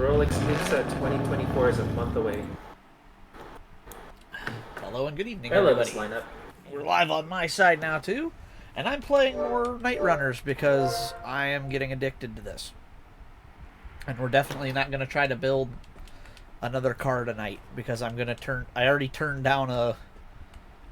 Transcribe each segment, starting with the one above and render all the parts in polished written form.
Rolex Pizza 2024 is a month away. Hello and good evening, I love this everybody. lineup. We're live on my side now, too. And I'm playing more Night Runners because I am getting addicted to this. And we're definitely not going to try to build another car tonight because I'm going to turn... I already turned down a...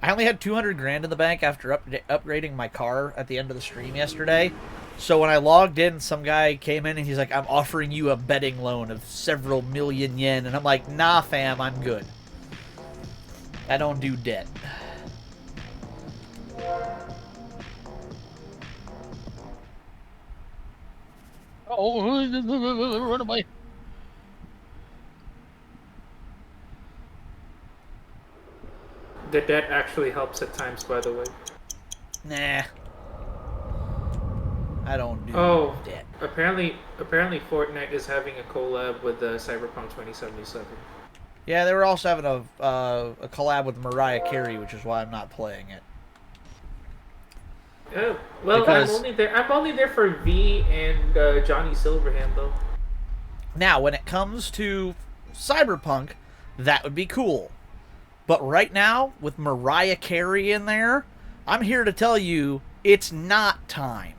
I only had 200 grand in the bank after upgrading my car at the end of the stream yesterday. So when I logged in, some guy came in and he's like, I'm offering you a betting loan of several million yen. And I'm like, nah, fam, I'm good. I don't do debt. Oh, run away. The debt actually helps at times, by the way. Nah. I don't do debt. Apparently Fortnite is having a collab with Cyberpunk 2077. Yeah, they were also having a collab with Mariah Carey, which is why I'm not playing it. Well, Because... I'm only there for V and Johnny Silverhand, though. Now, when it comes to Cyberpunk, that would be cool. But right now, with Mariah Carey in there, I'm here to tell you it's not time.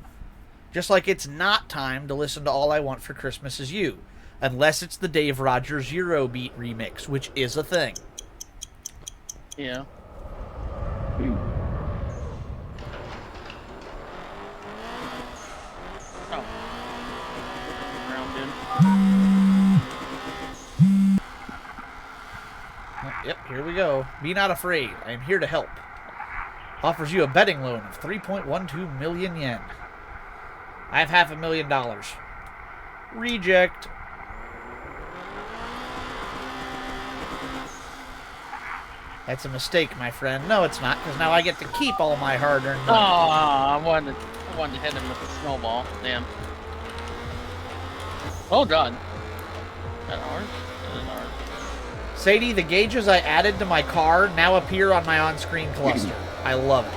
Just like it's not time to listen to All I Want for Christmas Is You. Unless it's the Dave Rogers Eurobeat remix, which is a thing. Yeah. Oh. Yep, here we go. Be not afraid. I am here to help. Offers you a betting loan of 3.12 million yen. I have $500,000. Reject. That's a mistake, my friend. No, it's not, because now I get to keep all my hard-earned money. Oh, I wanted to hit him with a snowball. Damn. Well done. That hard? That is hard. Sadie, the gauges I added to my car now appear on my on-screen cluster. I love it.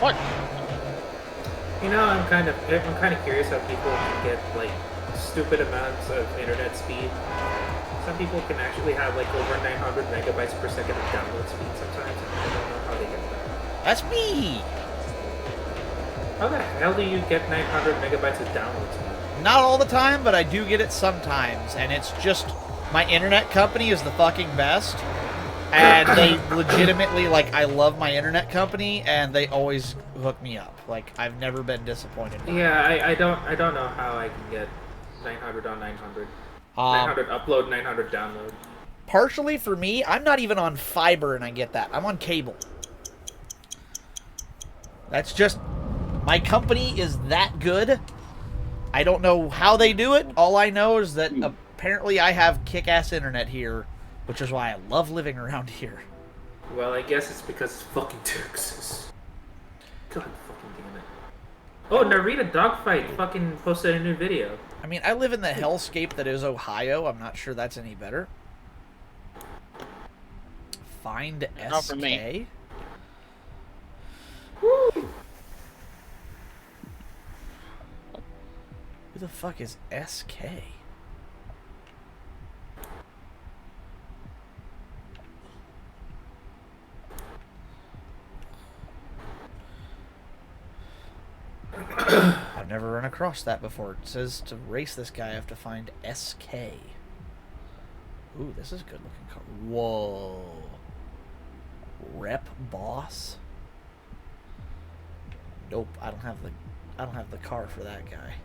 What? You know, I'm kind of curious how people can get like stupid amounts of internet speed. Some people can actually have like over 900 megabytes per second of download speed sometimes. I don't know how they get that. That's me. How the hell do you get 900 megabytes of download speed? Not all the time, but I do get it sometimes, and it's just my internet company is the fucking best. And they legitimately, like, I love my internet company, and they always hook me up. Like, I've never been disappointed. Yeah, I don't know how I can get 900 on 900. 900 upload, 900 download. Partially for me, I'm not even on fiber, and I get that. I'm on cable. That's just, my company is that good. I don't know how they do it. All I know is that apparently I have kick-ass internet here, which is why I love living around here. Well, I guess it's because it's fucking Texas. God fucking damn it. Oh, Narita Dogfight fucking posted a new video. I mean, I live in the hellscape that is Ohio. I'm not sure that's any better. Find SK? Not for me. Woo! Who the fuck is SK? I've never run across that before. It says to race this guy, I have to find SK. Ooh, this is a good looking car. Whoa. Rep boss? Nope, I don't have the car for that guy.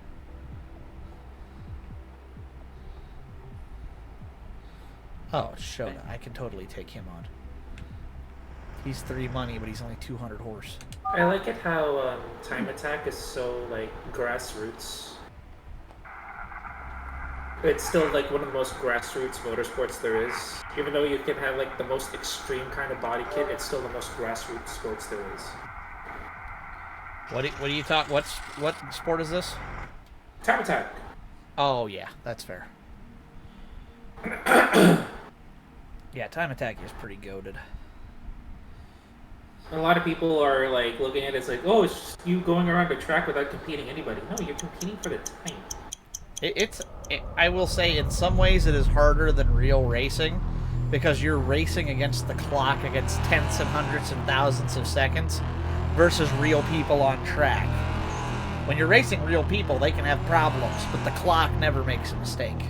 Oh, Shota. I can totally take him on. He's 3 money, but he's only 200 horse. I like it how Time Attack is so, like, grassroots. It's still, like, one of the most grassroots motorsports there is. Even though you can have, like, the most extreme kind of body kit, it's still the most grassroots sports there is. What do you talk? What sport is this? Time Attack. Oh yeah, that's fair. Yeah, Time Attack is pretty goated. A lot of people are like looking at it as like, oh, it's just you going around the track without competing anybody. No, you're competing for the time. I will say, in some ways, it is harder than real racing because you're racing against the clock, against tenths and hundreds and thousands of seconds, versus real people on track. When you're racing real people, they can have problems, but the clock never makes a mistake.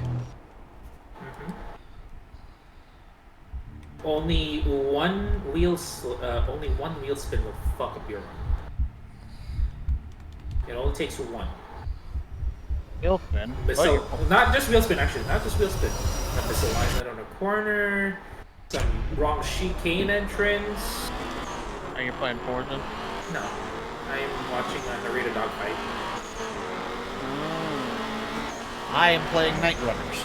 Mm-hmm. Only one wheel spin will fuck up your run. It only takes one. Wheel spin. Not just wheel spin, actually. Not just wheel spin. A misalignment on a corner, some wrong chicane entrance. Are you playing Forza? No, I'm watching a Narita dogfight. I am playing Night Runners.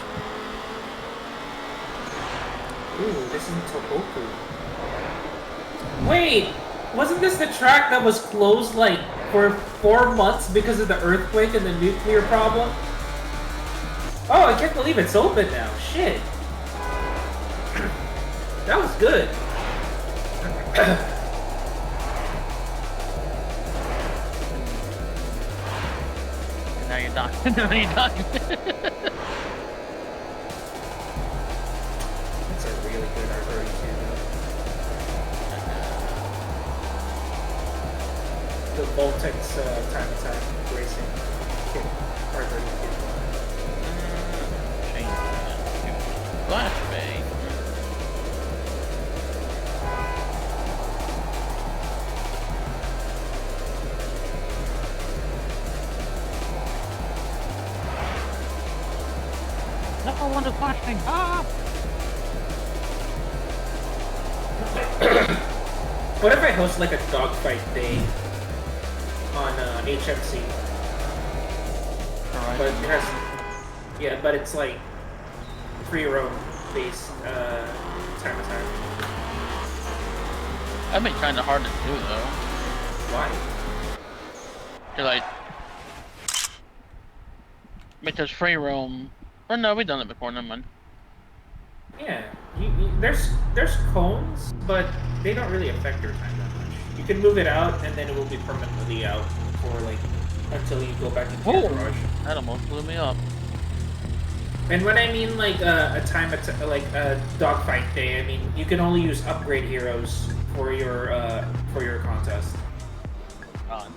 Ooh, this is Tohoku. Wait, wasn't this the track that was closed like for 4 months because of the earthquake and the nuclear problem? Oh, I can't believe it's open now. Shit. That was good. And now you're done. Now you're done. That's a really good R32. The Voltex time attack racing kit R32. Change that to Flash Bay. No, I want to flash thing. Ah! What if I host like a dogfight day on HMC? Alright. But it has, yeah, but it's like free roam based time attack. That'd be kind of hard to do though. Why? You're like, because free roam. Or no, we've done it before. Never mind. Yeah, there's cones, but they don't really affect your time that much. You can move it out, and then it will be permanently out for like until you go back into your garage. That almost blew me up. And when I mean like a like a dogfight day, I mean you can only use upgrade heroes for your contest. God.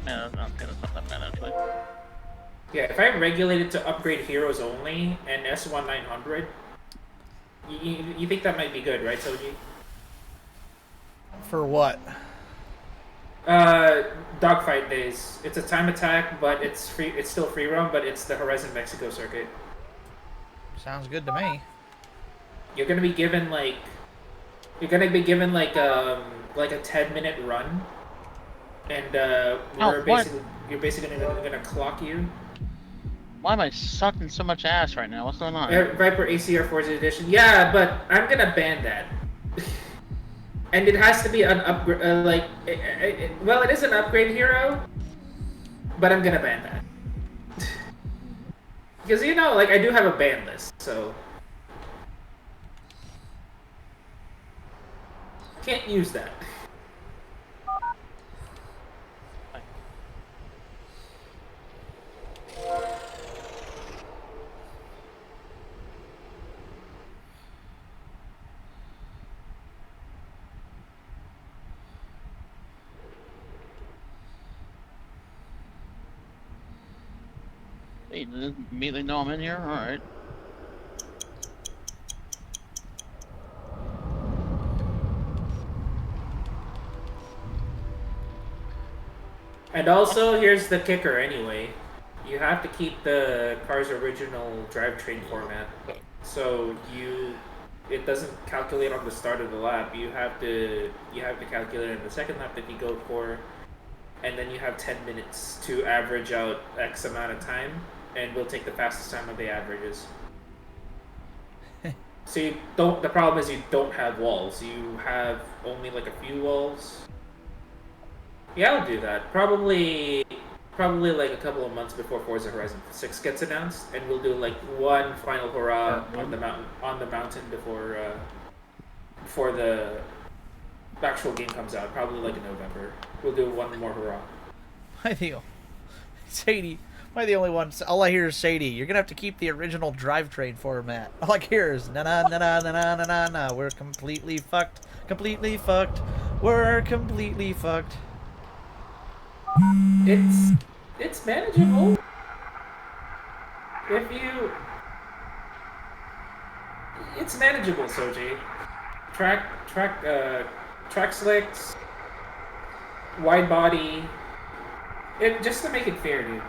Yeah, okay, that's not that bad actually. Yeah, if I regulate it to upgrade heroes only and S1900, you think that might be good, right, Soji? For what? Dogfight days. It's a time attack, but it's free. It's still free roam, but it's the Horizon Mexico circuit. Sounds good to me. You're gonna be given like a 10-minute run, and you're basically gonna clock you. Why am I sucking so much ass right now? What's going on? Viper ACR Forza Edition. Yeah, but I'm gonna ban that. And it has to be an upgrade, well, it is an upgrade hero, but I'm gonna ban that. Because, you know, like, I do have a ban list, so... Can't use that. Hey, did it immediately know I'm in here? Alright. And also, here's the kicker anyway. You have to keep the car's original drivetrain format. So it doesn't calculate on the start of the lap. You have to calculate it in the second lap that you go for, and then you have 10 minutes to average out X amount of time, and we'll take the fastest time of the averages. So the problem is you don't have walls. You have only like a few walls. Yeah, I'll do that. Probably like a couple of months before Forza Horizon 6 gets announced, and we'll do like one final hurrah on the mountain before the actual game comes out, probably like in November. We'll do one more hurrah. I think Sadie. Am I the only one? All I hear is Sadie. You're gonna have to keep the original drivetrain format. All I hear is na na na na na na na na na. We're completely fucked. Completely fucked. We're completely fucked. It's manageable. If you, it's manageable, Soji. Track slicks, wide body. It just to make it fair, dude.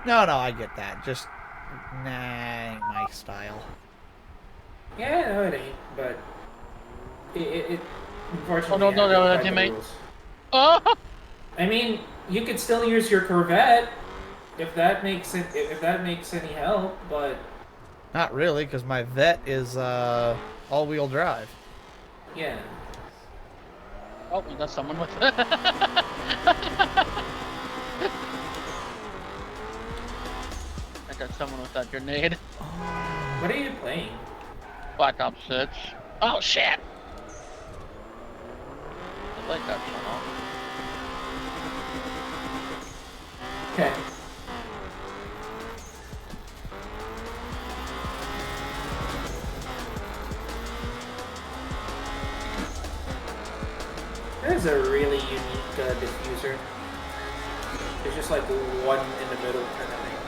No, I get that. Just nah, ain't my style. Yeah, no, it ain't. But it Oh unfortunately no, no, no, had the teammate. rules. Oh! I mean, you could still use your Corvette if that makes it if that makes any help, but Not really, because my vet is all-wheel drive. yeah. Oh, we got someone with. I got someone with that grenade. What are you playing? Black Ops 6. Oh shit! The light got shut off. Okay. That is a really unique diffuser. There's just like one in the middle kind of thing.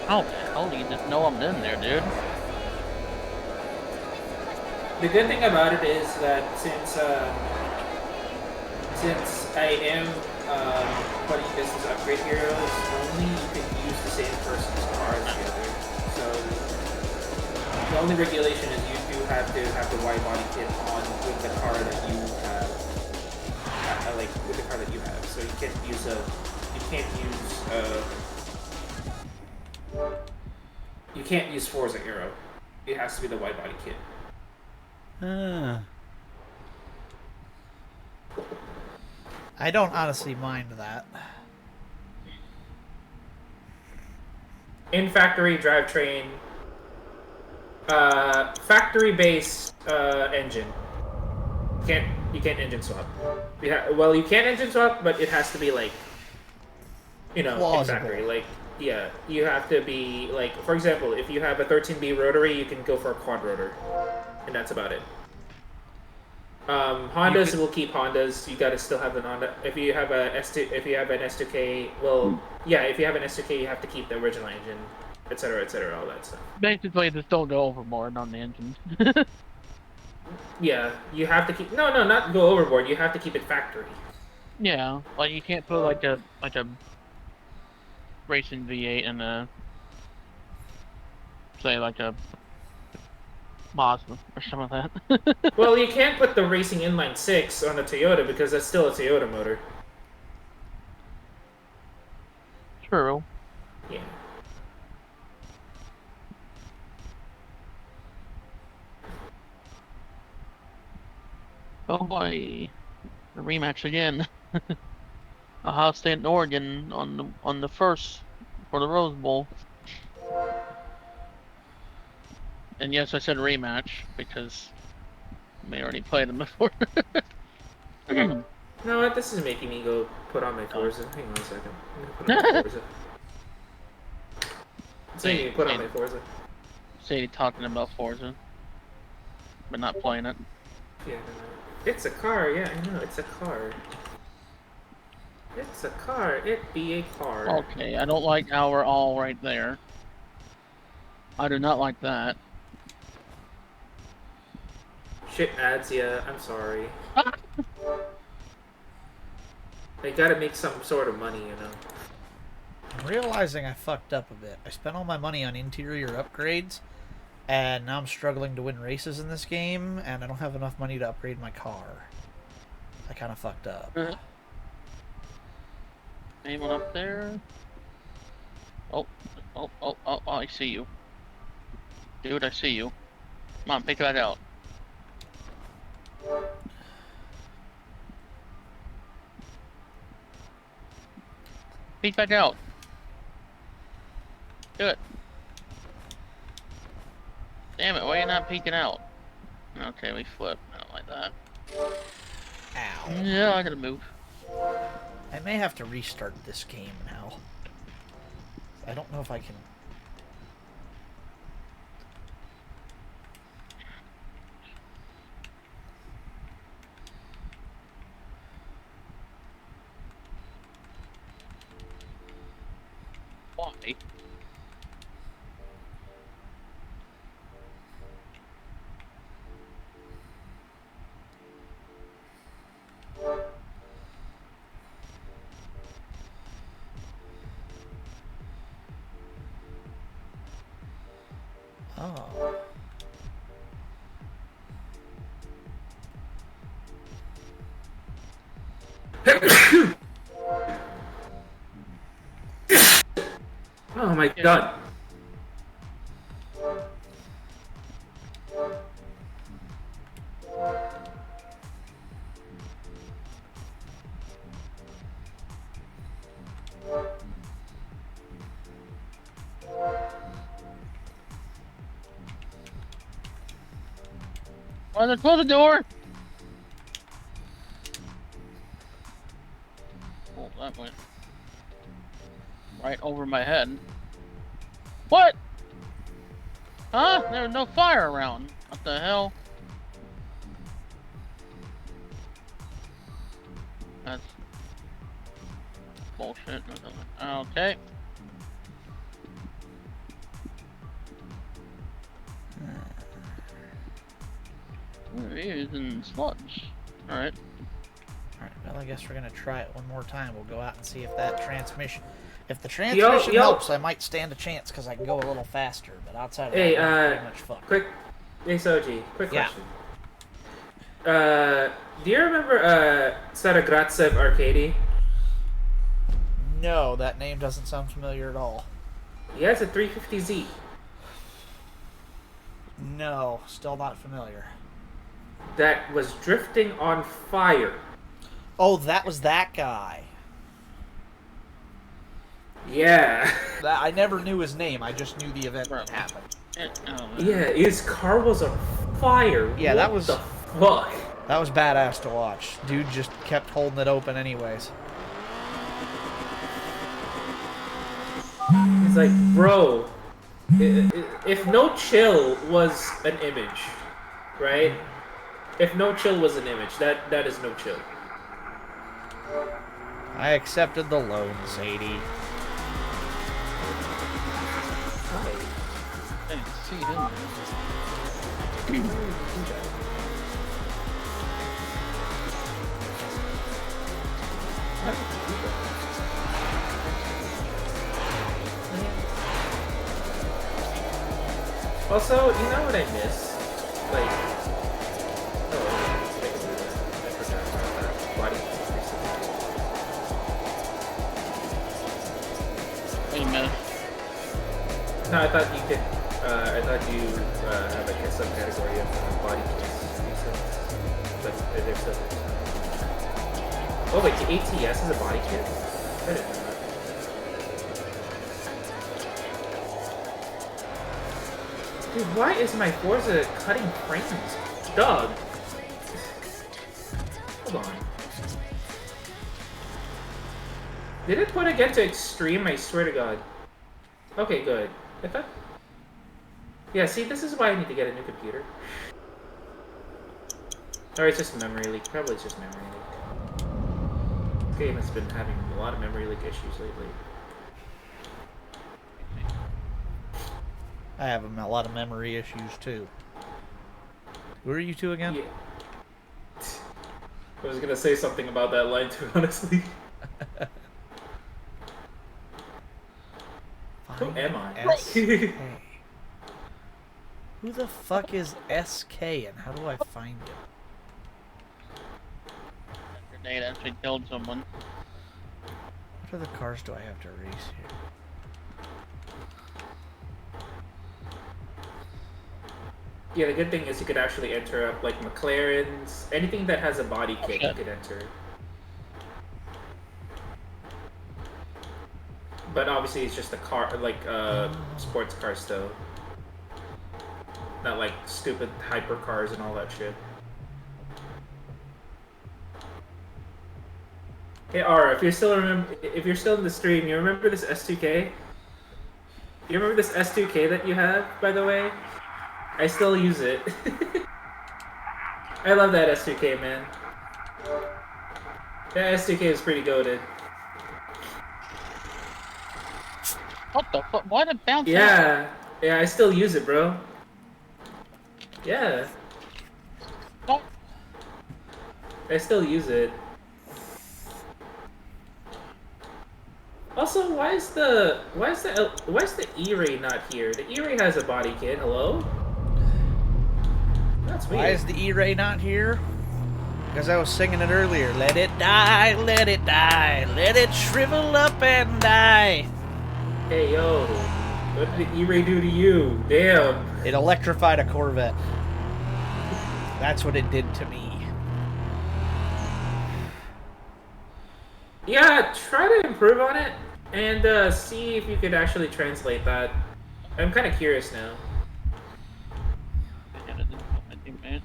Oh, hell, you just know I'm in there, dude. The good thing about it is that since I am putting this as upgrade heroes, only you can use the same person's car as the other. So the only regulation is you do have to have the wide body kit on with the car that you have, like with the car that you have. So you can't use you can't use Forza Aero. It has to be the wide body kit. I don't honestly mind that. In factory drivetrain, factory base engine. You can't engine swap. Well, you can engine swap, but it has to be like, you know, in factory. Like, yeah, you have to be like, for example, if you have a 13B rotary, you can go for a quad rotor, and that's about it. Hondas will keep Hondas. You gotta still have an Honda. If you have an S2K, well, yeah, if you have an S2K, you have to keep the original engine, etc., all that stuff. Basically, just don't go overboard on the engine. Yeah, you have to keep. No, not go overboard. You have to keep it factory. Yeah, like you can't put like a racing V8 in a, say, like a Mazda or some of that. Well, you can't put the racing inline 6 on a Toyota because that's still a Toyota motor. True. Yeah. Oh boy, the rematch again. Ohio State and Oregon on the first for the Rose Bowl. And yes, I said rematch because we already played them before. You know what? This is making me go put on my Forza. Hang on a second. I'm gonna put on my Forza. It's making me put on my Forza. Sadie talking about Forza, but not playing it. Yeah, no. It's a car. Yeah, I know. It's a car. It's a car. It be a car. Okay, I don't like how we're all right there. I do not like that. Shit ads, yeah. I'm sorry. They gotta make some sort of money, you know. I'm realizing I fucked up a bit. I spent all my money on interior upgrades, and now I'm struggling to win races in this game, and I don't have enough money to upgrade my car. I kind of fucked up. Anyone up there? Oh, I see you. Dude, I see you. Come on, pick that out. Peek back out. Do it. Damn it, why are you not peeking out? Okay, we flip. I don't like that. Ow. Yeah, I gotta move. I may have to restart this game now. I don't know if I can... Why? Oh. Oh my god. Close the door! Oh, that went right over my head. What? Huh? There was no fire around. What the hell? That's bullshit. Okay. We're using sludge. Alright. Alright, well, I guess we're gonna try it one more time. We'll go out and see if that transmission... If the transmission helps, I might stand a chance because I can go a little faster, but outside of that, I'm pretty much fucked. Quick... Hey, Soji, quick question. Do you remember, Saragratsev Arcady? No, that name doesn't sound familiar at all. He has a 350Z. No, still not familiar. That was drifting on fire. Oh, that was that guy. Yeah. I never knew his name. I just knew the event that happened. Yeah, his car was on fire. Yeah, that was... What the fuck? That was badass to watch. Dude just kept holding it open anyways. He's like, bro, if No Chill was an image, right? If No Chill was an image, that is No Chill. I accepted the loan, Sadie. I didn't see him. Also, you know what I miss? Like, I forgot about that. Body Wait a minute. No, I thought you could. I thought you had like a subcategory of body pieces, but there's still. Oh wait, the ATS is a body kit. I didn't know that. Dude, why is my Forza cutting frames? Dog. Hold on. Did it put again to extreme? I swear to God. Okay, good. I thought... Yeah, see, this is why I need to get a new computer. Or it's just memory leak. Probably it's just memory leak. This game has been having a lot of memory leak issues lately. I have a lot of memory issues too. Who are you two again? Yeah. I was gonna say something about that line too, honestly. Who am I? SK. Who the fuck is SK and how do I find him? That grenade actually killed someone. What other cars do I have to race here? Yeah, the good thing is you could actually enter up like McLarens, anything that has a body kit you could enter. But obviously it's just a car, like sports car still. not like stupid hypercars and all that shit. Hey R, if you're still in the stream, you remember this S2K? You remember this S2K that you have, by the way? I still use it. I love that S2K, man. That S2K is pretty goated. What the fuck? Why did it bounce out? Yeah, I still use it, bro. Yeah. Oh. I still use it. Also, why is the E-Ray not here? The E-Ray has a body kit. Hello? That's weird. Why is the E-Ray not here? Because I was singing it earlier. Let it die, let it die, let it shrivel up and die. Hey, yo. What did the E-Ray do to you? Damn. It electrified a Corvette. That's what it did to me. Yeah, try to improve on it and see if you could actually translate that. I'm kind of curious now. Man.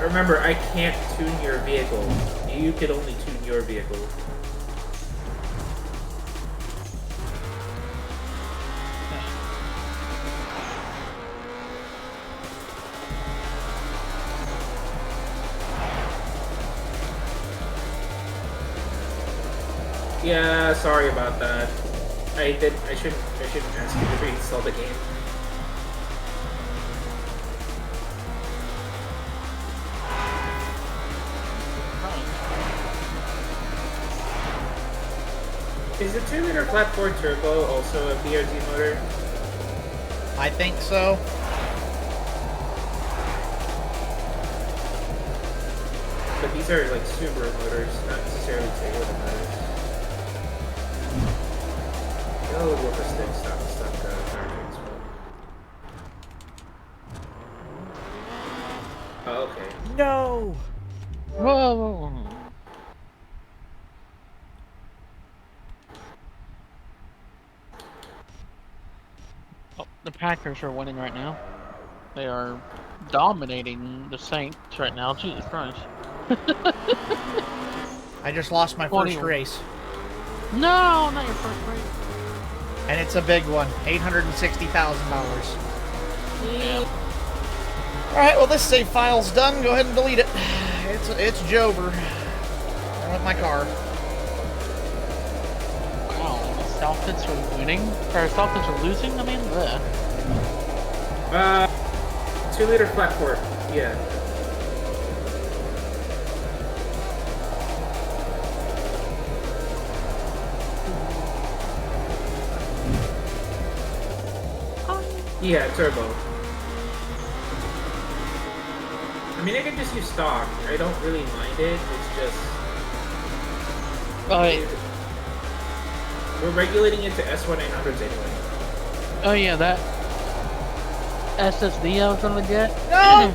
Remember, I can't tune your vehicle. You can only tune your vehicle. Yeah, sorry about that. I shouldn't ask you to reinstall the game. Is the 2-liter flat 4 turbo also a BRZ motor? I think so. But these are like Subaru motors, not necessarily Toyota motors. Oh, with the stick stuck powertrain swap. Oh, okay. No! Whoa! Oh, the Packers are winning right now. They are dominating the Saints right now. Jesus Christ. I just lost my first race. No, not your first race. And it's a big one. $860,000. Yeah. Alright, well this save file's done. Go ahead and delete it. It's Jover. I want my car. Wow, the Celtics are winning? Or Celtics are losing? I mean, bleh. 2-liter flat 4. Yeah. Yeah, turbo. I mean, I can just use stock. I don't really mind it. It's just... We're regulating it to S1900s anyway. Oh yeah, that SSD I was gonna get. No!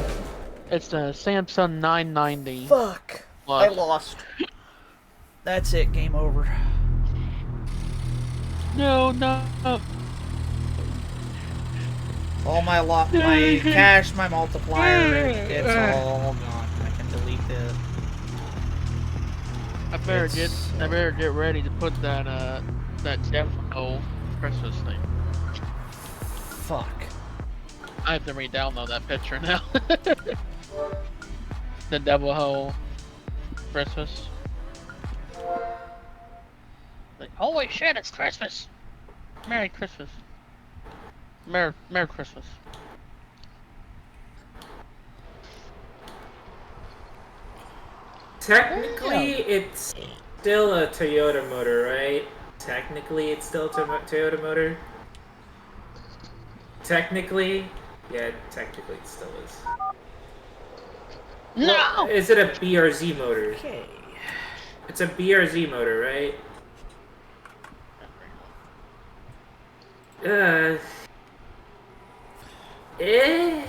It's the Samsung 990. Fuck. Plus. I lost. That's it. Game over. No. All my my cash, my multiplier, it's all gone. I can delete this. I better get ready to put that demo Christmas thing. Fuck. I have to re-download that picture now. The Devil Hole Christmas. Like, holy shit, it's Christmas! Merry Christmas. Merry Christmas. Technically, it's still a Toyota motor, right? Technically, it's still a Toyota motor. Technically, yeah, technically it still is. No! Well, is it a BRZ motor? Okay. It's a BRZ motor, right? Uh. Eh.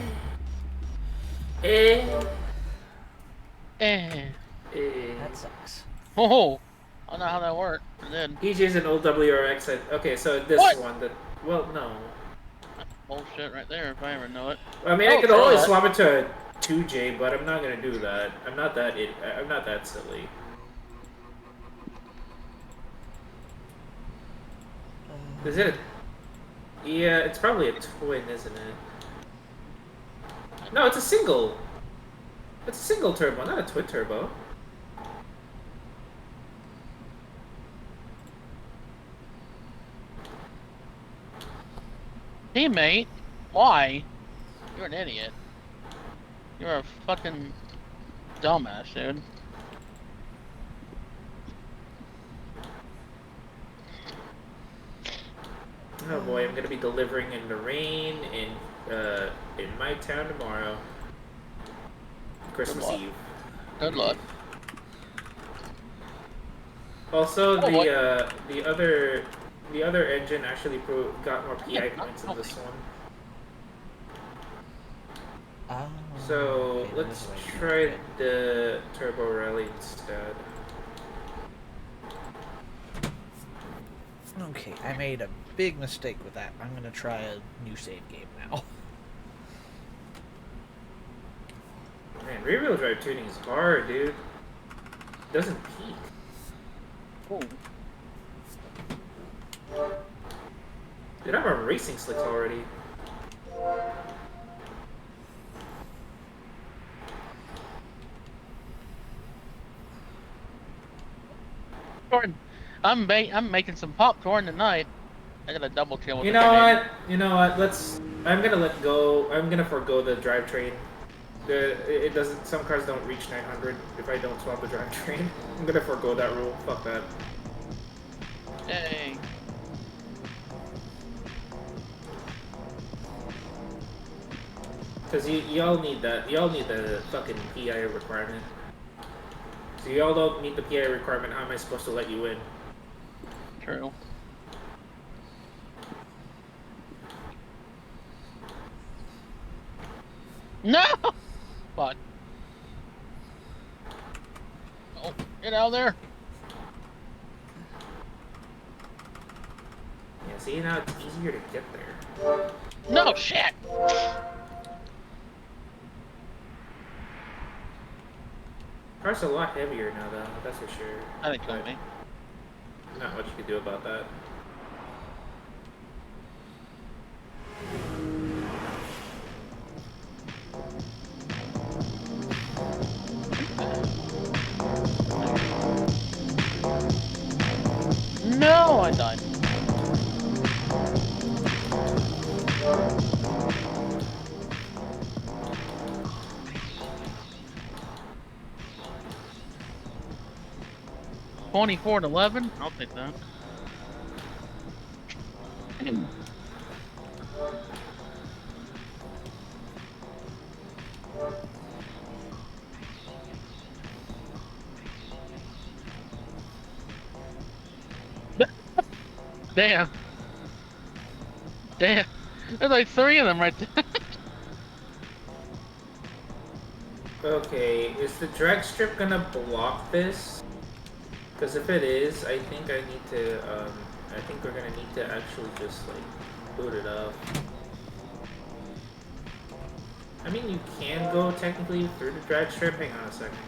Eh. Eh. That sucks. Oh, I don't know how that worked. It did. EJ's an old WRX. Okay, so this What? one that. Well, no. Bullshit right there, if I ever know it. I mean, I Oh, could throw always that. swap it to a 2J, but I'm not gonna do that. I'm not that. I'm not that silly. Is it? Yeah, it's probably a twin, isn't it? No, it's a single. It's a single turbo, not a twin turbo. Teammate? Why? You're an idiot. You're a fucking dumbass, dude. Oh boy, I'm gonna be delivering in the rain in my town tomorrow. Christmas luck. Eve. Good luck. Also, Oh, what? the other engine actually got more PI points than this one. Oh, So okay, let's this way. try Okay. the Turbo Rally instead. Okay, I made a big mistake with that. I'm gonna try a new save game now. Man, rear-wheel drive tuning is hard, dude. It doesn't peak. Oh. Dude, I'm a racing slicks already. Jordan, I'm making some popcorn tonight. I got a double kill with You the know grenade. what? You know what? I'm gonna let go. I'm gonna forego the drivetrain. It doesn't. Some cars don't reach 900 if I don't swap the drivetrain. I'm gonna forego that rule. Fuck that. Yay. Cause y'all need that. Y'all need the fucking PI requirement. So y'all don't meet the PI requirement. How am I supposed to let you in? True. No! What? Oh, get out of there. Yeah. See, now it's easier to get there. No, shit! Car's a lot heavier now, though. That's for sure. I think But so, me. not much you can do about that. No, I died. $24-11? I'll take that. Damn. Damn. There's like 3 of them right there. Okay, is the drag strip gonna block this? Because if it is, I think I need to, I think we're gonna need to actually just, like, boot it up. I mean, you can go technically through the drag strip. Hang on a second.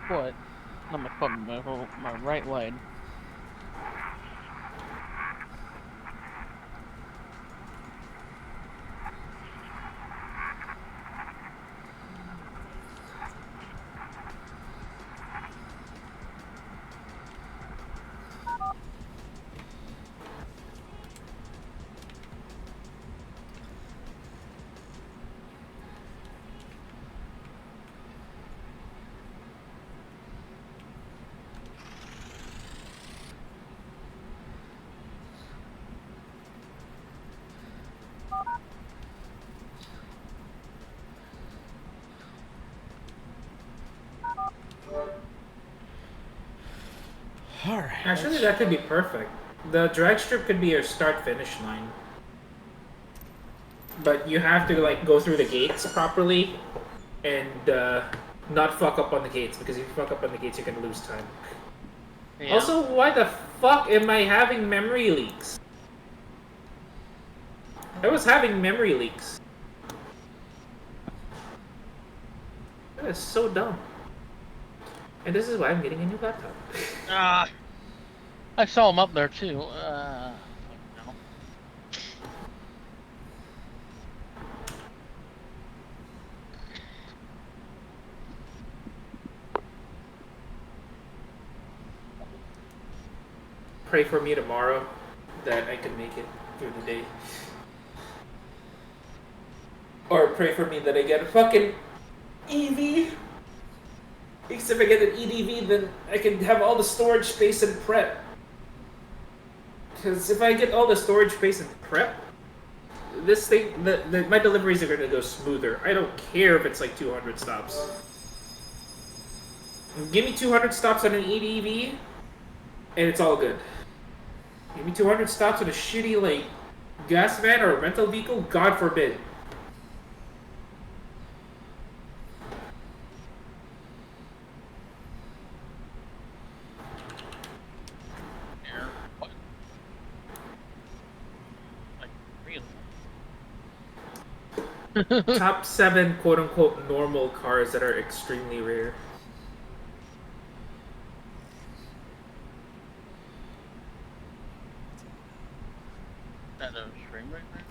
What? I'm gonna put my right leg. Actually, that could be perfect. The drag strip could be your start-finish line. But you have to like go through the gates properly and not fuck up on the gates, because if you fuck up on the gates, you're gonna lose time. Yeah. Also, why the fuck am I having memory leaks? I was having memory leaks. That is so dumb. And this is why I'm getting a new laptop. I saw him up there too. No. Pray for me tomorrow that I can make it through the day. Or pray for me that I get a fucking EV. Because if I get an EDV, then I can have all the storage space and prep. Because if I get all the storage space and prep, this thing, my deliveries are going to go smoother. I don't care if it's like 200 stops. Give me 200 stops on an EDV, and it's all good. Give me 200 stops on a shitty, like, gas van or a rental vehicle, God forbid. Top 7 quote-unquote normal cars that are extremely rare. That a stream right there?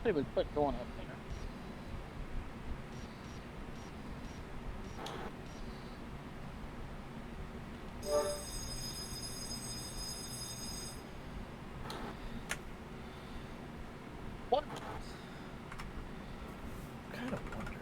They would put going up there. What? Kind of wondering.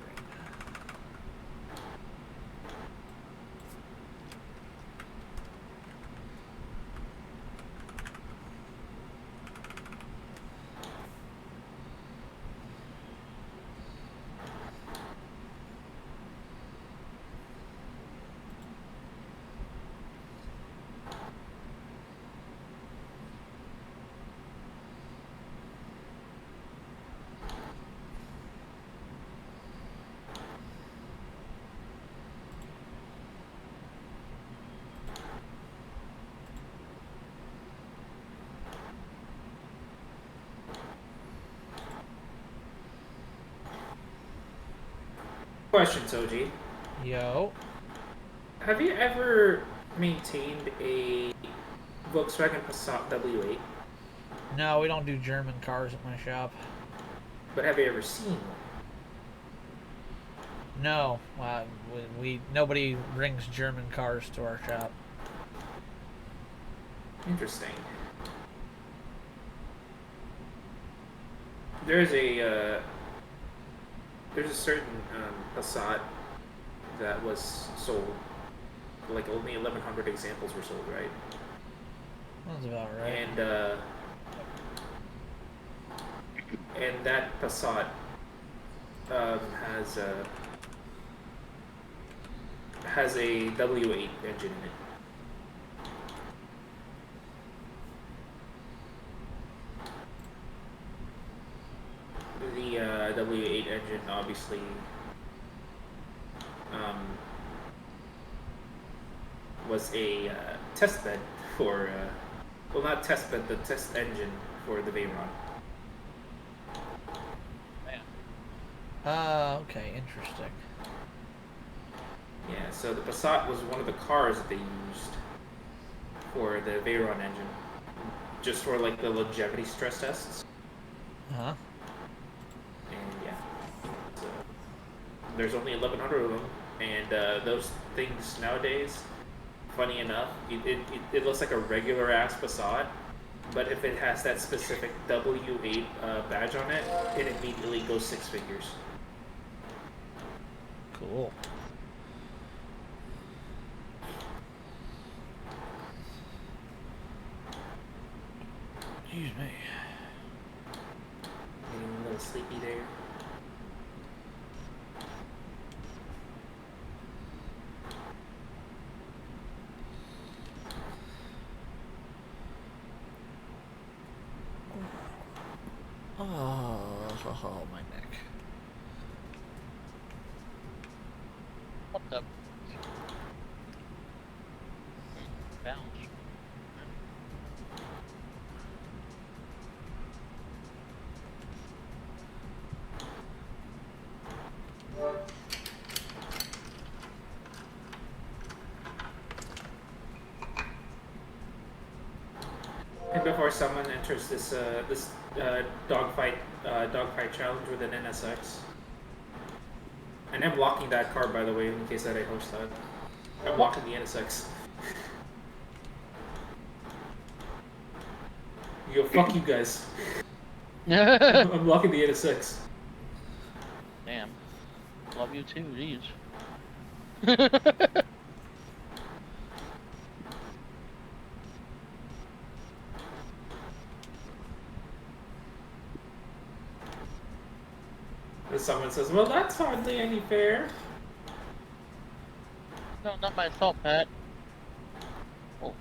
Question, Soji. Yo. Have you ever maintained a Volkswagen Passat W8? No, we don't do German cars at my shop. But have you ever seen one? No, nobody brings German cars to our shop. Interesting. There's a certain Passat that was sold. Like only 1,100 examples were sold, right? That's about right. And that Passat has a W8 engine in it. The W8 engine obviously was a test bed for, well, not test bed, the test engine for the Veyron. Okay, interesting. Yeah, so the Passat was one of the cars that they used for the Veyron engine, just for like the longevity stress tests. Uh-huh. And yeah, so there's only 1,100 of them, and those things nowadays, funny enough, it looks like a regular ass Passat, but if it has that specific W8 badge on it, it immediately goes 6 figures. Cool. me. Getting a little sleepy there. Oh, my neck. What the? Bounce. And before someone enters this dogfight challenge with an NSX, and I'm locking that car, by the way, in case that I host that. I'm locking the NSX. Yo, fuck you guys. I'm locking the NSX. Damn. Love you too, jeez. And someone says, well, that's hardly any fair. No, not my fault, Pat. Oh.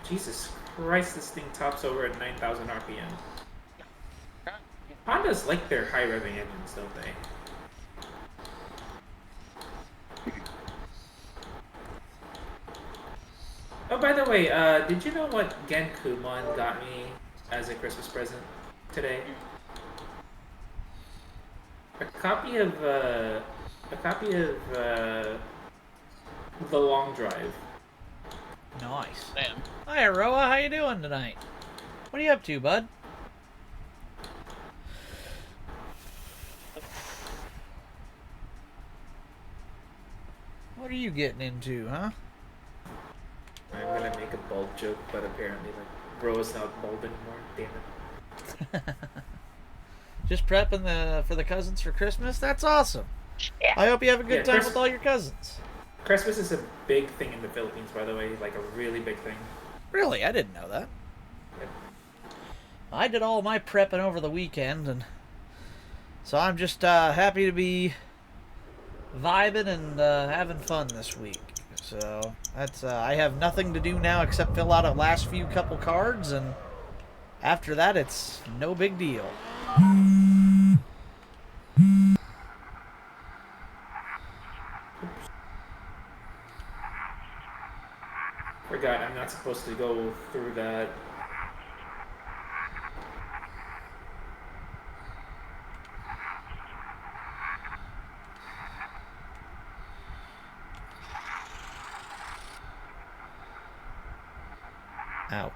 Jesus Christ, this thing tops over at 9,000 RPM. Hondas like their high revving engines, don't they? Oh, by the way, did you know what Genkumon got me as a Christmas present today? A copy of The Long Drive. Nice. Damn. Hi, Aroa. How you doing tonight? What are you up to, bud? What are you getting into, huh? I'm gonna make a bald joke, but apparently, like, Bro is not bald anymore. Damn it. Just prepping for the cousins for Christmas? That's awesome. Yeah. I hope you have a good Yeah, time with all your cousins. Christmas is a big thing in the Philippines, by the way. Like, a really big thing. Really? I didn't know that. Yep. I did all my prepping over the weekend, and so I'm just happy to be vibing and having fun this week. So that's I have nothing to do now except fill out a last few couple cards, and after that, it's no big deal. Forgot, I'm not supposed to go through that. Ouch.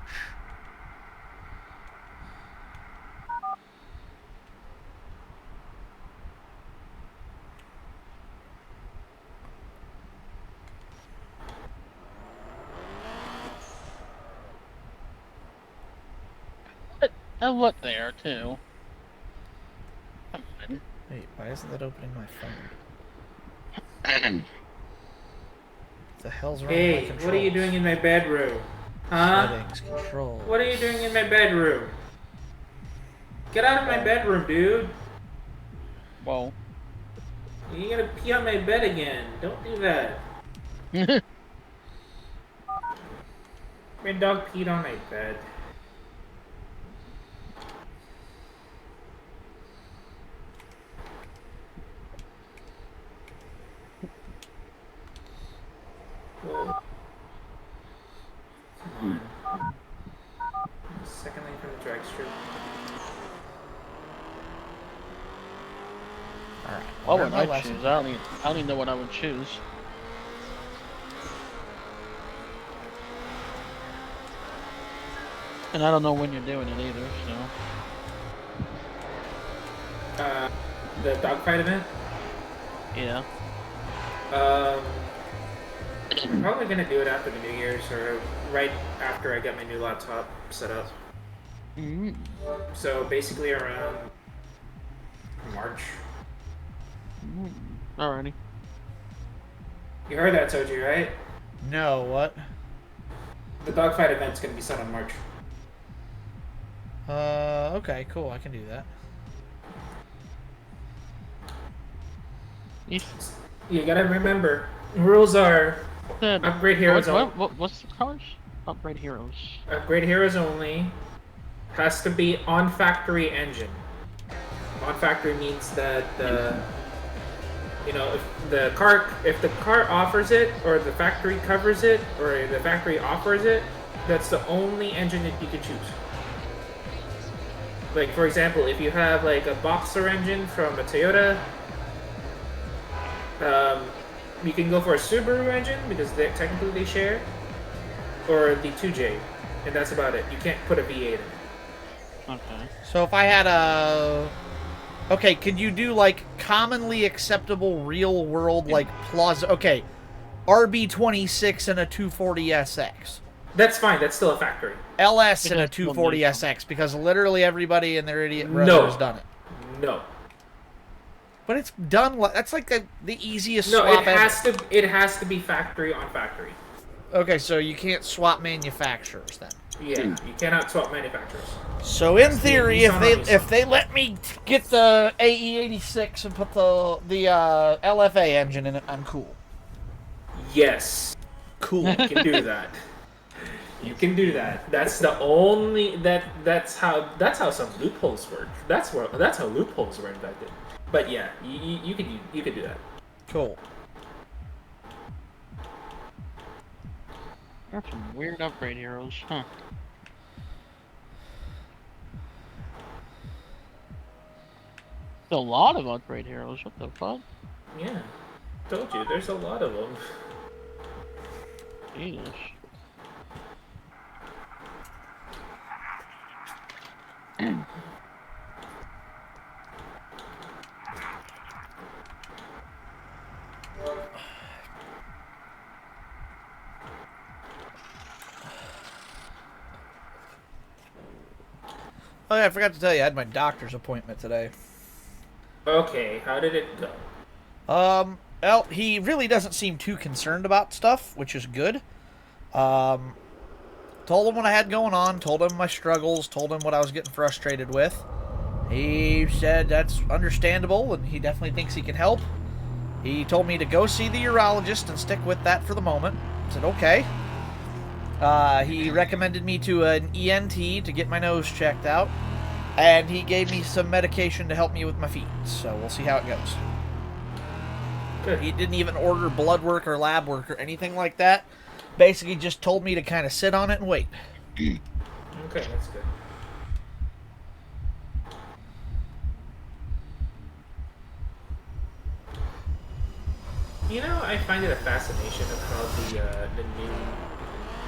And look there, too. Come on. Wait, why isn't that opening my phone? What the hell's wrong with my Hey, controls? what are you doing in my bedroom? Huh? Settings, control. What are you doing in my bedroom? Get out of my bedroom, dude. Whoa. You're gonna pee on my bed again. Don't do that. My dog peed on my bed. Whoa. Come on. Second lane from the drag strip. Alright. What learned would my I lesson. choose? I don't even know what I would choose. And I don't know when you're doing it either, so. The dogfight event? Yeah. I'm probably gonna do it after the New Year's or right after I get my new laptop set up. Mm. So basically around March. Mm. Alrighty. You heard that, Soji, right? No, what? The dogfight event's gonna be set on March. Okay, cool. I can do that. You You gotta remember, rules are said upgrade heroes only. what's the colors? Upgrade heroes. Upgrade heroes only. Has to be on factory engine. On factory means that you know, if the car offers it, or the factory covers it, or the factory offers it, that's the only engine that you can choose. Like for example, if you have like a Boxer engine from a Toyota, you can go for a Subaru engine because technically they share, or the 2J, and that's about it. You can't put a V8 in it. Okay. So if I had a... Okay, could you do, like, commonly acceptable real-world, like, plaza... Okay, RB26 and a 240SX. That's fine. That's still a factory. LS and a Because we'll 240SX, because literally everybody and their idiot brother has done it. No. But it's done... That's, like, the easiest No, swap it has to be factory on factory. Okay, so you can't swap manufacturers, then. Yeah, you cannot swap manufacturers. So in theory, Nissan if they let me get the AE86 and put the LFA engine in it, I'm cool. Yes, Cool. you can do that. You can do that. That's the only that's how some loopholes work. That's how loopholes were invented. But yeah, you can do that. Cool. That's some weird upgrade heroes, huh? A lot of upgrade heroes. What the fuck? Yeah, told you. There's a lot of them. Jesus. Oh yeah, I forgot to tell you, I had my doctor's appointment today. Okay, how did it go? Well, he really doesn't seem too concerned about stuff, which is good. Told him what I had going on, told him my struggles, told him what I was getting frustrated with. He said that's understandable, and he definitely thinks he can help. He told me to go see the urologist and stick with that for the moment. I said, okay. He recommended me to an ENT to get my nose checked out, and he gave me some medication to help me with my feet, so we'll see how it goes. Good. He didn't even order blood work or lab work or anything like that. Basically just told me to kind of sit on it and wait. Okay, that's good. You know, I find it a fascination of how the new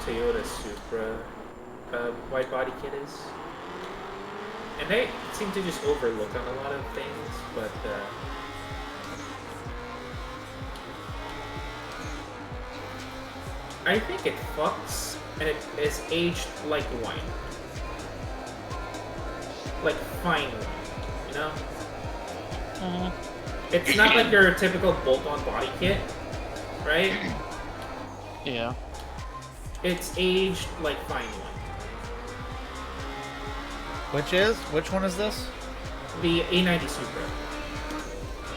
Toyota Supra wide body kit is. And they seem to just overlook on a lot of things, but I think it fucks, and it is aged like wine. Like fine wine, you know? It's not like your typical bolt-on body kit, right? Yeah. It's aged like fine wine. Which one is this? The A90 Supra.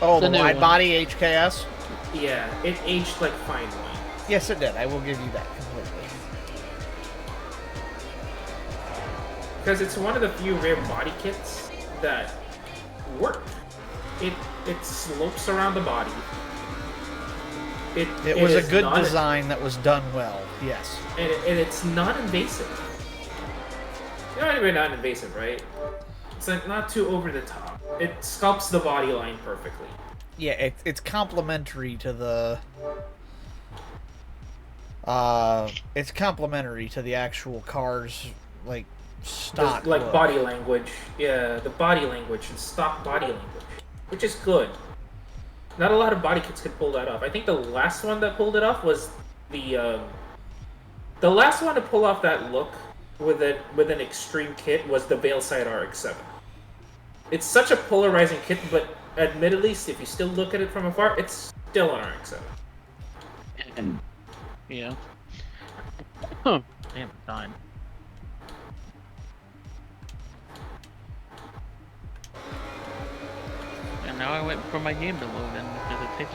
Oh, The the new wide one. body HKS? Yeah, it aged like fine wine. Yes, it did. I will give you that completely. Because it's one of the few rare body kits that work. It slopes around the body. It was a is good not design that was done well, yes. And it's not invasive. You know what I mean, not invasive, right? It's like not too over the top. It sculpts the body line perfectly. Yeah, it's complementary to the... it's complementary to the actual car's, like, stock Like look. body language. Yeah, the body language and stock body language. Which is good. Not a lot of body kits could pull that off. I think the last one that pulled it off was the the last one to pull off that look with an extreme kit was the Veilside RX-7. It's such a polarizing kit, but admittedly, if you still look at it from afar, it's still an RX-7. Yeah. Damn, it's time. And now I wait for my game to load in because it takes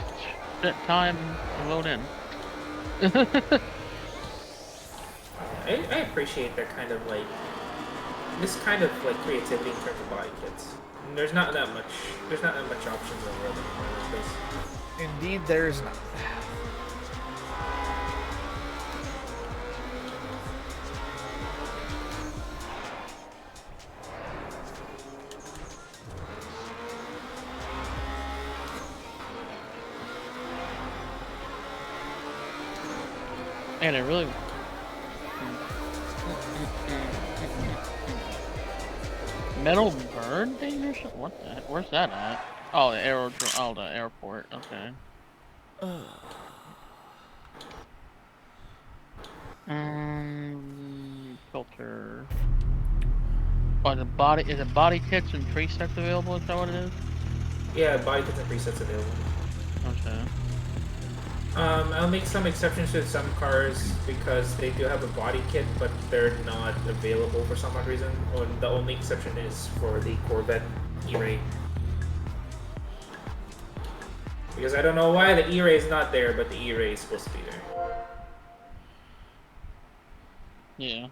shit time to load in. I appreciate that kind of like this kind of like creativity in terms of body kits. And there's not that much options in the world anymore like this. Indeed, there's not. And it really. Metal bird thing or something? What the heck? Where's that at? Oh, the the airport. Okay. Filter. Oh, is it body kits and presets available? Is that what it is? Yeah, body kits and presets available. Okay. I'll make some exceptions to some cars because they do have a body kit, but they're not available for some odd reason. The only exception is for the Corvette E-Ray. Because I don't know why the E-Ray is not there, but the E-Ray is supposed to be there. Yeah.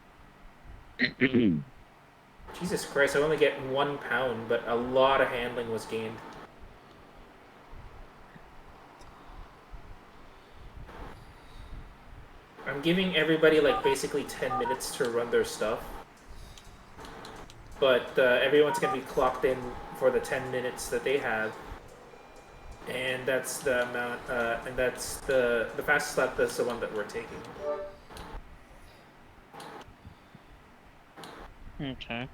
Jesus Christ, I only get 1 pound, but a lot of handling was gained. I'm giving everybody like basically 10 minutes to run their stuff. But everyone's going to be clocked in for the 10 minutes that they have. And that's the amount, and that's the fastest lap, that's the one that we're taking. Okay.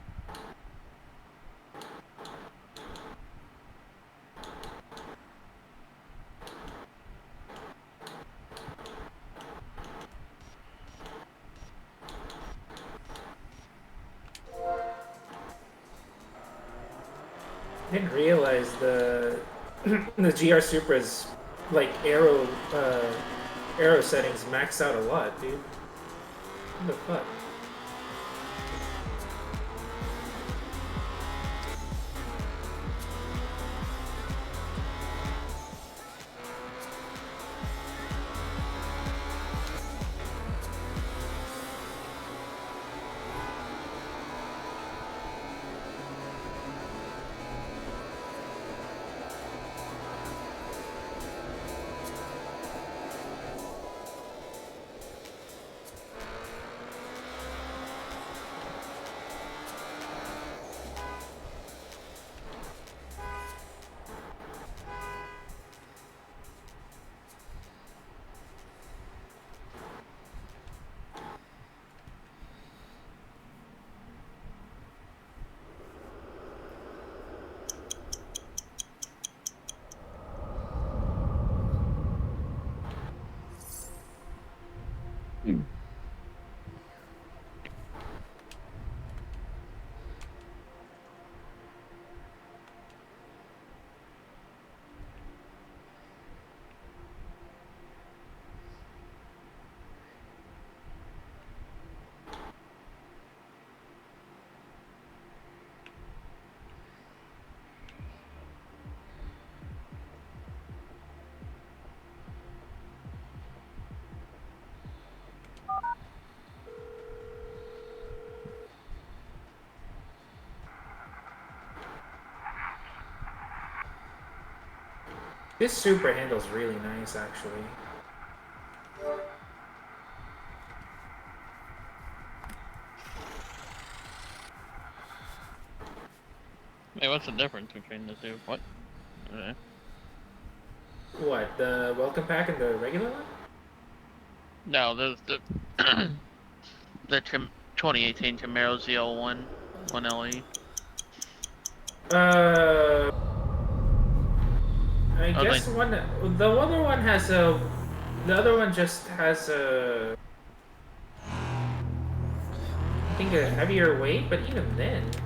Didn't realize the the GR Supra's like aero settings max out a lot, dude. What the fuck? This Supra handles really nice, actually. Hey, what's the difference between the two? What? Okay. What, the welcome pack and the regular one? No, there's the the 2018 Camaro ZL1 1LE. I Oh, guess the other one has a. The other one just has a. I think a heavier weight, but even then, it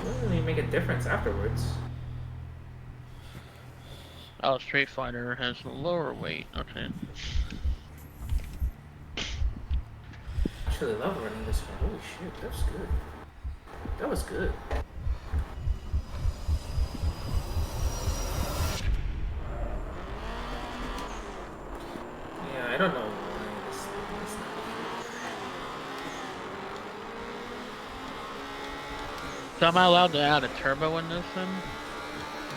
doesn't really make a difference afterwards. Oh, Street Fighter has lower weight. Okay. Actually, I love running this one. Holy shit, that was good. That was good. Yeah, I don't know why this thing is not. So am I allowed to add a turbo in this then?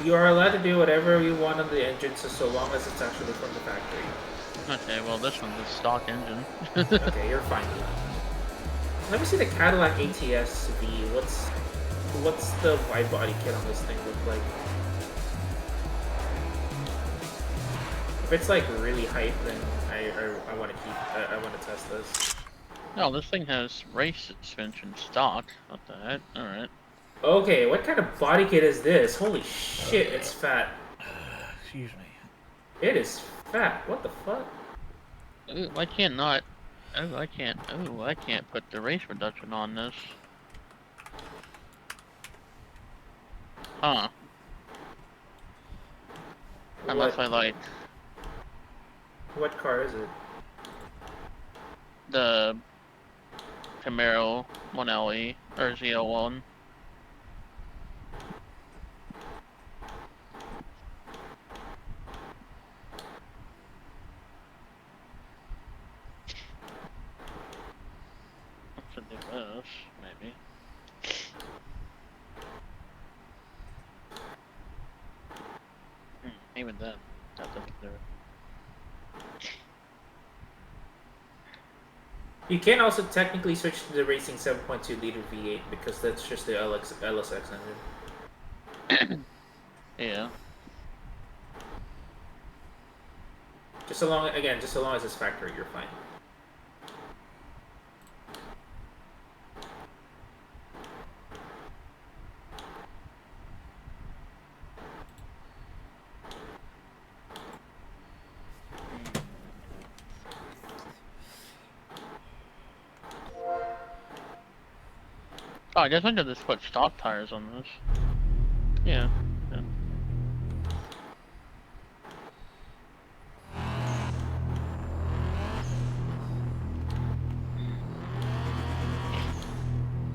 You are allowed to do whatever you want on the engine, so long as it's actually from the factory. Okay, well this one's a stock engine. Okay, you're fine. Let me see the Cadillac ATS V. What's the wide body kit on this thing look like? If it's like really hype, then I want to I want to test this. No, this thing has race suspension stock. What the heck? Alright. Okay, what kind of body kit is this? Holy shit, it's fat. Excuse me. It is fat. What the fuck? Ooh, I can't not. Oh, I can't. Oh, I can't put the race reduction on this. Huh. Unless I like What car is it? the Camaro 1LE or Z01. Should do this, maybe. Even then, that doesn't do it. You can also technically switch to the racing 7.2 liter V8 because that's just the LSX engine. Yeah. Just so long as it's factory, you're fine. Oh, I guess I could just put stock tires on this. Yeah. Yeah.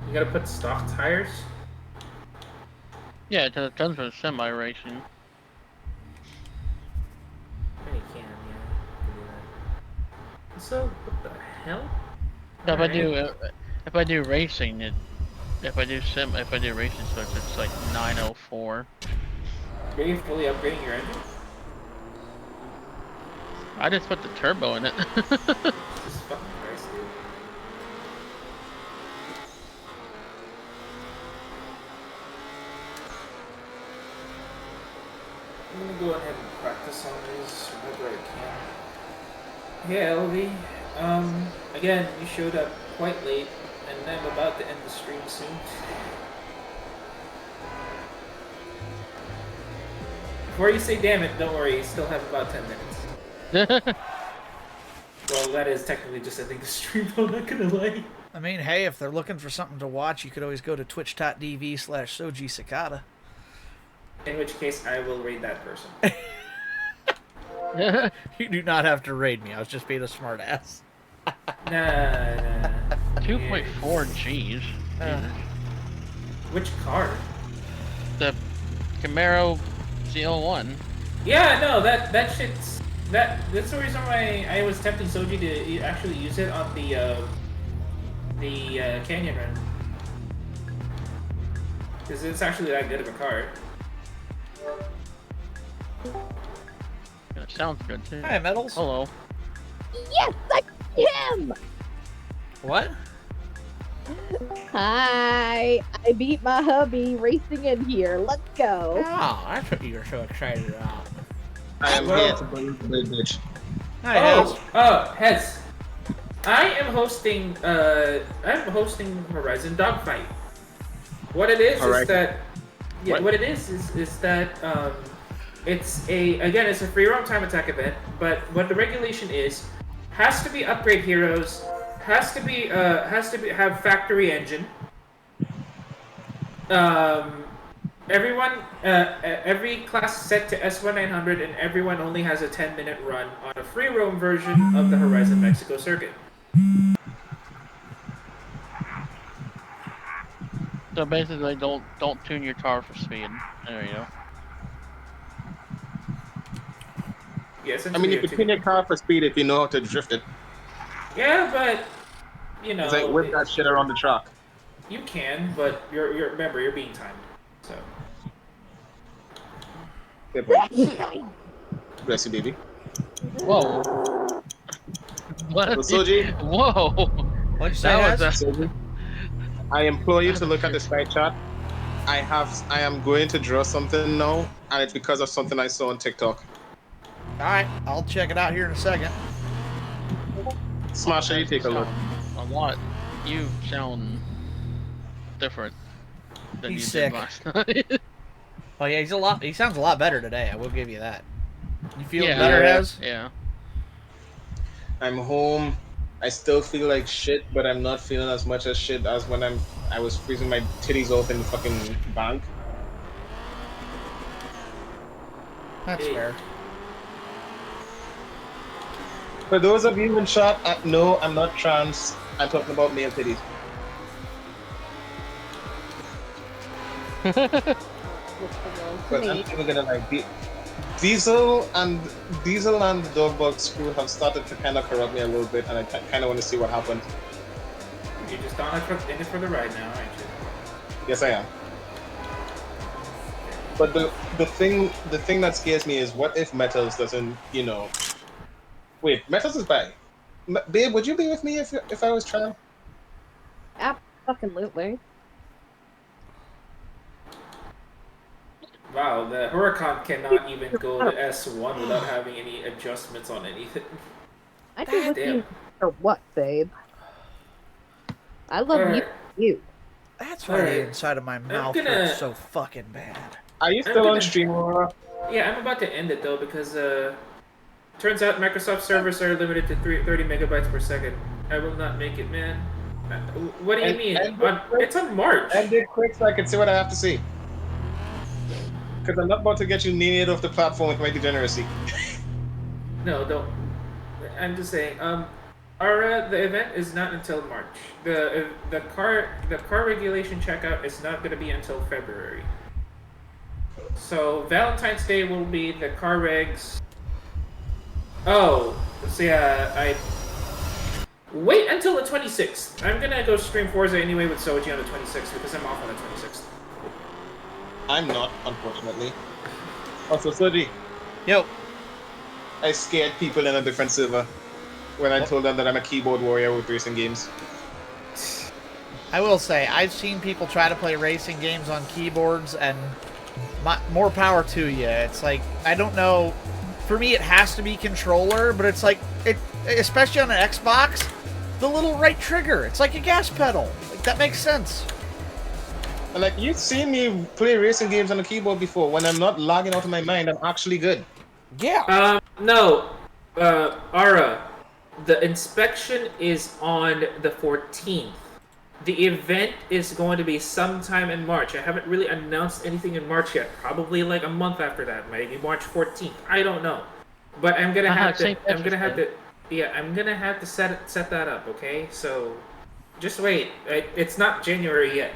You gotta put stock tires? Yeah, because it comes with semi-racing. Yeah, you can, yeah. You can do that. So, what the hell? If Alright. if I do racing, if I do racing switch, it's like 904. Are you fully upgrading your engine? I just put the turbo in it. Jesus fucking Christ, dude. I'm gonna go ahead and practice on these whenever I can. Yeah, LV. Again, you showed up quite late, and I'm about to end the stream soon. Before you say damn it, don't worry, you still have about 10 minutes. Well, that is technically just ending the stream, I'm not gonna lie. I mean, hey, if they're looking for something to watch, you could always go to twitch.tv/SojiCicada. In which case, I will raid that person. You do not have to raid me. I was just being a smartass. Nah. 2.4 Gs. Which car? The Camaro ZL1. Yeah, no, that shit's... That's the reason why I was tempting Soji to actually use it on the Canyon Run. Because it's actually that good of a car. It sounds good too. Hi, Metals. Hello. Yes, I am. What? Hi, I beat my hubby racing in here. Let's go. Oh, that's what you were so excited about. I am Well- here to believe the big bitch. Hi, Hez. Hez. I am hosting Horizon Dogfight. What it is Alright. is that... Yeah, What? what it is that, it's a free roam time attack event, but what the regulation is, has to be upgrade heroes, has to have factory engine. Every class is set to S1900, and everyone only has a 10-minute run on a free roam version of the Horizon Mexico circuit. So basically, don't tune your car for speed. There you go. Yeah, I mean, you can tune your car for speed if you know how to drift it. Yeah, but you know, It's like whip that shit around the track. you can, but remember you're being timed. So Good point. Bless you, baby. Whoa. What? So, Soji, Whoa. What'd you say, That was Hez? Soji, I implore you to look at the side chat. I am going to draw something now, and it's because of something I saw on TikTok. Alright, I'll check it out here in a second. Smasher, you take a look. A lot. You sound different than He's you sick. did last night. Oh yeah, he sounds a lot better today, I will give you that. You feel Yeah. better, Hez? Yeah. I'm home. I still feel like shit, but I'm not feeling as much as shit as when I was freezing my titties off in the fucking bank. That's fair. For those of you in chat, no, I'm not trans. I'm talking about male titties. But I'm even gonna like Diesel and the Dogbox crew have started to kind of corrupt me a little bit, and I kind of want to see what happens. you're just in it for the ride now, aren't you? Yes, I am. But the thing that scares me is what if Metals doesn't, Wait, Metals is by. Babe, would you be with me if I was trans? Absolutely. Wow, the Huracan cannot even go to S1 without having any adjustments on anything. I can with Damn. you for what, babe? I love you. That's why the Alright. inside of my mouth hurts so fucking bad. Are you still on stream, Aurora? Yeah, I'm about to end it though because turns out Microsoft servers are limited to 30 megabytes per second. I will not make it, man. What do you mean? It's on March. End it quick so I can see what I have to see. Because I'm not about to get you neared off the platform with my degeneracy. No, don't. I'm just saying. The event is not until March. The car regulation checkout is not going to be until February. So Valentine's Day will be the car regs. Oh, so yeah, I wait until the 26th. I'm gonna go stream Forza anyway with Soji on the 26th because I'm off on the 26th. I'm not, unfortunately. Also, Soji, Yo, I scared people in a different server when I told them that I'm a keyboard warrior with racing games. I will say, I've seen people try to play racing games on keyboards, and more power to you. It's like, I don't know, for me it has to be controller, but it's like, especially on an Xbox, the little right trigger, it's like a gas pedal. Like, that makes sense. And like, you've seen me play racing games on the keyboard before. When I'm not logging out of my mind, I'm actually good. Yeah. No, Ara, the inspection is on the 14th. The event is going to be sometime in March. I haven't really announced anything in March yet. Probably like a month after that, maybe March 14th. I don't know, but I'm gonna have to. I'm gonna have to. Yeah, I'm gonna have to set that up. Okay, so just wait. It's not January yet.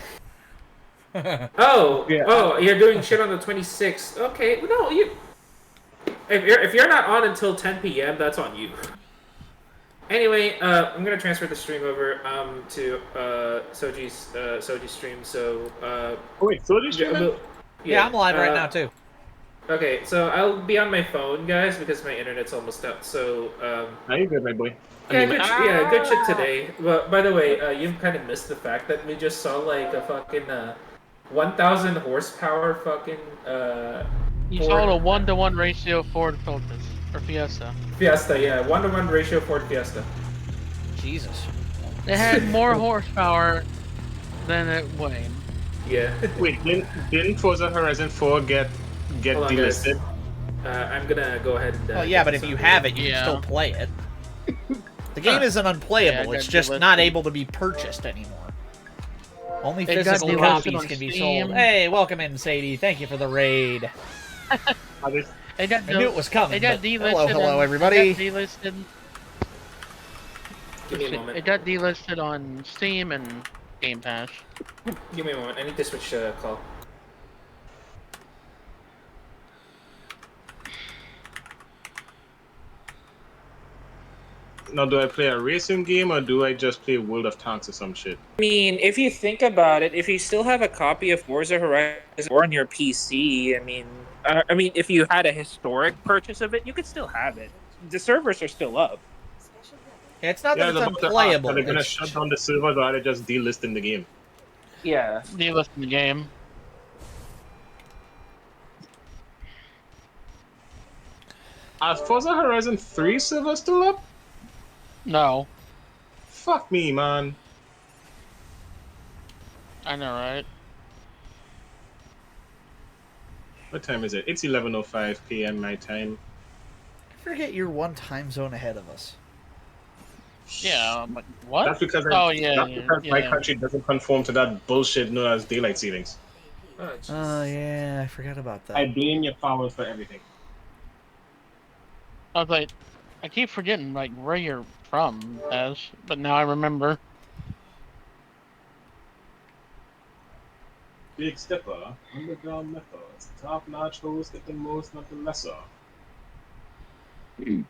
Oh, Yeah. Oh, you're doing shit on the 26th. Okay, no, you. If you're not on until 10 p.m., that's on you. Anyway, I'm gonna transfer the stream over to Soji's stream. So Wait, Soji's streaming? Yeah, I'm live right now, too. Okay, so I'll be on my phone, guys, because my internet's almost up. So Are you good, my boy? yeah, good shit today. But by the way, you've kind of missed the fact that we just saw like a fucking 1,000 horsepower fucking You saw a 1-to-1 ratio Ford Focus or Fiesta. Fiesta, yeah, 1-to-1 ratio Ford Fiesta. Jesus. It had more horsepower than it weighed. Yeah. Wait, didn't Forza Horizon 4 get Hold on, delisted? I'm gonna go ahead and. Well, yeah, but if you have it, you Yeah. can still play it. The game isn't unplayable, Yeah, it's got just delisted. not able to be purchased anymore. Only It got physical delisted copies on can be Steam. sold. Hey, welcome in, Sadie. Thank you for the raid. It got I knew it was coming. It got But delisted. hello, on, everybody. It got delisted. Give me a moment. It got delisted on Steam and Game Pass. Give me a moment. I need to switch call. Now, do I play a racing game or do I just play World of Tanks or some shit? I mean, if you think about it, if you still have a copy of Forza Horizon or on your PC, I mean, if you had a historic purchase of it, you could still have it. The servers are still up. Yeah, it's not Yeah, that it's I was about to ask, unplayable. are they gonna It's shut down the servers or are they just delisting the game? Yeah. Delisted the game. Are Forza Horizon 3 servers still up? No, Fuck me, man. I know, right? What time is it? It's 11:05 p.m. my time. I forget you're one time zone ahead of us. Yeah. I'm like, what? That's because Oh yeah. that's because my Yeah. country doesn't conform to that bullshit known as daylight savings. Oh, Oh, yeah, I forgot about that. I blame your powers for everything. I was like, I keep forgetting like where you're from, as, but now I remember. Big Stepper, Underground Methods, top-notch host at the most, not the lesser. Okay,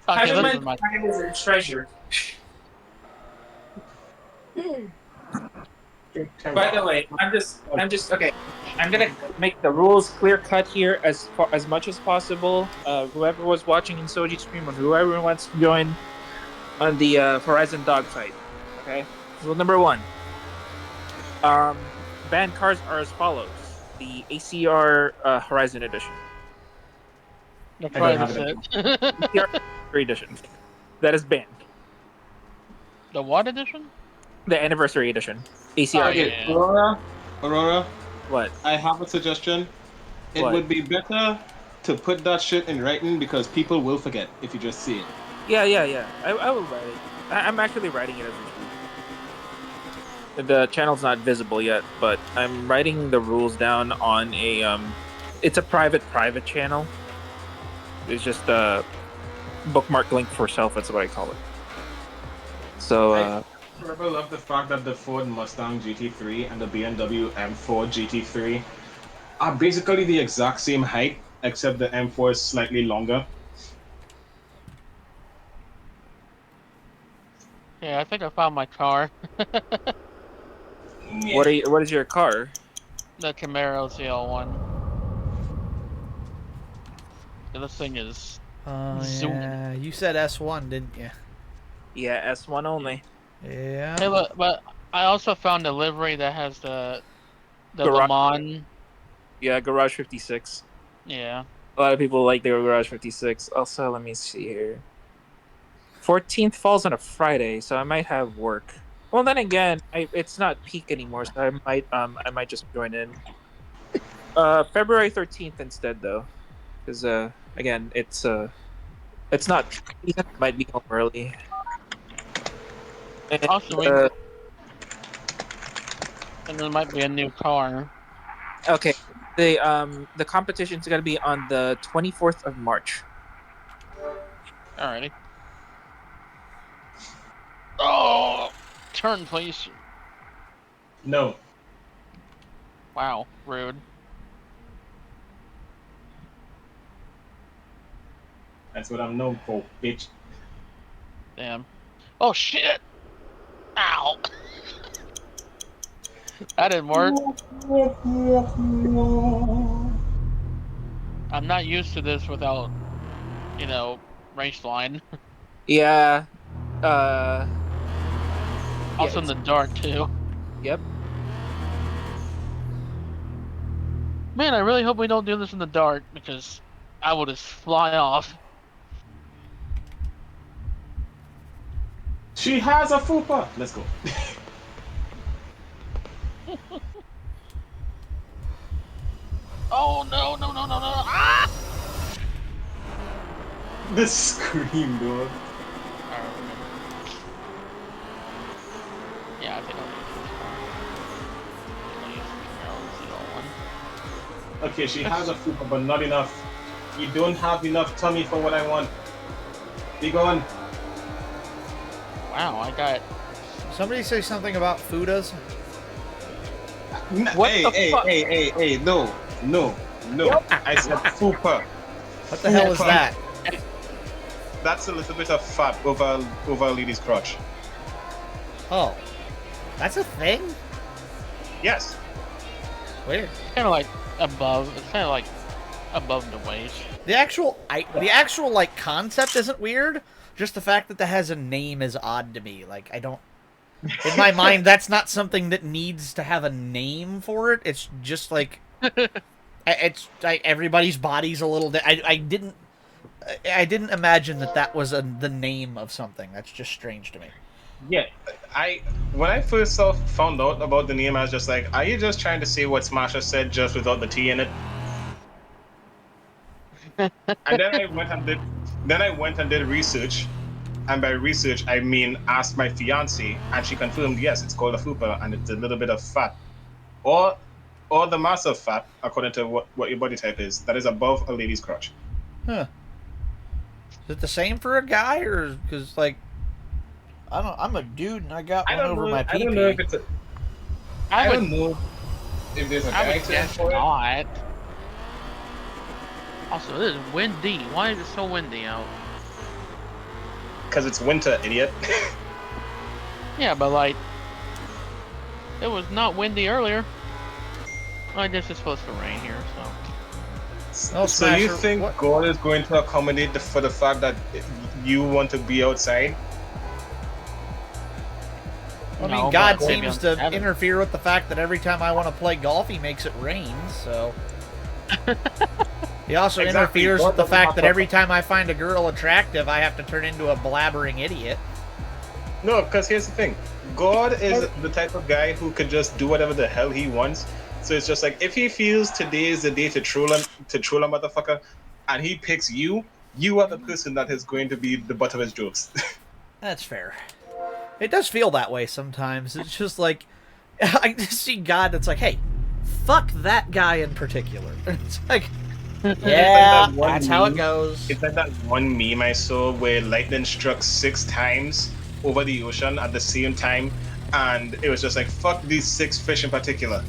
Having this is my my. time is a treasure. By the way, I'm just okay. I'm gonna make the rules clear cut here as much as possible. Whoever was watching in Soji's stream or whoever wants to join on the Horizon dogfight. Okay. Rule number 1. Banned cars are as follows: the ACR Horizon Edition, That's I why don't that's have it. ACR Edition. That is banned. The what edition? The Anniversary Edition, ACR. Oh, Okay, yeah. Aurora, What? I have a suggestion. It What? would be better to put that shit in writing because people will forget if you just see it. Yeah. I will write it. I'm actually writing it as we speak. The channel's not visible yet, but I'm writing the rules down on a It's a private channel. It's just a bookmark link for self. That's what I call it. So I love the fact that the Ford Mustang GT3 and the BMW M4 GT3 are basically the exact same height, except the M4 is slightly longer. Yeah, I think I found my car. what is your car? The Camaro CL1. And this thing is zooming. Yeah, you said S1, didn't you? Yeah, S1 only. Yeah. Hey, look, but I also found a livery that has the Garage. Le Mans. Yeah, Garage 56. Yeah. A lot of people like their Garage 56. Also, let me see here. 14th falls on a Friday, so I might have work. Well, then again, it's not peak anymore, so I might just join in. February 13th instead, though, because again, it's not peak season. Might be home early. And, Also, and there might be a new car. okay, the competition's gonna be on the 24th of March. Alrighty. Oh, turn, please. No. Wow, rude. That's what I'm known for, bitch. Damn. Oh shit! Ow! That didn't work. I'm not used to this without, race line. Yeah. Also in it's- the dark too. Yep. Man, I really hope we don't do this in the dark because I will just fly off. She has a fupa. Let's go. Oh no! Ah! The scream, dog. Alright, we're good. Yeah, I think I'll do the first car. I'll use Camaro's the all one. Okay, she has a fupa, but not enough. You don't have enough tummy for what I want. Be gone. Wow, I got. Somebody say something about Fudas. What Hey, the hey, fuck? hey, no, no, no. I said fupa. What the hell is Fupa. that? That's a little bit of fat over a lady's crotch. Oh, that's a thing? Yes. Weird. It's kind of like above. It's kind of like above the waist. The actual like concept isn't weird. Just the fact that that has a name is odd to me. Like, I don't. In my mind, that's not something that needs to have a name for it. It's just like everybody's body's a little. I didn't imagine that was the name of something. That's just strange to me. Yeah. When I first found out about the name, I was just like, are you just trying to say what Smasher said just without the T in it? And then I went and did research. And by research, I mean asked my fiance, and she confirmed, yes, it's called a fupa, and it's a little bit of fat, or the mass of fat, according to what your body type is, that is above a lady's crotch. Huh. Is it the same for a guy, or because like I don't? I'm a dude and I got one over my pee. I don't know if it's a. I would, don't know if there's a I guy would term guess for it. not. Also, this is windy. Why is it so windy out? Because it's winter, idiot. Yeah, but like, it was not windy earlier. I guess it's supposed to rain here, so. Oh, So you Smasher, think what? God is going to accommodate for the fact that you want to be outside? I mean, No, God but maybe seems on to heaven. interfere with the fact that every time I want to play golf, he makes it rain. So he also Exactly. interferes God with the doesn't fact have that to- every time I find a girl attractive, I have to turn into a blabbering idiot. No, because here's the thing. God is the type of guy who can just do whatever the hell he wants. So it's just like, if he feels today is the day to troll a motherfucker, and he picks you, you are the person that is going to be the butt of his jokes. That's fair. It does feel that way sometimes. It's just like I just see God that's like, hey, fuck that guy in particular. It's like, yeah, that one that's how it meme. goes. It's like that one meme I saw where lightning struck 6 times over the ocean at the same time, and it was just like, fuck these 6 fish in particular.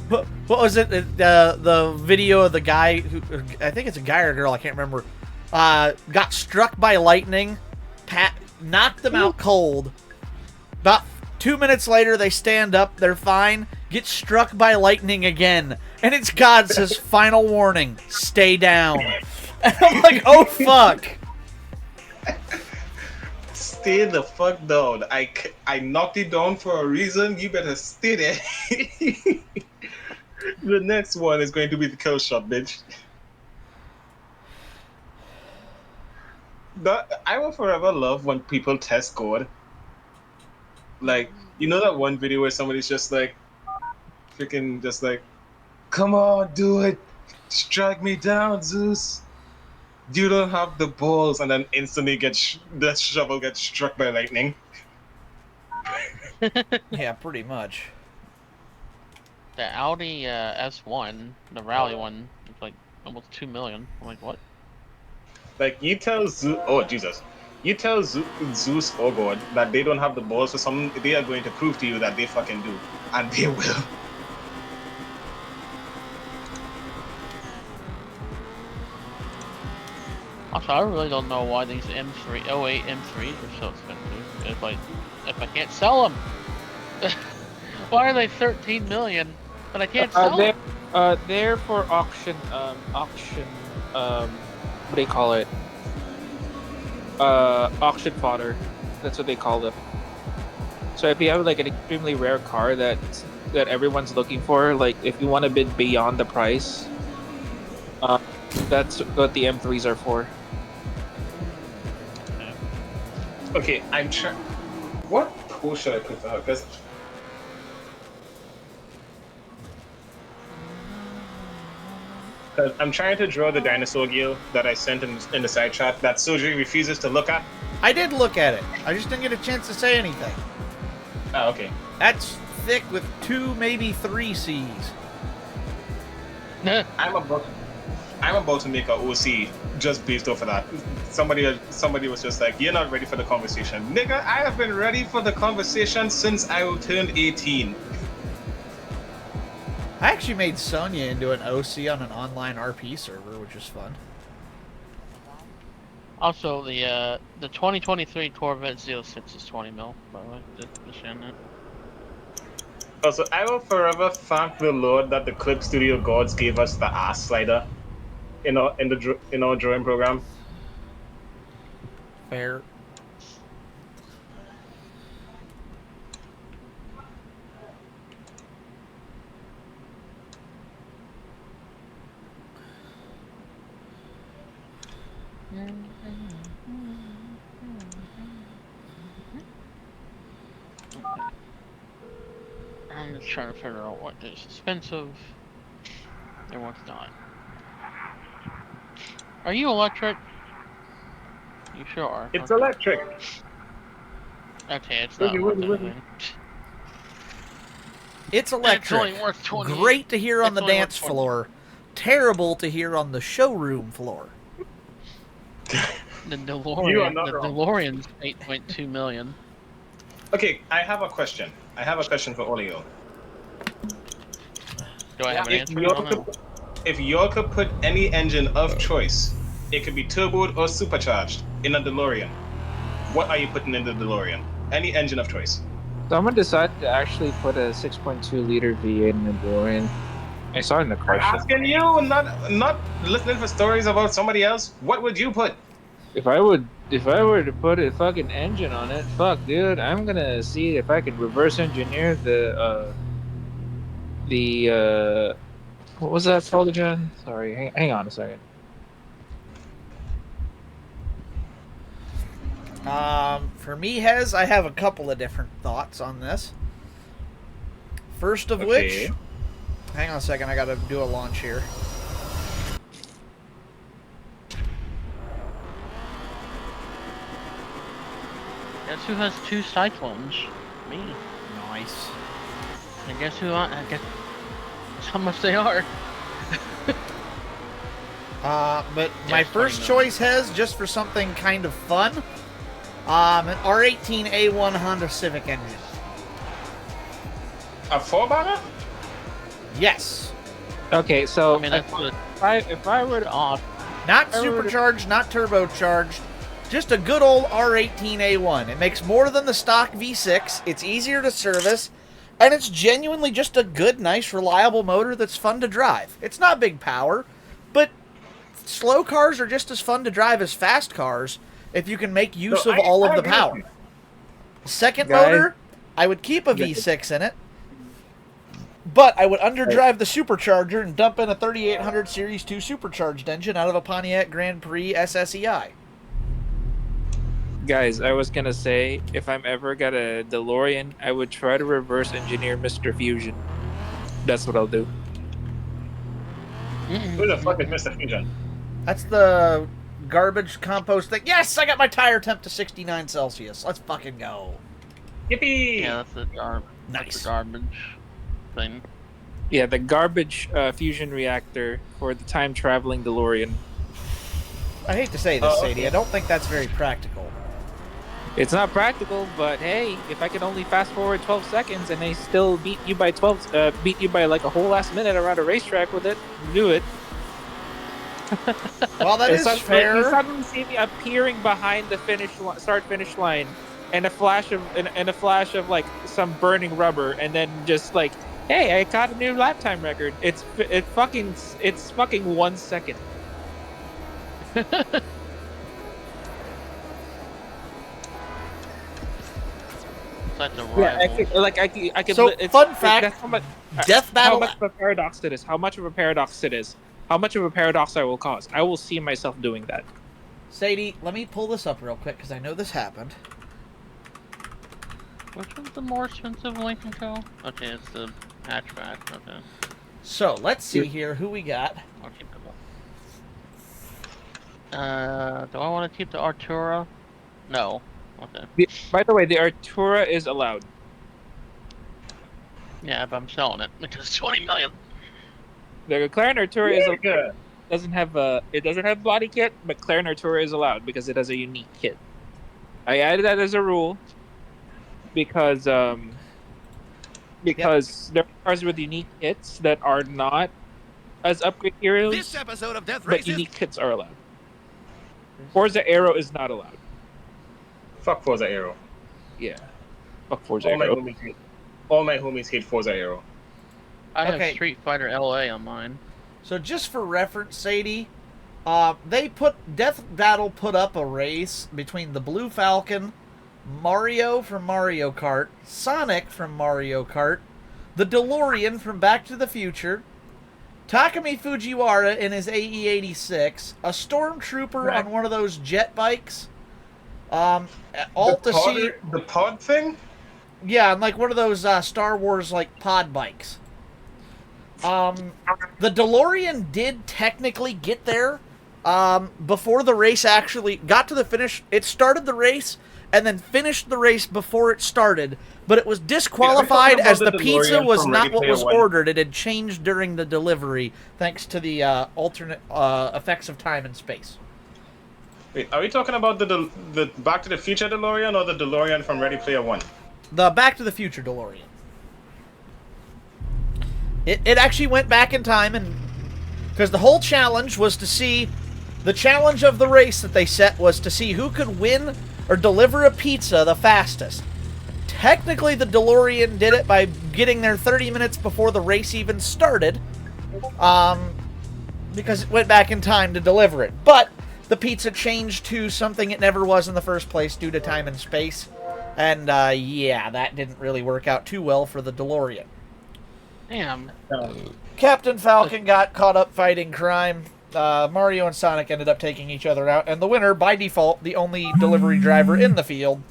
What was it? The video of the guy who, I think it's a guy or a girl, I can't remember, got struck by lightning, knocked them out cold. About 2 minutes later, they stand up, they're fine, get struck by lightning again. And it's God says, final warning, stay down. And I'm like, oh fuck. Stay the fuck down. I knocked you down for a reason. You better stay there. The next one is going to be the kill shot, bitch. I will forever love when people test God. Like, you know that one video where somebody's just like, freaking just like, come on, do it. Strike me down, Zeus. You don't have the balls, and then instantly that shovel gets struck by lightning. Yeah, pretty much. The Audi S1, the rally one, it's like almost 2 million. I'm like, what? Like, you tell Zeus, oh Jesus, you tell Zeus or God that they don't have the balls for something, they are going to prove to you that they fucking do, and they will. Also, I really don't know why these M3, 08 M3s are so expensive. If I can't sell them, why are they 13 million? But I can't sell them. They're for auction. What do they call it? Auction fodder. That's what they call them. So if you have like an extremely rare car that everyone's looking for, like if you want to bid beyond the price, that's what the M3s are for. Okay, I'm trying. What post should I put for her? Because Because I'm trying to draw the dinosaur gill that I sent in the side chat that Surgery refuses to look at. I did look at it. I just didn't get a chance to say anything. Oh, okay. That's thick with 2, maybe 3 C's. I'm about to make a OC just based off of that. Somebody was just like, "You're not ready for the conversation, nigga." I have been ready for the conversation since I turned 18. I actually made Sonya into an OC on an online RP server, which is fun. Also, the 2023 Corvette Z06 is 20 mil. By the way, just saying that. Also, I will forever thank the Lord that the Clip Studio gods gave us the ass slider in our drawing program. Fair. I'm just trying to figure out what is expensive and what's not. Are you electric? You sure are. It's Okay. electric. Okay, it's not Woody, worth Woody. anything. It's It's only electric. worth 20. Great to hear on It's the only worth dance 20. floor. Terrible to hear on the showroom floor. The You are DeLorean, not the wrong. DeLorean's 8.2 million. Okay, I have a question. For all of you. Do I have an If answer? I y'all don't know. if y'all could put any engine of choice, it could be turboed or supercharged in a DeLorean. What are you putting in the DeLorean? Any engine of choice. Someone decided to actually put a 6.2 liter V8 in the DeLorean. I saw it in the I'm car show. asking you, not listening for stories about somebody else. What would you put? If I were to put a fucking engine on it, fuck, dude, I'm gonna see if I can reverse engineer the what was that called again? Sorry, hang on a second. For me, Hez, I have a couple of different thoughts on this. First of Okay. which, hang on a second, I gotta do a launch here. Guess who has 2 Cyclones? Me. Nice. And guess who? I guess that's how much they are. But Yeah, my it's first 20 choice has, just for something kind of fun, an R18A1 Honda Civic engine. A 4-banger? Yes. Okay, so I mean, that's the if I were to off. Not I would- supercharged, not turbocharged. Just a good old R18A1. It makes more than the stock V6. It's easier to service. And it's genuinely just a good, nice, reliable motor that's fun to drive. It's not big power, but slow cars are just as fun to drive as fast cars if you can make use No, of all I of the agree with power. you. Second Guy- motor, I would keep a V6 in it, but I would underdrive the supercharger and dump in a 3800 Series 2 supercharged engine out of a Pontiac Grand Prix SSEI. Guys, I was gonna say, if I'm ever got a DeLorean, I would try to reverse engineer Mr. Fusion. That's what I'll do. Who the fuck is Mr. Fusion? That's the garbage compost thing. Yes, I got my tire temp to 69 Celsius. Let's fucking go. Yippee! Yeah, that's the Nice. That's the garbage thing. Yeah, the garbage fusion reactor for the time traveling DeLorean. I hate to say this, Oh, Sadie. okay. I don't think that's very practical. It's not practical, but hey, if I could only fast forward 12 seconds and they still beat you by like a whole last minute around a racetrack with it, do it. Well, that And is suddenly- fair. You suddenly see me appearing behind the start finish line, and a flash of like some burning rubber, and then just like, hey, I got a new lap time record. It's fucking 1 second. Such a Yeah, rival. I could. So, it's, fun fact, that's how much, Death how Battle. much of a paradox it is. How much of a paradox it is. How much of a paradox I will cause. I will see myself doing that. Sadie, let me pull this up real quick because I know this happened. Which one's the more expensive Lincoln Co? Okay, it's the hatchback. Okay, So, let's see here who we got. I'll keep it Do I want to keep the Artura? No. Okay. By the way, the Artura is allowed. Yeah, but I'm selling it because it's 20 million. The McLaren Artura is Good. doesn't have body kit, but McLaren Artura is allowed because it has a unique kit. I added that as a rule because there are cars with unique kits that are not as upgrade heroes, This episode of Death but Races. unique kits are allowed. Forza Aero is not allowed. Fuck Forza Aero. Yeah. Fuck Forza All my Aero. homies hate Forza Aero. I have Okay. Street Fighter LA on mine. So just for reference, Sadie, Death Battle put up a race between the Blue Falcon, Mario from Mario Kart, Sonic from Mario Kart, the DeLorean from Back to the Future, Takumi Fujiwara in his AE-86, a stormtrooper Right. on one of those jet bikes, all to see, The pod thing? yeah, on like one of those Star Wars like pod bikes. The DeLorean did technically get there before the race actually got to the finish. It started the race and then finished the race before it started, but it was disqualified about as the the pizza DeLorean was from not Ready what Player was One? ordered. It had changed during the delivery thanks to the alternate effects of time and space. Wait, are we talking about the Back to the Future DeLorean or the DeLorean from Ready Player One? The Back to the Future DeLorean. It actually went back in time, and because the whole challenge was to see, the challenge of the race that they set was to see who could win or deliver a pizza the fastest. Technically, the DeLorean did it by getting there 30 minutes before the race even started, because it went back in time to deliver it. But the pizza changed to something it never was in the first place due to time and space, and yeah, that didn't really work out too well for the DeLorean. Damn. Captain Falcon got caught up fighting crime. Mario and Sonic ended up taking each other out, and the winner, by default, the only delivery driver in the field,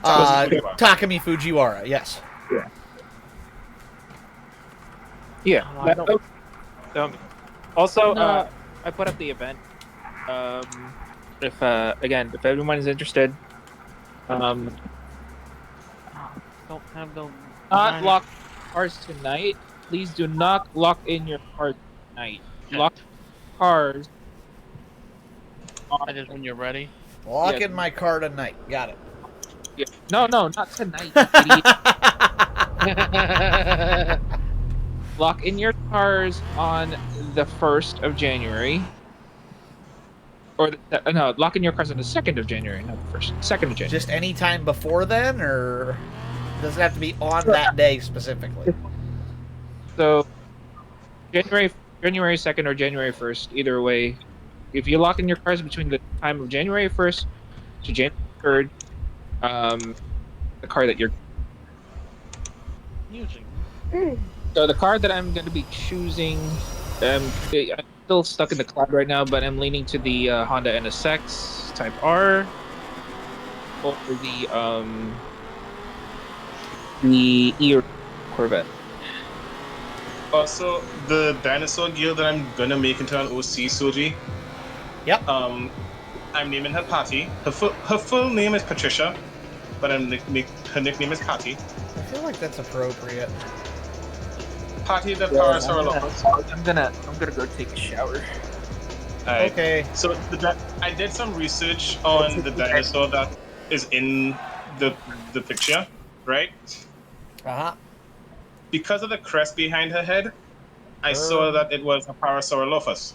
Takumi Fujiwara. Yes. Yeah. Oh, I don't- Also, No. I put up the event. If everyone is interested, Don't have the. not lock cars tonight. Please do not lock in your cars tonight. Lock cars. I just when you're ready. Lock Yeah. in my car tonight. Got it. Yeah. No, not tonight. You idiot. Lock in your cars on the 1st of January. Or no, lock in your cars on the 2nd of January, not the 1st. 2nd of January. Just any time before then, or does it have to be on that day specifically? So January 2nd or January 1st, either way. If you lock in your cars between the time of January 1st to January 3rd, the car that you're Using. so the car that I'm going to be choosing, I'm still stuck in the cloud right now, but I'm leaning to the Honda NSX Type R or the E Corvette. Also, the dinosaur gear that I'm gonna make into an OC Soji. Yep. I'm naming her Patty. Her full name is Patricia, but her nickname is Patty. I feel like that's appropriate. Patty the Parasaurolophus. I'm gonna go take a shower. Alright. Okay. So I did some research on the dinosaur that is in the picture, right? Uh-huh. Because of the crest behind her head, I saw that it was a Parasaurolophus.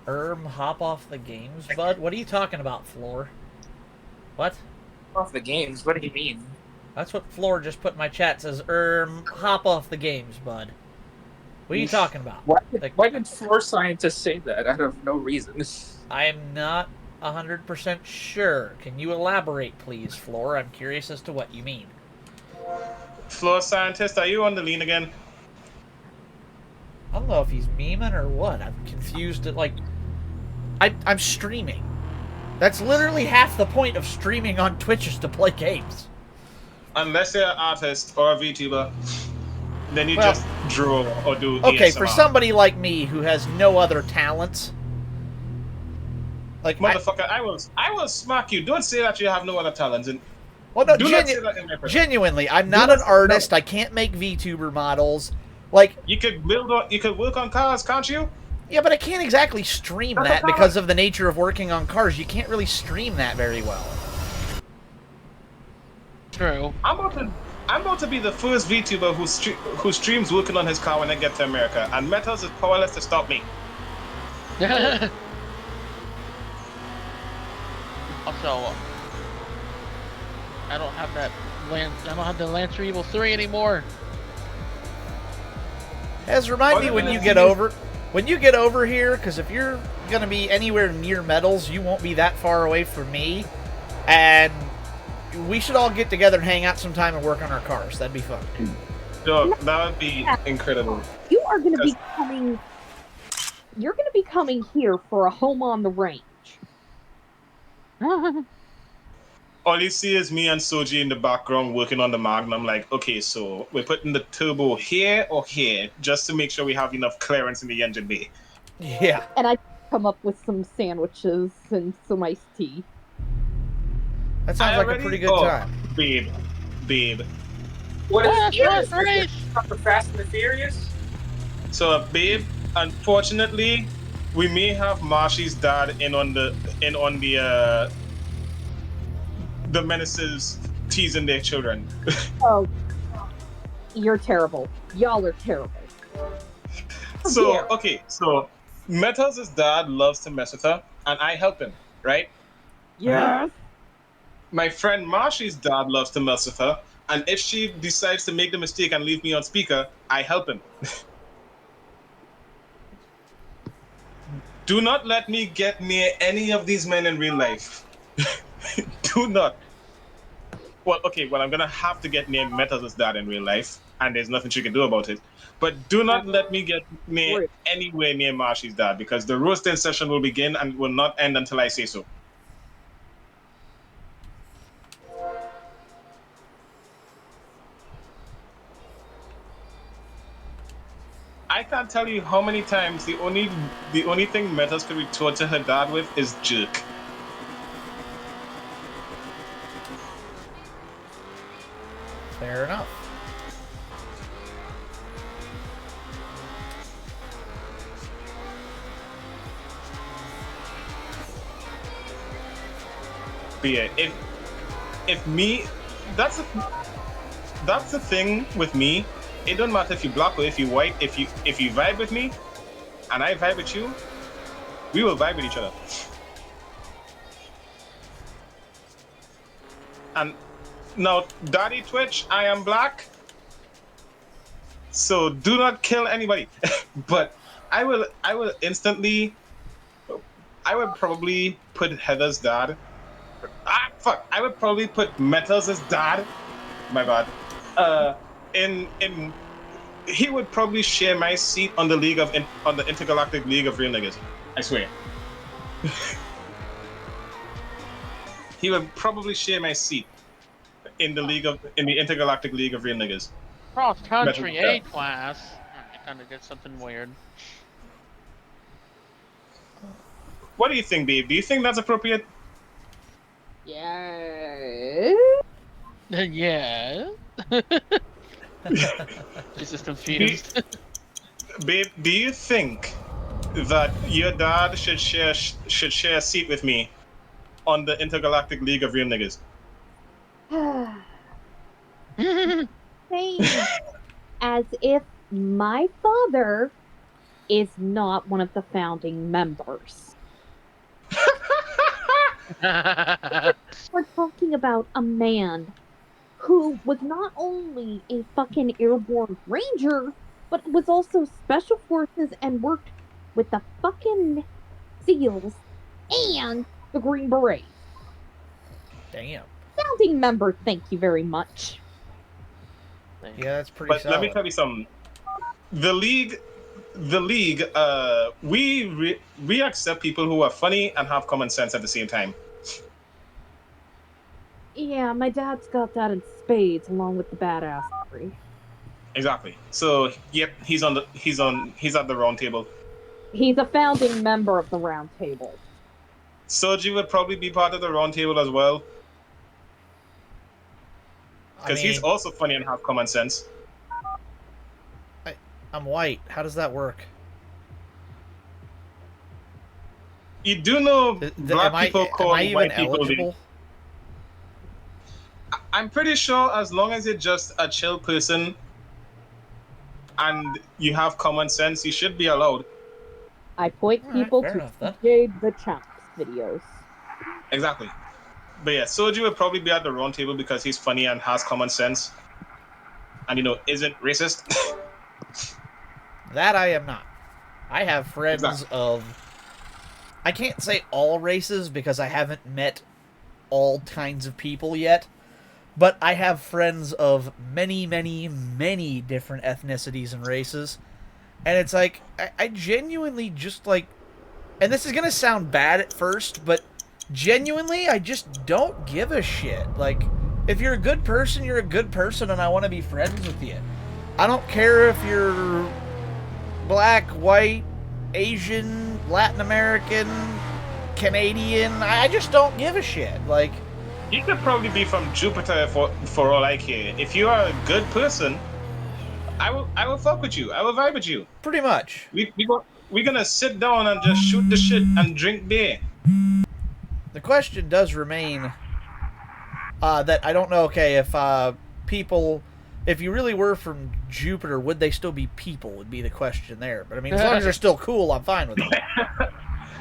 Hop off the games, bud? What are you talking about, Floor? What? Off the games. What do you mean? That's what Floor just put in my chat. Says, hop off the games, bud. What are you talking about? Why did floor scientists say that out of no reason? I am not 100% sure. Can you elaborate, please, Floor? I'm curious as to what you mean. Floor scientist, are you on the lean again? I don't know if he's memeing or what. I'm confused at, like... I'm streaming. That's literally half the point of streaming on Twitch is to play games. Unless you're an artist or a VTuber, then you Well, just draw or do Okay, ASMR. for somebody like me who has no other talents, Like, Motherfucker, I will smack you. Don't say that you have no other talents. And well, no, do not say that in my presence. genuinely, I'm Do not not an say- artist. no. I can't make VTuber models. Like, You could you could work on cars, can't you? yeah, but I can't exactly stream That's a that talent. because of the nature of working on cars. You can't really stream that very well. True. I'm about to be the first VTuber who streams working on his car when I get to America, and Metals is powerless to stop me. Also, I don't have that I don't have the Lancer Evil 3 anymore. As remind All me you're when gonna you see get is- over here, because if you're gonna be anywhere near Metals, you won't be that far away from me, and we should all get together and hang out sometime and work on our cars. That'd be fun. Dog, that would be incredible. You are going to be coming. You're going to be coming here for a home on the range. All you see is me and Soji in the background working on the Magnum. Like, okay, so we're putting the turbo here or here just to make sure we have enough clearance in the engine bay. Yeah. And I come up with some sandwiches and some iced tea. That sounds like a pretty good time. Babe. What is Fast this? race! For Fast and the Furious? So, babe, unfortunately, we may have Marshy's dad in on the menaces teasing their children. Oh, you're terrible. Y'all are terrible. So, Yeah. okay, so Metals' dad loves to mess with her, and I help him, right? Yes. My friend Marshy's dad loves to mess with her, and if she decides to make the mistake and leave me on speaker, I help him. Do not let me get near any of these men in real life. Do not. Well, okay, well, I'm gonna have to get near Metals' dad in real life, and there's nothing she can do about it. But do not let me get near anywhere near Marshy's dad, because the roasting session will begin and will not end until I say so. I can't tell you how many times the only thing Metals could retort to her dad with is jerk. Fair enough. But yeah, if me, that's the thing with me. It don't matter if you black or if you white. If you vibe with me, and I vibe with you, we will vibe with each other. And now, Daddy Twitch, I am black, so do not kill anybody. But I will instantly. I would probably put Heather's dad. Fuck! I would probably put Metals' dad. My bad. In he would probably share my seat on the Intergalactic League of Real Niggas. I swear. He would probably share my seat in the Intergalactic League of Real Niggas. Cross country Metal- A class. I kind of did something weird. What do you think, babe? Do you think that's appropriate? Yeah. Yeah. She's just confused. Babe, do you think that your dad should share a seat with me on the Intergalactic League of Real Niggas? Saying as if my father is not one of the founding members. We're talking about a man who was not only a fucking airborne ranger, but was also special forces and worked with the fucking SEALs and the Green Berets. Damn. Founding member, thank you very much. Yeah, that's pretty But solid. let me tell you something. The league, we accept people who are funny and have common sense at the same time. Yeah, my dad's got that in spades along with the badassery. Exactly. So, yep, he's at the round table. He's a founding member of the round table. Soji would probably be part of the round table as well. I Because he's mean, also funny and have common sense. I'm white. How does that work? You do know Am black people am call I even white people eligible? I'm pretty sure as long as you're just a chill person and you have common sense, you should be allowed. I point All right, people fair to enough then. Jade the Chunks videos. Exactly. But yeah, Soji would probably be at the round table because he's funny and has common sense. And, isn't racist. That I am not. I have friends Exactly. of. I can't say all races because I haven't met all kinds of people yet, but I have friends of many, many, many different ethnicities and races. And it's like, I genuinely just like. And this is going to sound bad at first, but genuinely, I just don't give a shit. Like, if you're a good person, you're a good person, and I want to be friends with you. I don't care if you're black, white, Asian, Latin American, Canadian. I just don't give a shit. Like, You could probably be from Jupiter for all I care. If you are a good person, I will fuck with you. I will vibe with you. pretty much. We're gonna sit down and just shoot the shit and drink beer. The question does remain that I don't know, okay, if people, if you really were from Jupiter, would they still be people, would be the question there. But I mean, as long as they're still cool, I'm fine with it.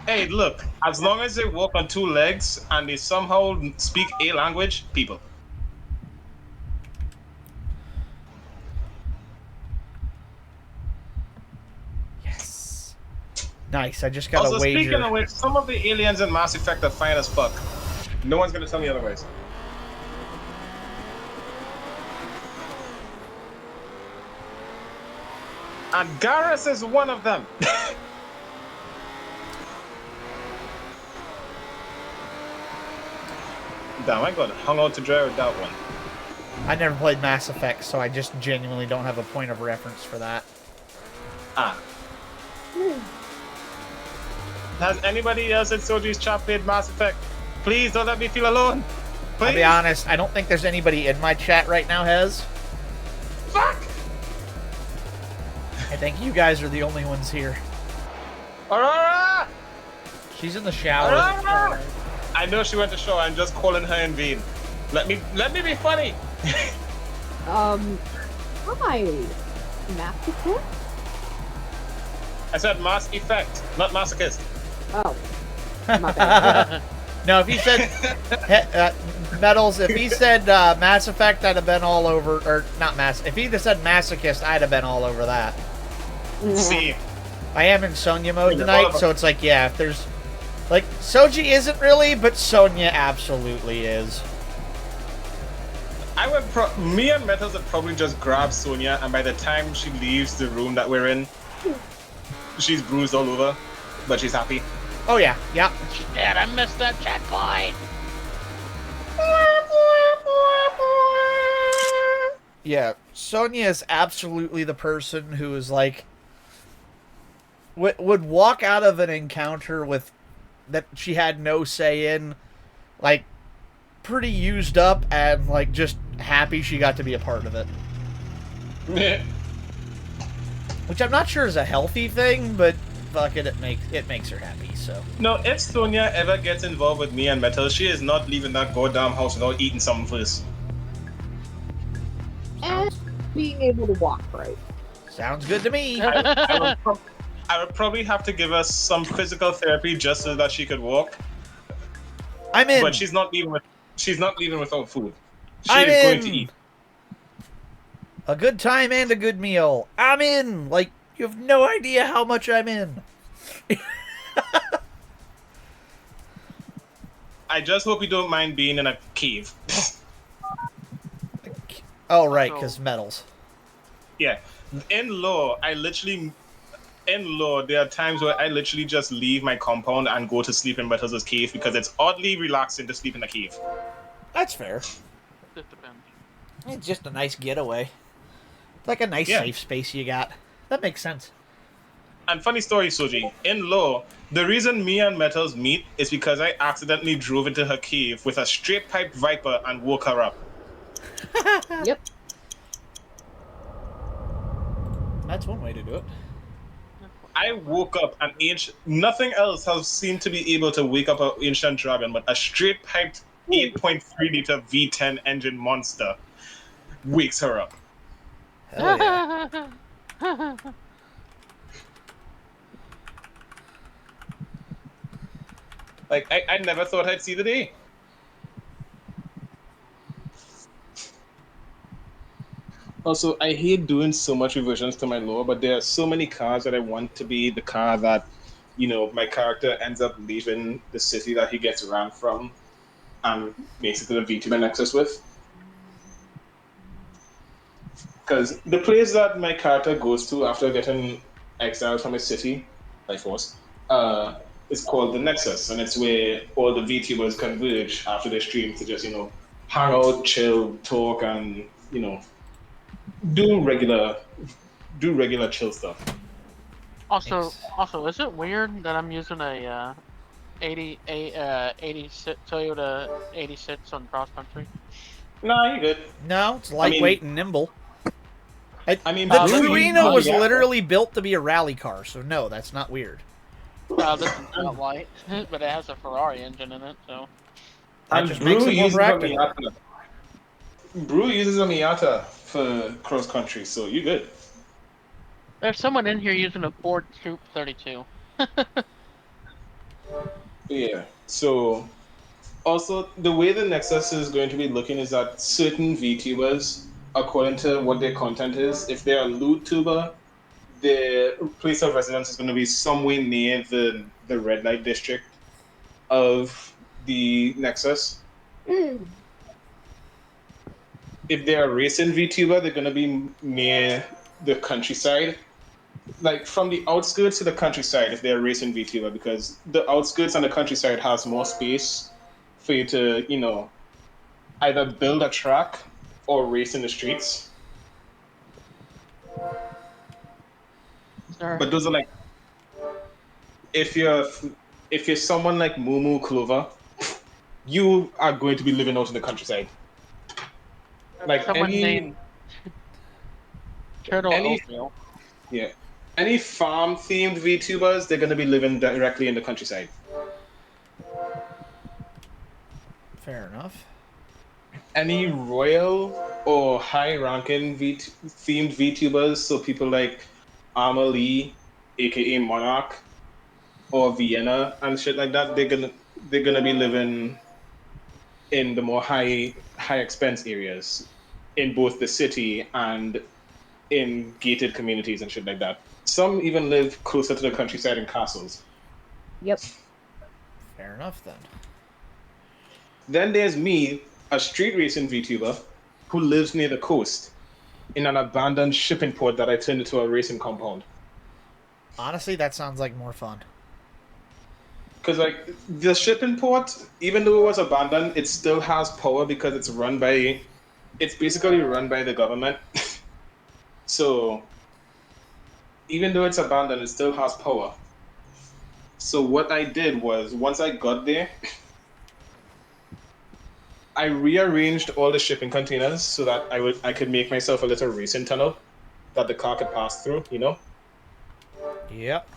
Hey, look, as long as they walk on two legs and they somehow speak a language, people. Yes. Nice, I just got Also, a wager. speaking of which, some of the aliens in Mass Effect are fine as fuck. No one's gonna tell me otherwise. And Garrus is one of them. Damn, I got hung out to dry with that one. I never played Mass Effect, so I just genuinely don't have a point of reference for that. Ah. Has anybody else in Soji's chat played Mass Effect? Please don't let me feel alone. Please. I'll be honest, I don't think there's anybody in my chat right now has. Fuck! I think you guys are the only ones here. Aurora! She's in the shower. Aurora! I know she went to show. I'm just calling her in vain. Let me be funny. Hi, Masochist? I said Mass Effect, not masochist. Oh, my bad. No, if he said Metals, if he said Mass Effect, I'd have been all over. Or not Mass. If he'd have said Masochist, I'd have been all over that. See, I am in Sonya mode tonight, so it's like, yeah, if there's like Soji isn't really, but Sonya absolutely is. Me and Metals would probably just grab Sonya, and by the time she leaves the room that we're in, she's bruised all over, but she's happy. Oh yeah, yeah. Shit, I missed that checkpoint. Yeah, Sonya is absolutely the person who is like would walk out of an encounter with that she had no say in, like pretty used up and like just happy she got to be a part of it. Which I'm not sure is a healthy thing, but fuck it, it makes her happy. So No, if Sonya ever gets involved with me and Metal, she is not leaving that goddamn house without eating something first. And being able to walk right. sounds good to me. I would probably have to give her some physical therapy just so that she could walk. I'm in. But she's not leaving without food. She I'm is going in. to eat. A good time and a good meal. I'm in. Like, you have no idea how much I'm in. I just hope you don't mind being in a cave. Oh, right, because metals. Yeah. In lore, there are times where I literally just leave my compound and go to sleep in Metals' cave because it's oddly relaxing to sleep in a cave. That's fair. It depends. It's just a nice getaway. Like a nice Yeah. safe space you got. That makes sense. And funny story, Soji. In law, the reason me and Metals meet is because I accidentally drove into her cave with a straight pipe viper and woke her up. Yep. That's one way to do it. I woke up an ancient. Nothing else has seemed to be able to wake up an ancient dragon, but a straight piped 8.3 liter V10 engine monster wakes her up. Hell yeah. Like I never thought I'd see the day. Also, I hate doing so much revisions to my lore, but there are so many cars that I want to be the car that, my character ends up leaving the city that he gets ran from and makes it to the VTuber Nexus with. Because the place that my character goes to after getting exiled from his city by force is called the Nexus, and it's where all the VTubers converge after their stream to just, hang out, chill, talk, and, do regular do regular chill stuff. Also, is it weird that I'm using a 86 Toyota 86 on cross country? Nah, you good. No, it's I mean, lightweight and nimble. the The Brew Torino was uses literally built to be a rally car, so no, that's not weird. This is not light, but it has a Ferrari engine in it, so. That and just makes Brew it more uses a practical. Miata. Brew uses a Miata for cross country, so you good. There's someone in here using a Ford Troop 32. Yeah. So also the way the Nexus is going to be looking is that certain VTubers, according to what their content is, if they're a loot tuber, their place of residence is going to be somewhere near the red light district of the Nexus. If they're a racing VTuber, they're going to be near the countryside. Like from the outskirts to the countryside, if they're a racing VTuber, because the outskirts and the countryside has more space for you to, either build a track or race in the streets. Sure. But those are like, if you're someone like Mumu Clover, you are going to be living out in the countryside. Like Someone named Turtle any Oatmeal. yeah, any farm themed VTubers, they're going to be living directly in the countryside. Fair enough. Any royal or high ranking themed VTubers, so people like Amelie, aka Monarch, or Vienna and shit like that, they're gonna be living in the more high expense areas in both the city and in gated communities and shit like that. Some even live closer to the countryside in castles. Yep. Fair enough then. Then there's me, a street racing VTuber who lives near the coast in an abandoned shipping port that I turned into a racing compound. Honestly, that sounds like more fun. Because like the shipping port, even though it was abandoned, it still has power because it's basically run by the government. So even though it's abandoned, it still has power. So what I did was once I got there, I rearranged all the shipping containers so that I could make myself a little racing tunnel that the car could pass through, Yep.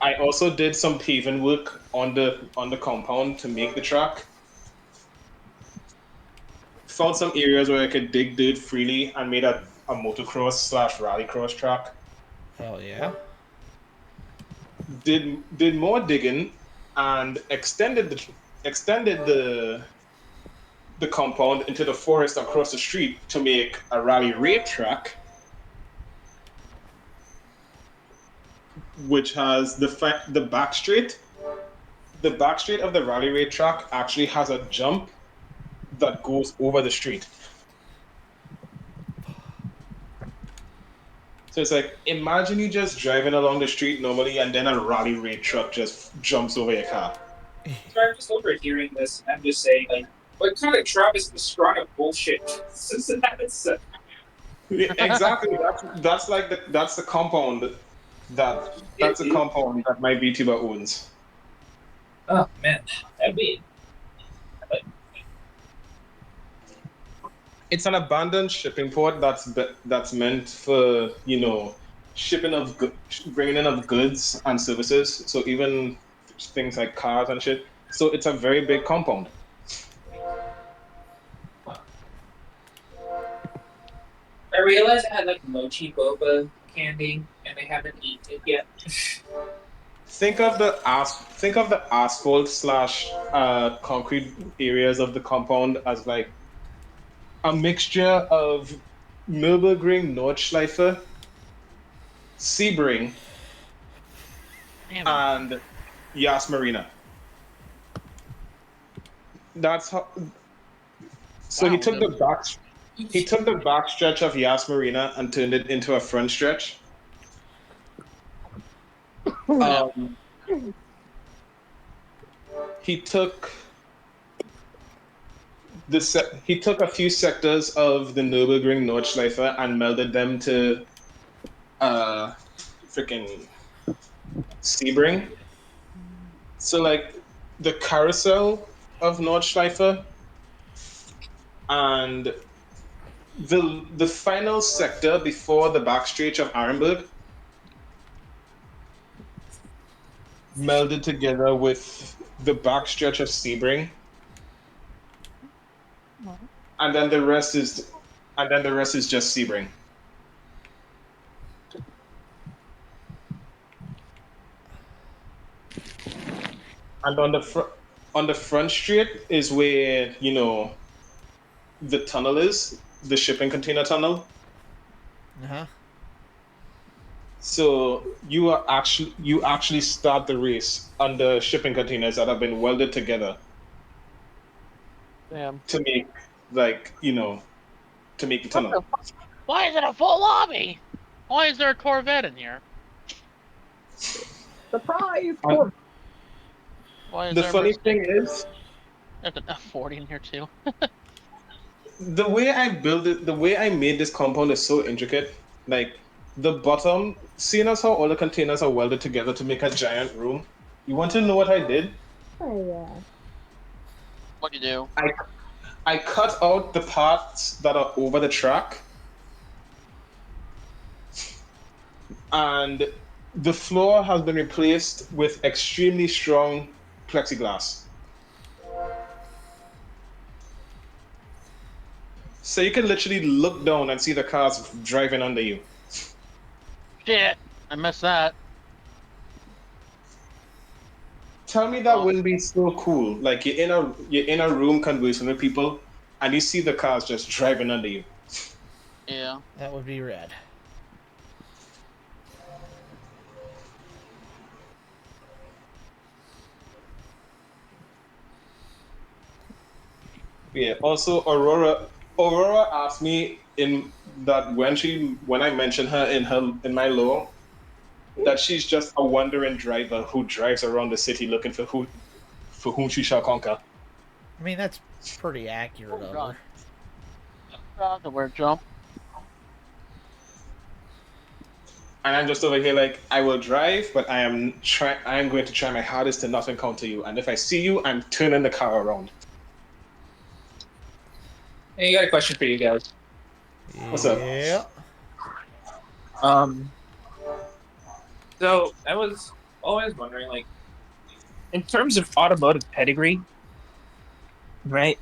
I also did some paving work on the compound to make the track. Found some areas where I could dig dirt freely and made a motocross / rallycross track. Hell yeah. Did more digging and extended the compound into the forest across the street to make a rally raid track, which has the back straight. The back straight of the rally raid track actually has a jump that goes over the street. So it's like, imagine you just driving along the street normally and then a rally raid truck just jumps over your car. So I'm just overhearing this and I'm just saying, like, what kind of Travis Pastrana bullshit is that? Yeah, exactly. That's like that's the compound that's a compound that my VTuber owns. Oh man, that'd be. It's an abandoned shipping port that's meant for shipping of bringing in of goods and services. So even things like cars and shit. So it's a very big compound. I realized I had like mochi boba candy, and I haven't eaten it yet. Think of the asphalt slash concrete areas of the compound as like a mixture of Nürburgring Nordschleife, Sebring, Damn it. and Yas Marina. That's how. So Wow. he took the back stretch of Yas Marina and turned it into a front stretch. Yeah. Um, he took he took a few sectors of the Nürburgring Nordschleife and melded them to uh freaking Sebring. So like the carousel of Nordschleife and the final sector before the backstretch of Arenberg melded together with the backstretch of Sebring, and then the rest is just Sebring. And on the front street is where the tunnel is, the shipping container tunnel. Uh-huh. So you actually start the race under shipping containers that have been welded together Damn. to make like to make the What tunnel. the fuck? Why is it a full lobby? Why is there a Corvette in here? Surprise! And Why is the there a funny Mercedes? thing is, There's an F40 in here too. the way I built it, the way I made this compound is so intricate. Like the bottom, seeing as how all the containers are welded together to make a giant room. You want to know what I did? Oh, yeah. What do you do? I cut out the parts that are over the track, and the floor has been replaced with extremely strong plexiglass. So you can literally look down and see the cars driving under you. Shit! I missed that. Tell me that Oh, wouldn't be so cool. Like you're in a room conversing with people, and you see the cars just driving under you. yeah. That would be rad. Yeah. Also, Aurora asked me in that when I mentioned her in my lore that she's just a wandering driver who drives around the city looking for whom she shall conquer. I mean, that's pretty accurate Oh of god. her. The word jump. And I'm just over here like I will drive, but I am going to try my hardest to not encounter you. And if I see you, I'm turning the car around. Hey, I got a question for you guys. What's up? Yeah. Um, so I was always wondering, like, in terms of automotive pedigree, right?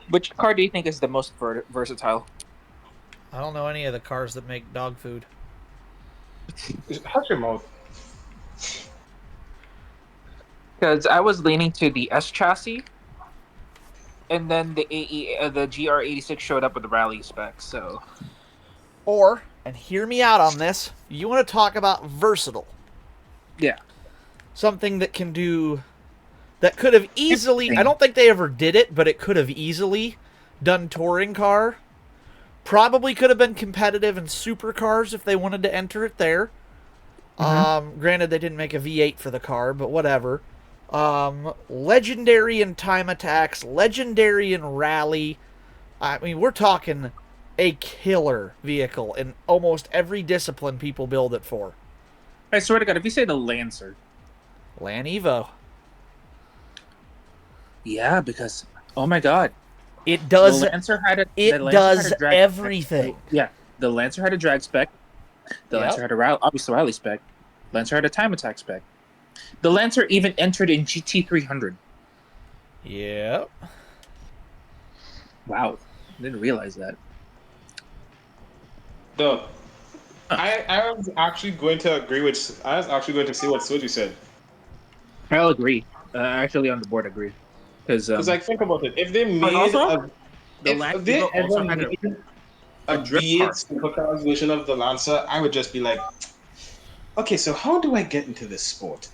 Which car do you think is the most versatile? I don't know any of the cars that make dog food. Hush your mouth. Because I was leaning to the S chassis, and then the GR86 showed up with the rally specs. So Or, and hear me out on this, you want to talk about versatile. yeah, Something that can do. That could have easily. I don't think they ever did it, but it could have easily done touring car. Probably could have been competitive in supercars if they wanted to enter it there. Granted, they didn't make a V8 for the car, but whatever. Legendary in time attacks, legendary in rally. I mean, we're talking a killer vehicle in almost every discipline people build it for. I swear to God, if you say the Lancer, Land Evo. yeah, because oh my God, It does. the Lancer had a It does drag everything. spec. Yeah, the Lancer had a drag spec. The Yep. Lancer had a obviously rally spec. Lancer had a time attack spec. The Lancer even entered in GT 300. Yep. Wow, didn't realize that. No, I was actually going to agree with. I was actually going to say what Soji said. I'll agree. Actually, on the board, agree. Because Because like, think about it. If they but made also a, the Land if they Evo ever also had made a a drift V8 car. supercars version of the Lancer, I would just be like, okay, so how do I get into this sport?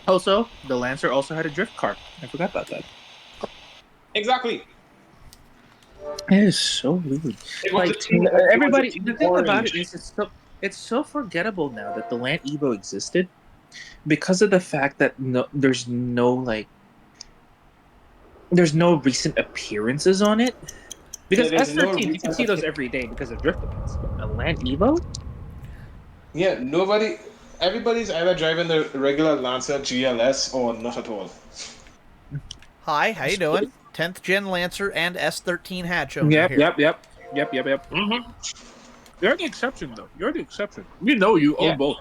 Also, the Lancer also had a drift car. I forgot about that. Exactly. It is so weird. It was Like a team. everybody, It was a the team thing about it orange. is it's so forgettable now that the Land Evo existed because of the fact that there's no recent appearances on it. Yeah, Because there's no S13 you can reason. see those every day because of drift events, but a Land Evo, Yeah, nobody. Everybody's either driving the regular Lancer GLS or not at all. Hi, how you doing? 10th Gen Lancer and S13 hatch owner yep, here. yep, yep, yep, yep, yep. Mm-hmm. You're the exception, though. You're the exception. You know you own Yeah. both.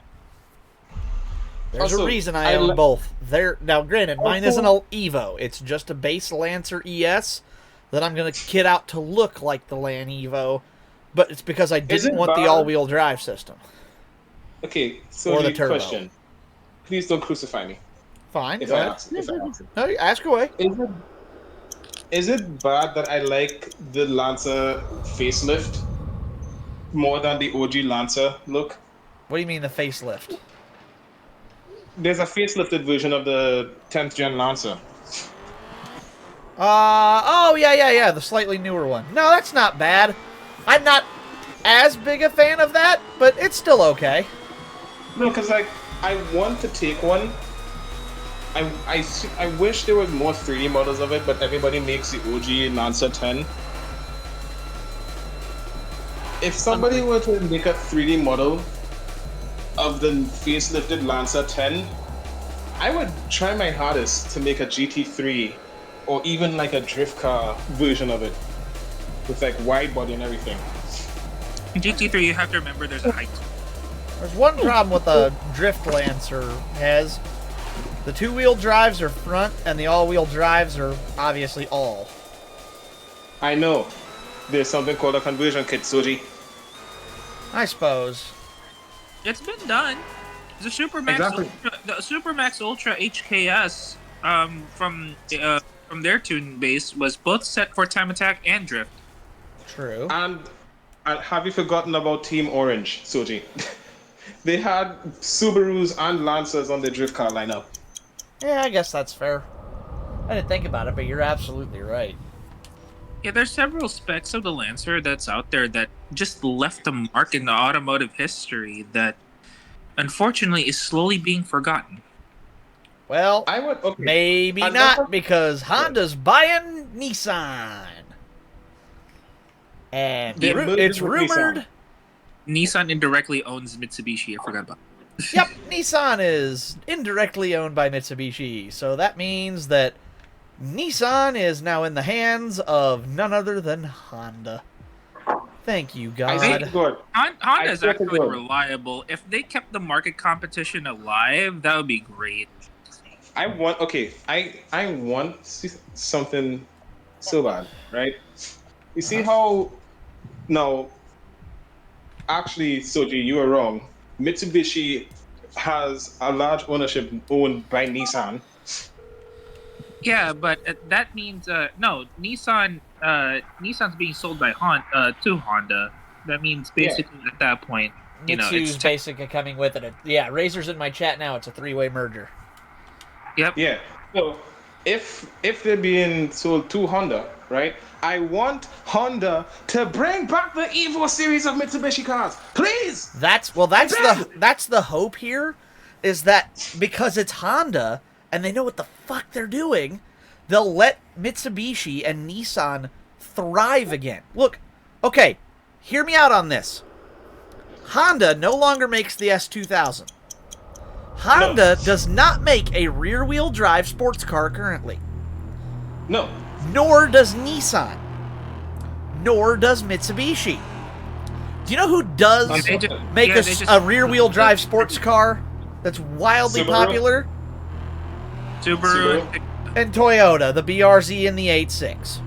There's Also, a reason I own both. Now, granted, mine Also- isn't an Evo. It's just a base Lancer ES that I'm going to kit out to look like the Land Evo, but it's because I Is didn't it want the bad? all-wheel drive system. Okay, so Or the the turbo. question. Please don't crucify me Fine, if go I ahead. ask. If I ask. No, ask away. Is it bad that I like the Lancer facelift more than the OG Lancer look? What do you mean the facelift? There's a facelifted version of the 10th gen Lancer. Oh, yeah, the slightly newer one. No, that's not bad. I'm not as big a fan of that, but it's still okay. No, because like I want to take one. I wish there was more 3D models of it, but everybody makes the OG Lancer 10. If somebody were to make a 3D model of the facelifted Lancer 10, I would try my hardest to make a GT3 or even like a drift car version of it with like wide body and everything. In GT3, you have to remember there's a height. There's one problem with the Drift Lancer has. The two-wheel drives are front, and the all-wheel drives are obviously all. I know. There's something called a conversion kit, Soji. I suppose. It's been done. The Supermax Exactly. Ultra, the Supermax Ultra HKS from their tune base was both set for time attack and drift. True. And have you forgotten about Team Orange, Soji? They had Subarus and Lancers on their drift car lineup. Yeah, I guess that's fair. I didn't think about it, but you're absolutely right. Yeah, there's several specs of the Lancer that's out there that just left a mark in the automotive history that unfortunately is slowly being forgotten. Well, I would okay. maybe And not, that's- because Honda's buying Nissan. And They're merging it's with rumored... Nissan. Nissan indirectly owns Mitsubishi. I forgot about that. Yep, Nissan is indirectly owned by Mitsubishi, so that means that Nissan is now in the hands of none other than Honda. Thank you, I think God. good. Honda is I think actually it will. reliable. If they kept the market competition alive, that would be great. I want something so bad, right? You see how now actually, Soji, you are wrong. Mitsubishi has a large ownership owned by Nissan. Yeah, but that means no Nissan. Nissan's being sold by Honda to Honda. That means basically at that point, you know, Mitsu's it's basically coming with it. Yeah, Razor's in my chat now. It's a three-way merger. Yep. Yeah. So if they're being sold to Honda, right? I want Honda to bring back the Evo series of Mitsubishi cars, please. That's the hope here, is that because it's Honda and they know what the fuck they're doing, they'll let Mitsubishi and Nissan thrive again. Look, okay, hear me out on this. Honda no longer makes the S2000. Honda does not make a rear-wheel drive sports car currently. No. Nor does Nissan. Nor does Mitsubishi. Do you know who does make a rear-wheel drive sports car that's wildly popular? Subaru. And Toyota, the BRZ and the 86.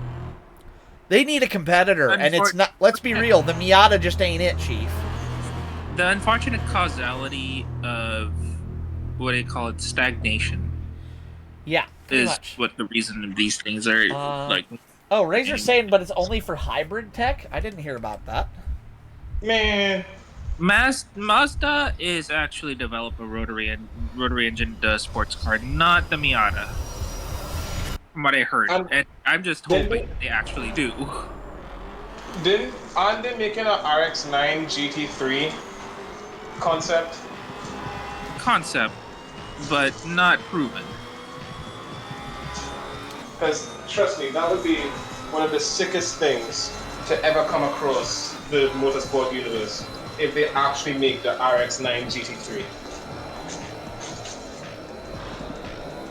They need a competitor, and it's not. Let's be real, the Miata just ain't it, Chief. The unfortunate causality of what do you call it, stagnation. Yeah, is much. What the reason of these things are like. Oh, Razor's saying, but it's only for hybrid tech? I didn't hear about that. Man. Mazda is actually develop a rotary engine sports car, not the Miata. From what I heard, and I'm just hoping they actually do. Aren't they making an RX-9 GT3 concept? Concept, but not proven. Because trust me, that would be one of the sickest things to ever come across the motorsport universe if they actually make the RX-9 GT3.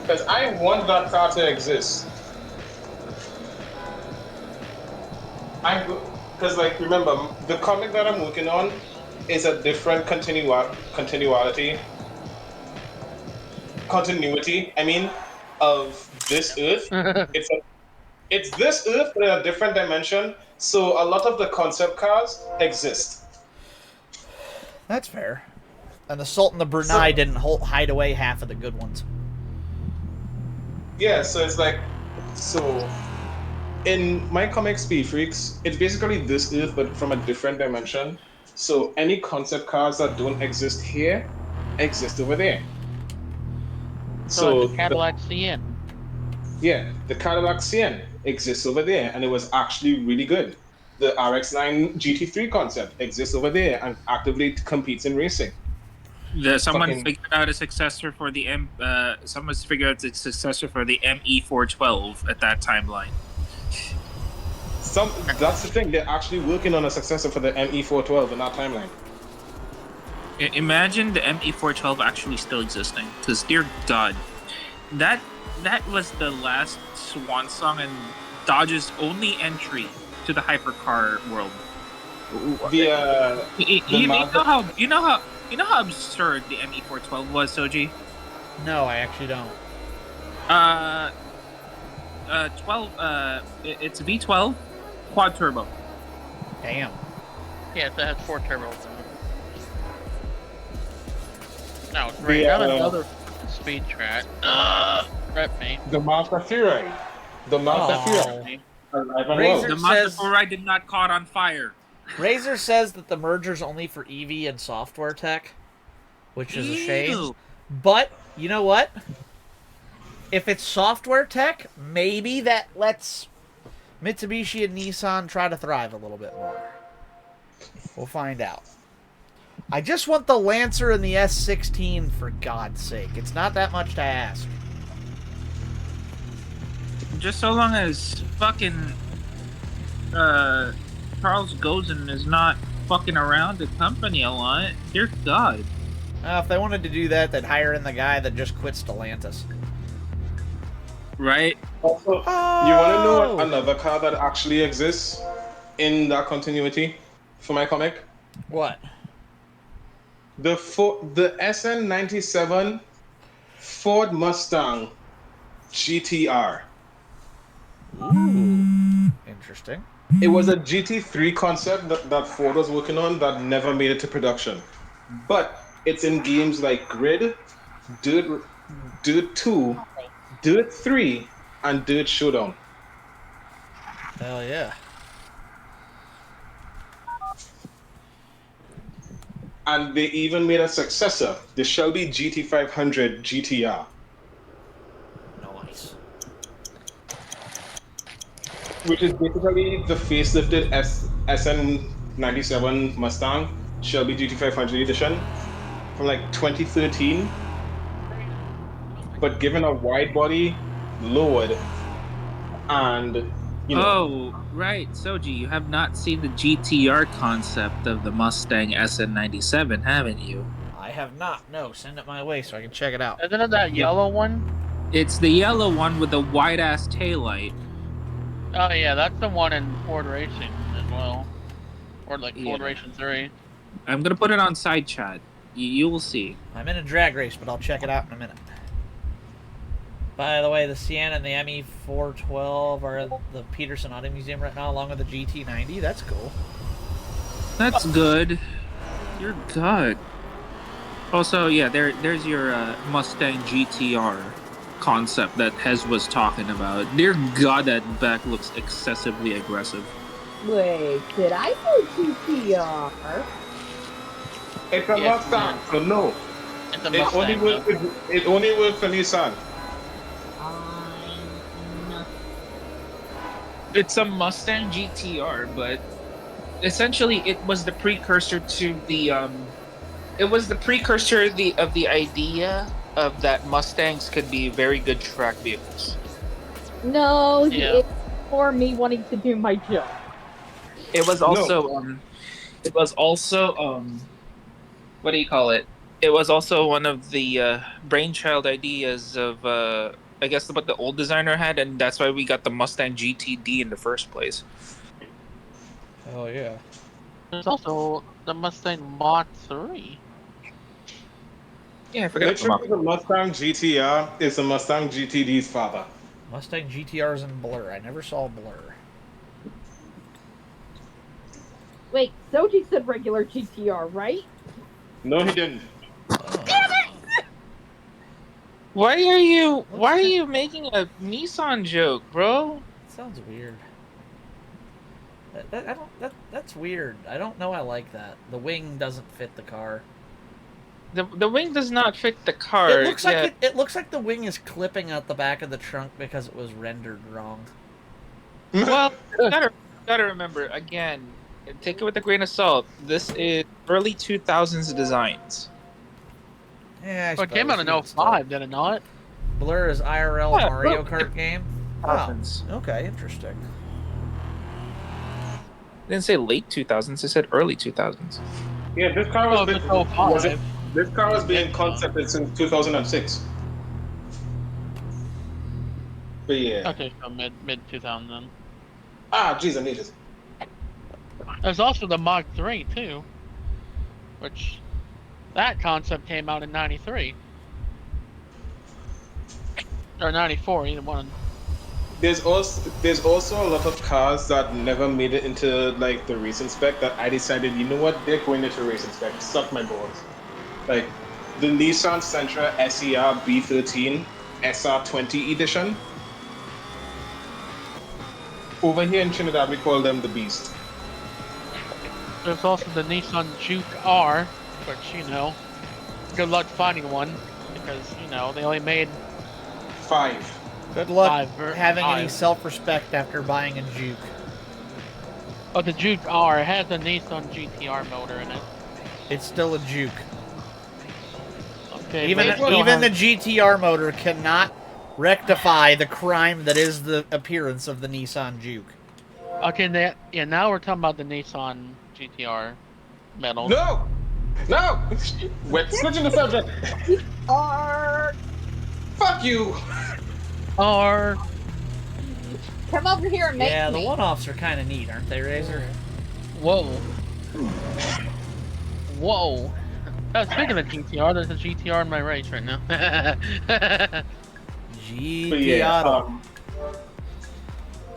Because I want that car to exist. Because like remember, the comic that I'm working on is a different continuity. I mean, of this Earth. It's this Earth, but in a different dimension. So a lot of the concept cars exist. That's fair. And the Sultan of Brunei didn't hide away half of the good ones. Yeah, so it's like, in my comic Speed Freaks, it's basically this Earth, but from a different dimension. So any concept cars that don't exist here exist over there. So like the Cadillac CN. Yeah, the Cadillac CN exists over there, and it was actually really good. The RX-9 GT3 concept exists over there and actively competes in racing. Someone figured out a successor for the someone's figured out the successor for the ME412 at that timeline. That's the thing. They're actually working on a successor for the ME412 in that timeline. Imagine the ME412 actually still existing. Because dear God, that was the last swan song and Dodge's only entry to the hypercar world. You know how absurd the ME412 was, Soji? No, I actually don't. it's a V12 quad turbo. Damn. Yeah, that has 4 turbos. No, great. Not another speed track. Rep me. The Mazda Fury. The Mazda Fury. The Mazda Fury did not caught on fire. Razor says that the merger's only for EV and software tech, which is a shame. But, you know what? If it's software tech, maybe that lets Mitsubishi and Nissan try to thrive a little bit more. We'll find out. I just want the Lancer and the S16 for God's sake. It's not that much to ask. Just so long as fucking Charles Gozen is not fucking around the company a lot. Dear God. If they wanted to do that, they'd hire in the guy that just quit Stellantis. Right? Also, you want to know another car that actually exists in that continuity for my comic? What? The SN97 Ford Mustang GTR. Ooh, interesting. It was a GT3 concept that Ford was working on that never made it to production. But it's in games like Grid, Dirt 2, Dirt 3, and Dirt Showdown. Hell yeah. And they even made a successor, the Shelby GT500 GTR. Nice. Which is basically the facelifted SN97 Mustang Shelby GT500 edition from like 2013, but given a wide body load and You know. Oh, right, Soji, you have not seen the GTR concept of the Mustang SN97, haven't you? I have not. No, send it my way so I can check it out. Isn't it that Yep. yellow one? It's the yellow one with the white ass taillight. Oh yeah, that's the one in Ford Racing as well, or like Ford Yeah. Racing 3. I'm gonna put it on side chat. You will see. I'm in a drag race, but I'll check it out in a minute. By the way, the Sienna and the ME412 are at the Peterson Auto Museum right now, along with the GT90. That's cool. That's good. You're good. Also, yeah, there's your Mustang GTR concept that Hez was talking about. Dear God, that back looks excessively aggressive. Wait, did I do GTR? It's a Yes, Mustang, so no. It's a It only Mustang. works. It only works for Nissan. It's a Mustang GTR, but essentially it was the precursor to the it was the precursor of the idea of that Mustangs could be very good track vehicles. No, Yeah. it's for me wanting to do my job. It was also what do you call it? It was also one of the brainchild ideas of I guess what the old designer had, and that's why we got the Mustang GTD in the first place. Oh, yeah. There's also the Mustang Mach 3. Yeah, I forgot about Literally, the Mustang GTR is the Mustang GTD's father. Mustang GTR's in Blur. I never saw Blur. Wait, Soji said regular GTR, right? No, he didn't. Why are you making a Nissan joke, bro? Sounds weird. That's weird. I don't know I like that. The wing doesn't fit the car. The wing does not fit the car. It looks like it looks like the wing is clipping out the back of the trunk because it was rendered wrong. Well, gotta remember again. Take it with a grain of salt. This is early 2000s designs. Yeah, I Oh, it came out in suppose, 05, did it not? Blur is IRL Yeah, Mario look. Kart game. Oh, 2000s. okay, interesting. They didn't say late 2000s. They said early 2000s. Yeah, this car Oh, was, it's been, 05. was it, this car was being Yeah. concepted since 2006. But yeah. Okay, so mid 2000 then. Ah, jeez, I'm just. There's also the Mach 3 too, which that concept came out in '93 or '94, either one. There's also a lot of cars that never made it into like the racing spec that I decided, you know what, they're going into racing spec. Suck my balls. Like the Nissan Sentra SER B13 SR20 edition. Over here in Trinidad, we call them the Beast. There's also the Nissan Juke R, which, you know, good luck finding one because, you know, they only made 5. Good luck Five. having any self-respect after buying a Juke. But the Juke R has a Nissan GTR motor in it. It's still a Juke. Okay, Even but it still even the has- GTR motor cannot rectify the crime that is the appearance of the Nissan Juke. Okay, yeah, now we're talking about the Nissan GTR metal. No! No! We're switching the subject. Or Fuck you! R. come over here and make Yeah, the me. one-offs are kind of neat, aren't they, Razor? Whoa. Whoa. Speaking of GTR, there's a GTR in my race right now. But yeah, GTR.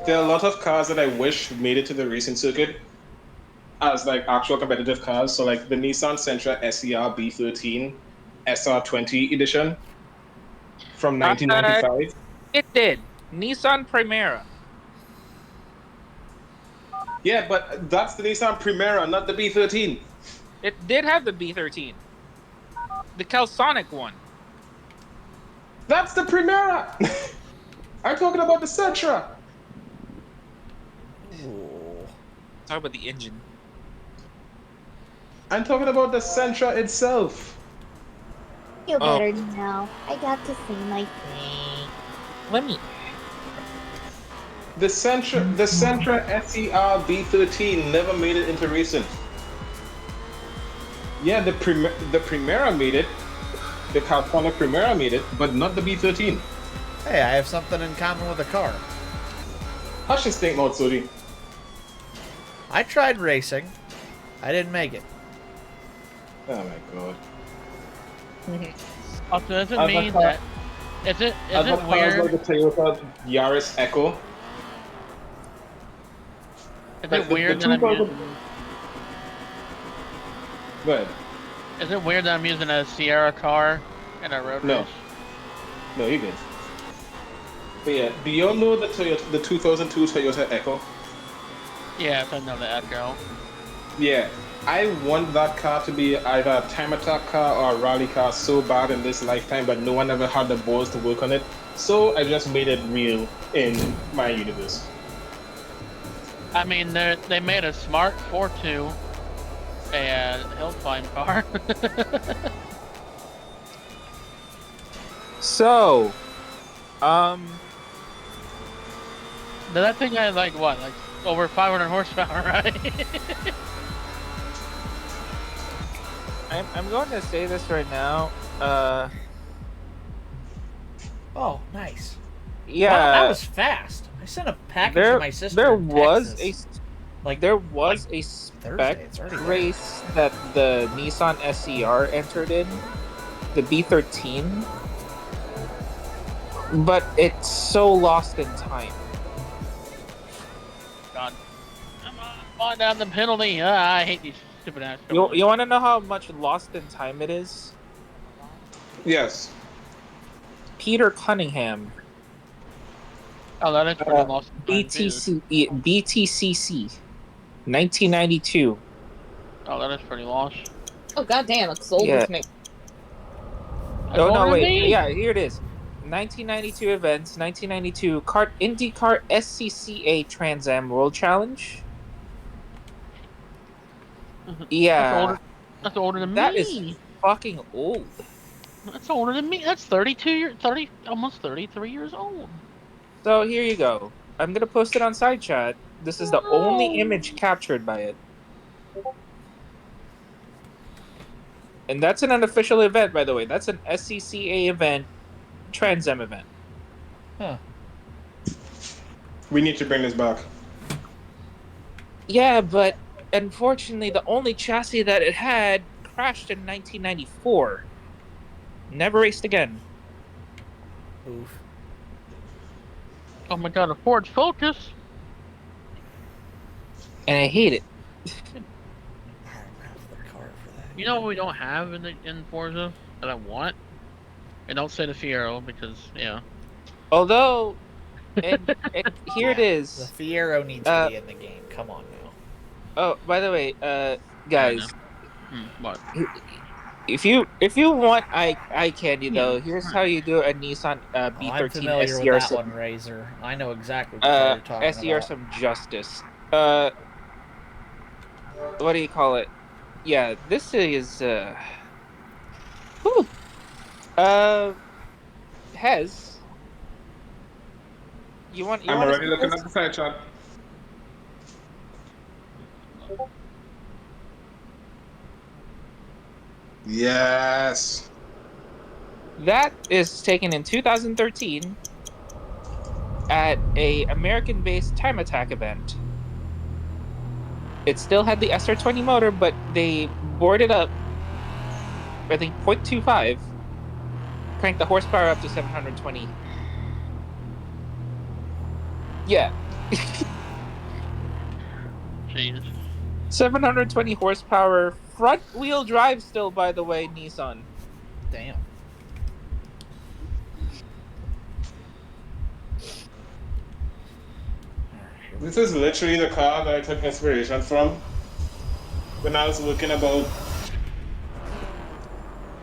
there are a lot of cars that I wish made it to the racing circuit as like actual competitive cars. So like the Nissan Sentra SER B13 SR20 edition from 1995. It did. Nissan Primera. Yeah, but that's the Nissan Primera, not the B13. It did have the B13. The Celsonic one. That's the Primera. I'm talking about the Sentra. Talk about the engine. I'm talking about the Sentra itself. Feel Oh. better now. I got to see my thing. Let me. the Sentra SER B13 never made it into racing. Yeah, the Primera made it. The California Primera made it, but not the B13. Hey, I have something in common with a car. Hush your stink mouth, Sodi. I tried racing. I didn't make it. Oh my god. Also, does it Other mean car- that? Is it Other cars weird? like the Toyota Yaris Echo. Is Like it weird the that I'm 2000 using? Go ahead. Is it weird that I'm using a Sierra car in a road No. race? No, you good. But yeah, do you all know the 2002 Toyota Echo? Yes, I know the Echo. Yeah, I want that car to be either a time attack car or a rally car so bad in this lifetime, but no one ever had the balls to work on it. So I just made it real in my universe. I mean, they made a smart 4.2 and hill climb car. So, That thing had like what, like over 500 horsepower, right? I'm going to say this right now. Oh, nice. Yeah, Wow, that was fast. I sent a package to there my sister there in was Texas. a Thursday. spec It's already there. race that the Nissan SCR entered in, the B13, but it's so lost in time. God. Come on down the penalty. I hate these stupid ass You penalties. want to know how much lost in time it is? Yes. Peter Cunningham, Oh, that is pretty lost in time, too. BTCC, 1992. Oh, that is pretty lost. Oh goddamn, it's sold Yeah. with me. That's Oh older no, than wait. me. Yeah, here it is. 1992 events. 1992 IndyCar SCCA Trans Am World Challenge. Yeah, That's older than that me. is fucking old. That's older than me. That's 32 years, 30, almost 33 years old. So here you go. I'm gonna post it on side chat. This is the only image captured by it, and that's an unofficial event, by the way. That's an SCCA event, Trans Am event. Huh. We need to bring this back. Yeah, but unfortunately, the only chassis that it had crashed in 1994. Never raced again. Oof. Oh my god, a Ford Focus. And I hate it. I don't have the car for that. You know what we don't have in Forza that I want? And don't say the Fiero because yeah. Although, and here it The is. Fiero needs to be in the game. Come on now. Oh, by the way, I guys, know. What? if you want eye candy though, Yeah, here's right. how you do a Nissan Oh, B13 I'm familiar SCR with that some one, Razor. I know exactly what car you're talking SCR about. some justice. What do you call it? Yeah, this is whew. Hez, you I'm want to already see looking this? at the side chat. Yes. That is taken in 2013 at a American-based time attack event. It still had the SR20 motor, but they boarded up, I think, 0.25, cranked the horsepower up to 720. Yeah, Jesus. 720 horsepower, front-wheel drive still, by the way, Nissan. Damn. This is literally the car that I took inspiration from when I was looking about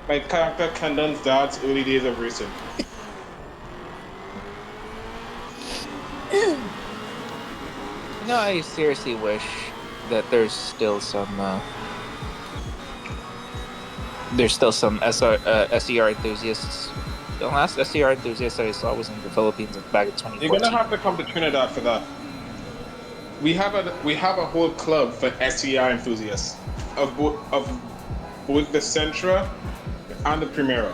my character Kendon's dad's early days of racing. No, I seriously wish that there's still some SER enthusiasts The last SCR enthusiast I saw was in the Philippines back in You're gonna 2014. have to come to Trinidad for that. We have a whole club for SCR enthusiasts of both the Sentra and the Primera.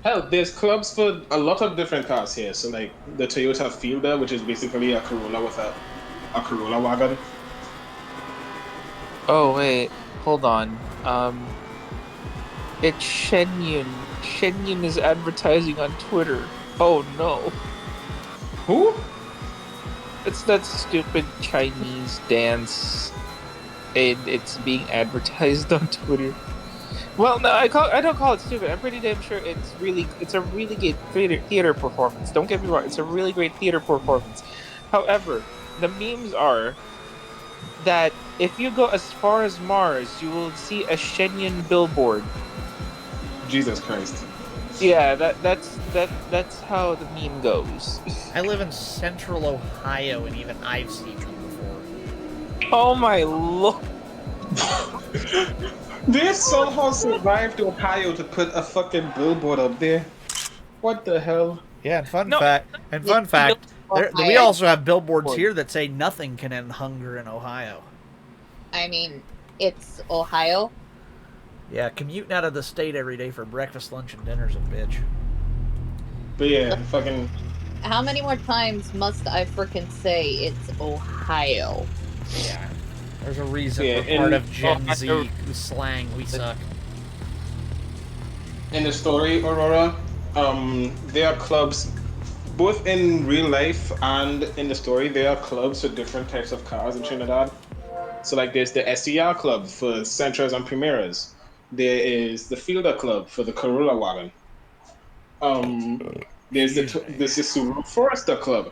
Hell, there's clubs for a lot of different cars here. So like the Toyota Fielder, which is basically a Corolla with a Corolla wagon. Oh wait, hold on. It's Shenyun. Shenyun is advertising on Twitter. Oh no. Who? It's that stupid Chinese dance. And it's being advertised on Twitter. Well, no, I don't call it stupid. I'm pretty damn sure it's a really good theater performance. Don't get me wrong, it's a really great theater performance. However, the memes are that if you go as far as Mars, you will see a Shenyun billboard. Jesus Christ. Yeah, that's how the meme goes. I live in central Ohio, and even I've seen them before. Oh my lord. They somehow survived Ohio to put a fucking billboard up there. What the hell? Yeah, and fun No, fact, we I- also have billboards here that say nothing can end hunger in Ohio. I mean, it's Ohio. Yeah, commuting out of the state every day for breakfast, lunch, and dinner's a bitch. But yeah, fucking. How many more times must I frickin' say it's Ohio? Yeah. There's a reason Yeah, we're part and- of Gen Oh, Z slang. We suck. In the story, Aurora, there are clubs, both in real life and in the story, there are clubs for different types of cars in Trinidad. So, like, there's the SCR club for Sentras and Primeras. There is the Fielder club for the Corolla wagon. There's the Subaru Forester club.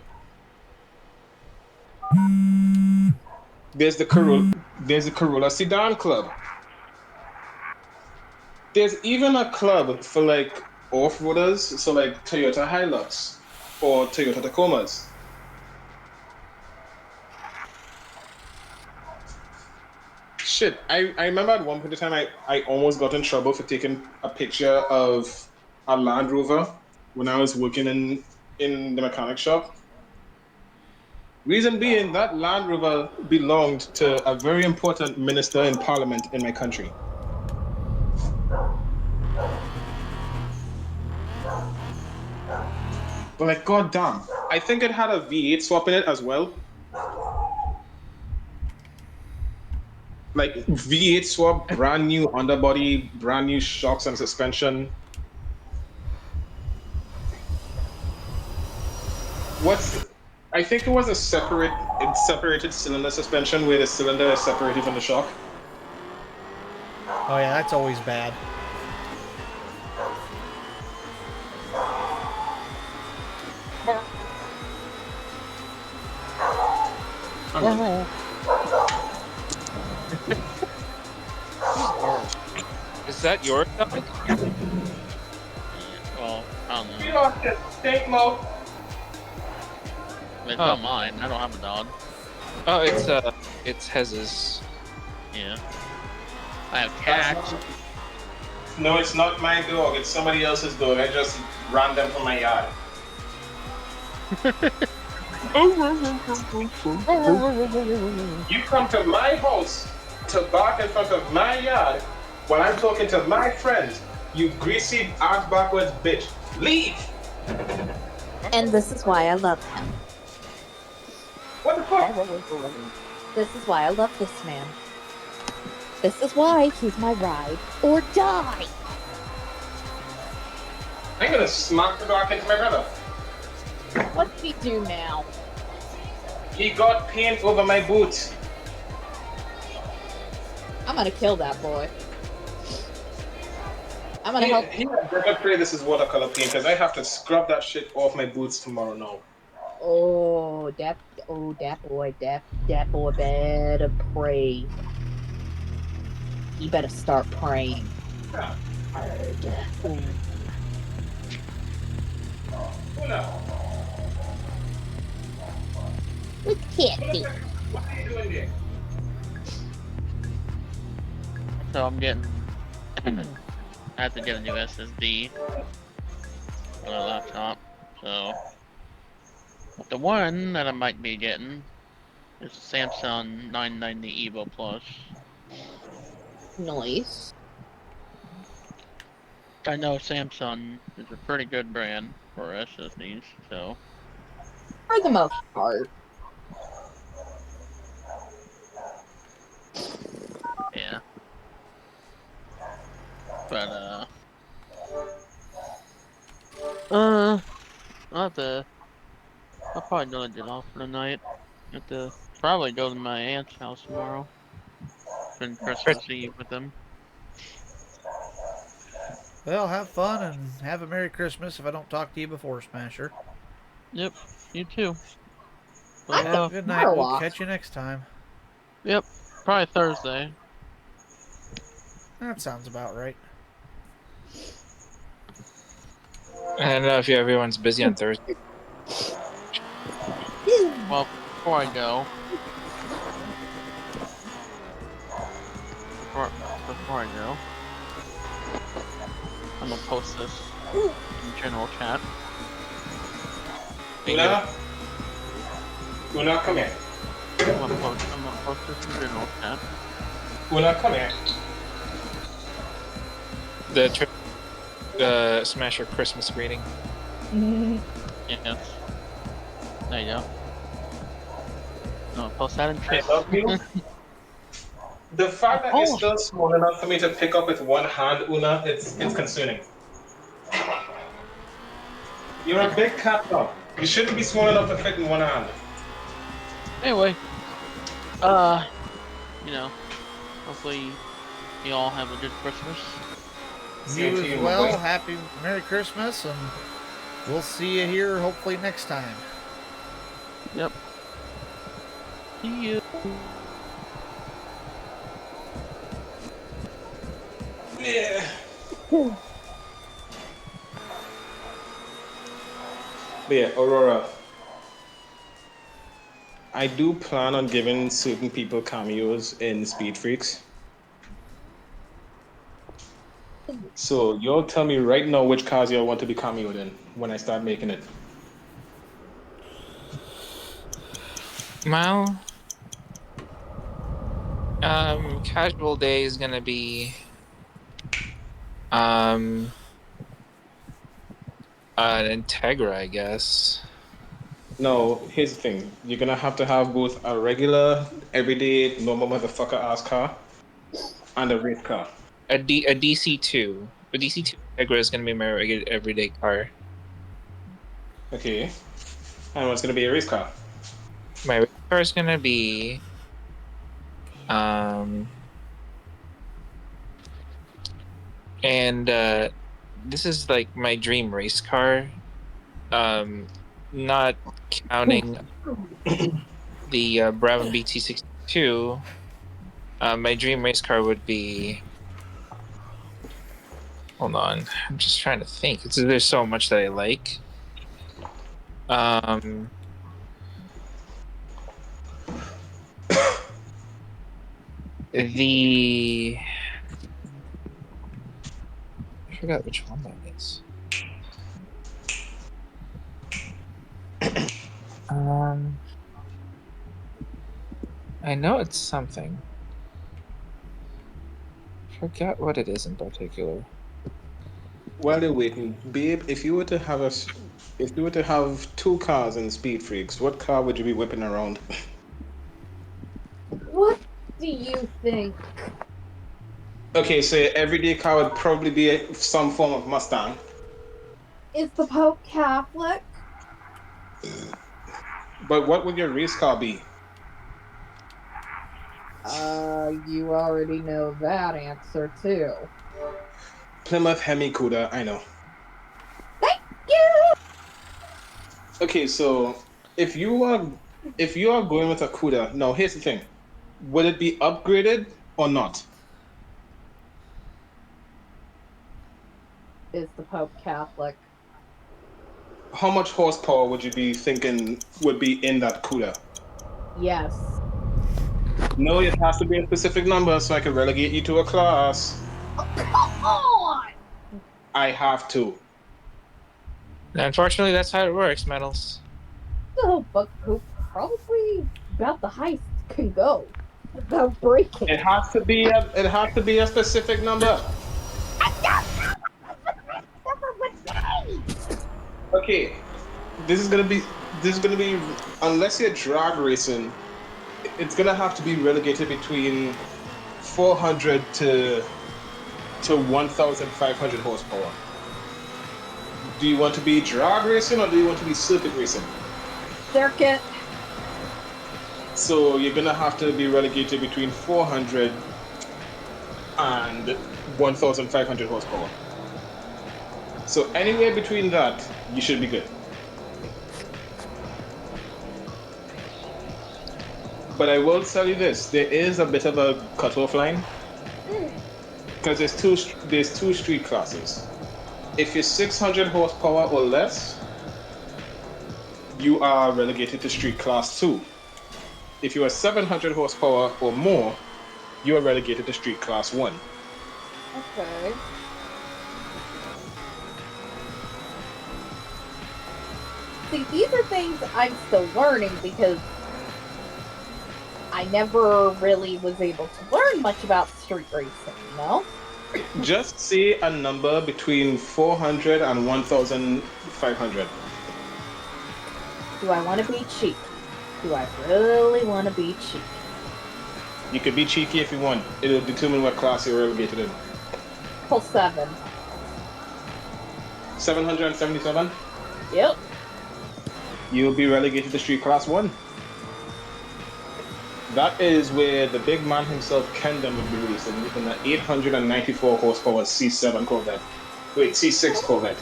There's the Corolla Sedan club. There's even a club for like off-roaders, so like Toyota Hilux or Toyota Tacomas. Shit, I remember at one point in time I almost got in trouble for taking a picture of a Land Rover when I was working in the mechanic shop. Reason being that Land Rover belonged to a very important minister in parliament in my country. But like, goddamn, I think it had a V8 swap in it as well. Like V8 swap, brand new underbody, brand new shocks and suspension. I think it was a separated cylinder suspension where the cylinder is separated from the shock. Oh yeah, that's always bad. Is that your dog? Well, I don't know. You lost it, stink mode. It's Oh. not mine. I don't have a dog. Oh, it's Hez's. Yeah. I have cats. No, it's not my dog. It's somebody else's dog. I just ran them from my yard. You come to my house to bark in front of my yard while I'm talking to my friends. You greasy ass backwards bitch. Leave! And this is why I love him. What the fuck? This is why I love this man. This is why he's my ride or die. I'm gonna smack the dog into my brother. What do we do now? He got paint over my boots. I'm gonna kill that boy. I'm gonna help. He better pray this is watercolor paint because I have to scrub that shit off my boots tomorrow now. Oh, that boy better pray. He better start praying. Yeah. Hard. With Kitty. What are you doing there? So I'm getting. I have to get a new SSD on my laptop. So the one that I might be getting is Samsung 990 Evo Plus. Nice. I know Samsung is a pretty good brand for SSDs, so For the most part. yeah. But I'll have to. I'll probably gonna get off for the night. Have to probably go to my aunt's house tomorrow. Spend Christmas Eve with them. Well, have fun and have a Merry Christmas if I don't talk to you before, Smasher. Yep, you too. I've But got Good night. tomorrow We'll off. catch you next time. yep, probably Thursday. That sounds about right. I don't know if everyone's busy on Thursday. Well, before I go, before I go, I'm gonna post this in general chat. Una, Una, come here. I'm gonna post this in general chat. Una, come here. The Smasher Christmas greeting. Yes. There you go. No, post that in I chat. love you. The fact that you're still small enough for me to pick up with one hand, Una, it's concerning. You're a big cat though. You shouldn't be small enough to fit in one hand. Anyway, you know, hopefully you all have a good Christmas. You Same to as you, my well. boy. Happy Merry Christmas, and we'll see you here hopefully next time. Yep. See you. Yeah. But yeah, Aurora. I do plan on giving certain people cameos in Speed Freaks. So you'll tell me right now which cars you want to be cameoed in when I start making it. Well, casual day is gonna be an Integra, I guess. No, here's the thing. You're gonna have to have both a regular, everyday, normal motherfucker ass car and a race car. A DC2. A DC2 Integra is gonna be my regular everyday car. Okay. And what's gonna be a race car? My race car is gonna be and this is like my dream race car. Not counting the Brabham BT62. My dream race car would be. Hold on, I'm just trying to think. There's so much that I like. The I forgot which one that is. I know it's something. Forgot what it is in particular. While you're waiting, babe, if you were to have two cars in Speed Freaks, what car would you be whipping around? What do you think? Okay, so your everyday car would probably be some form of Mustang. Is the Pope Catholic? But what would your race car be? You already know that answer too. Plymouth Hemi Cuda, I know. Thank you! Okay, so if you are going with a Cuda, now here's the thing. Would it be upgraded or not? Is the Pope Catholic? How much horsepower would you be thinking would be in that Cuda? Yes. No, it has to be a specific number so I can relegate you to a class. Come on! I have to. Unfortunately, that's how it works, Metals. So, but probably about the highest can go without breaking. It has to be a specific number. Okay, this is gonna be unless you're drag racing, it's gonna have to be relegated between 400 to 1,500 horsepower. Do you want to be drag racing or do you want to be circuit racing? Circuit. So you're gonna have to be relegated between 400 and 1,500 horsepower. So anywhere between that, you should be good. But I will tell you this: there is a bit of a cutoff line because there's two street classes. If you're 600 horsepower or less, you are relegated to street class 2. If you are 700 horsepower or more, you are relegated to street class 1. Okay. See, these are things I'm still learning because I never really was able to learn much about street racing, you know? Just say a number between 400 and 1,500. Do I want to be cheap? Do I really want to be cheap? You could be cheeky if you want. It'll determine what class you're relegated in. Pull 7. 777? Yep. You'll be relegated to street class 1. That is where the big man himself, Kendon, would be racing in the 894 horsepower C7 Corvette. Wait, C6 Corvette.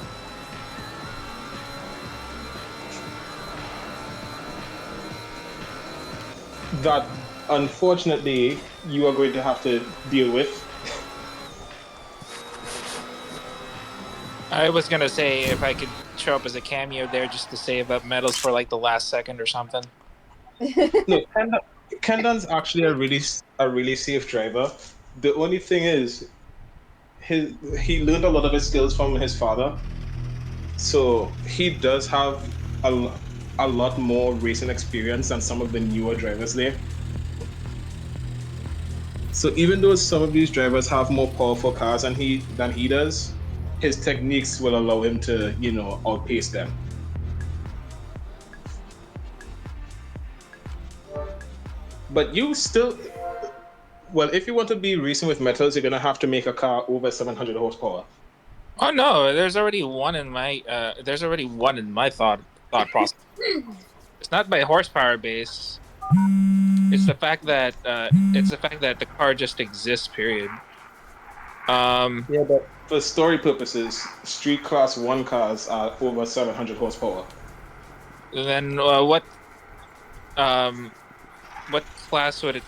That, unfortunately, you are going to have to deal with. I was gonna say if I could show up as a cameo there just to save up Metals for like the last second or something. No, Kendon's actually a really safe driver. The only thing is, he learned a lot of his skills from his father, so he does have a lot more racing experience than some of the newer drivers there. So even though some of these drivers have more powerful cars than he does, his techniques will allow him to, outpace them. But you still, well, if you want to be racing with metals, you're gonna have to make a car over 700 horsepower. Oh no, there's already one in my thought process. It's not by horsepower base. It's the fact that the car just exists. Period. Yeah, but for story purposes, street class 1 cars are over 700 horsepower. Then what class would it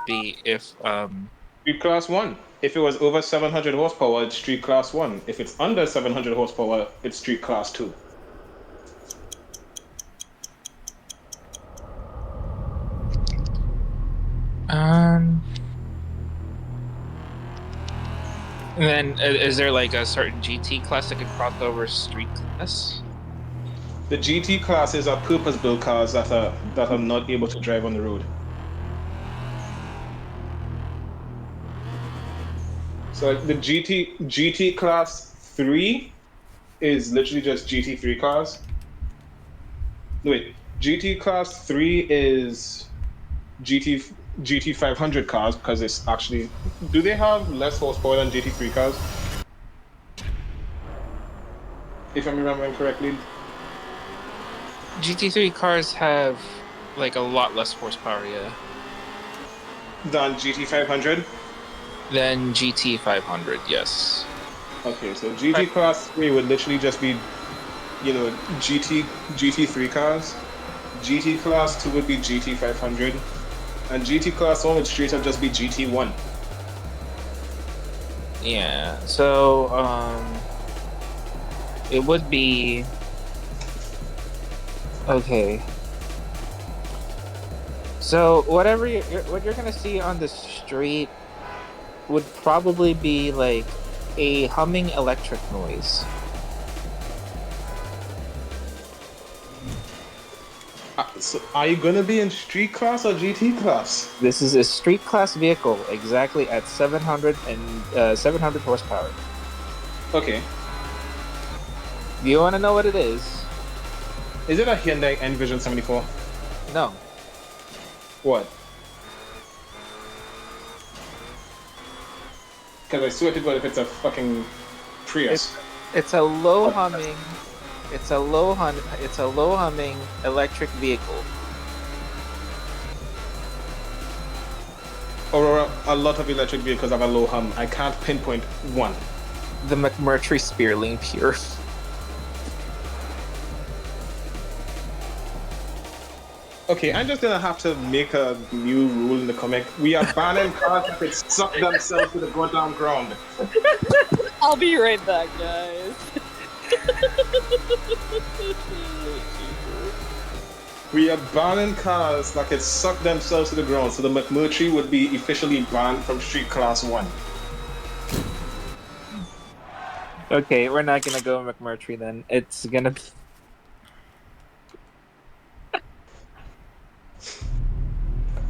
be if Street class 1. If it was over 700 horsepower, it's street class 1. If it's under 700 horsepower, it's street class 2. And then is there like a certain GT class that could cross over street class? The GT classes are purpose-built cars that are not able to drive on the road. So like the GT class 3 is literally just GT3 cars. No, wait, GT class 3 is GT 500 cars because it's actually. Do they have less horsepower than GT3 cars? If I'm remembering correctly. GT3 cars have like a lot less horsepower, yeah, Than GT 500? than GT 500. Yes. Okay, so GT class 3 would literally just be, GT3 cars. GT class 2 would be GT 500. And GT class 1 would straight up just be GT1. Yeah. So it would be okay. So what you're gonna see on the street would probably be like a humming electric noise. So are you gonna be in street class or GT class? This is a street class vehicle, exactly at 700 horsepower. Okay. Do you want to know what it is? Is it a Hyundai Envision 74? No. What? Because I swear to God, if it's a fucking Prius. It's a low humming. It's a low humming electric vehicle. Or a lot of electric vehicles have a low hum. I can't pinpoint one. The McMurtry Spearling Pure. Okay, I'm just gonna have to make a new rule in the comic. We are banning cars that could suck themselves to the goddamn ground. I'll be right back, guys. We are banning cars that could suck themselves to the ground, so the McMurtry would be officially banned from Street Class 1. Okay, we're not gonna go McMurtry then. It's gonna be.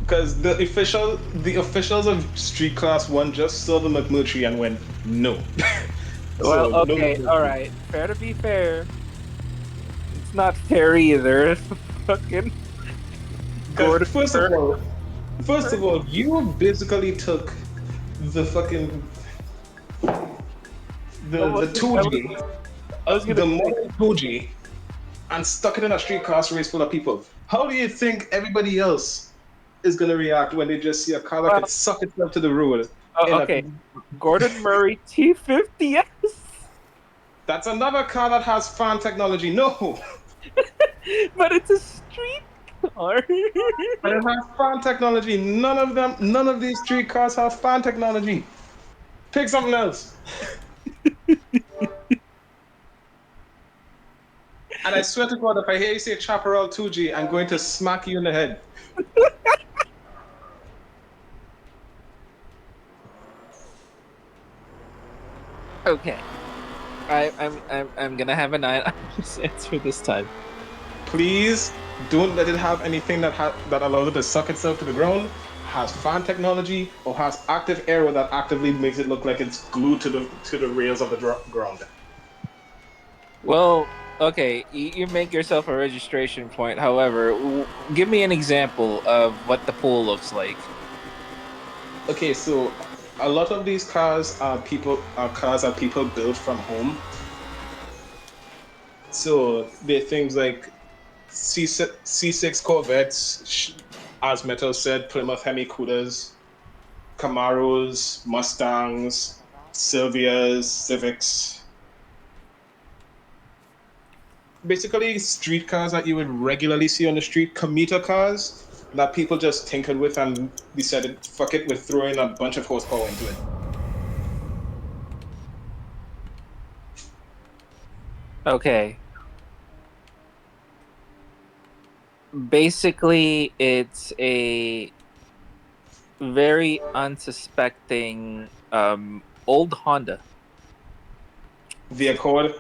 Because the officials of Street Class 1 just saw the McMurtry and went, no. Well, So, okay, no. alright. Fair to be fair. It's not fair either. Fucking. Gordon, first of all, you basically took the fucking the 2G, the modern 2G, and stuck it in a street class race full of people. How do you think everybody else is gonna react when they just see a car that can suck itself to the road? Okay. Gordon Murray T50S. That's another car that has fan technology. No. But it's a street car. But it has fan technology. None of these street cars have fan technology. Pick something else. And I swear to God, if I hear you say Chaparral 2G, I'm going to smack you in the head. Okay. I'm gonna have an eye on this answer this time. Please don't let it have anything that allows it to suck itself to the ground, has fan technology, or has active aero that actively makes it look like it's glued to the rails of the ground. Well, okay, you make yourself a registration point. However, give me an example of what the pool looks like. Okay, so a lot of these cars are cars that people build from home. So they're things like C6 Corvettes, as Metal said, Plymouth Hemi Cougars, Camaros, Mustangs, Silvias, Civics. Basically, street cars that you would regularly see on the street, commuter cars that people just tinkered with and decided, fuck it, we're throwing a bunch of horsepower into it. Okay. Basically, it's a very unsuspecting old Honda. The Accord.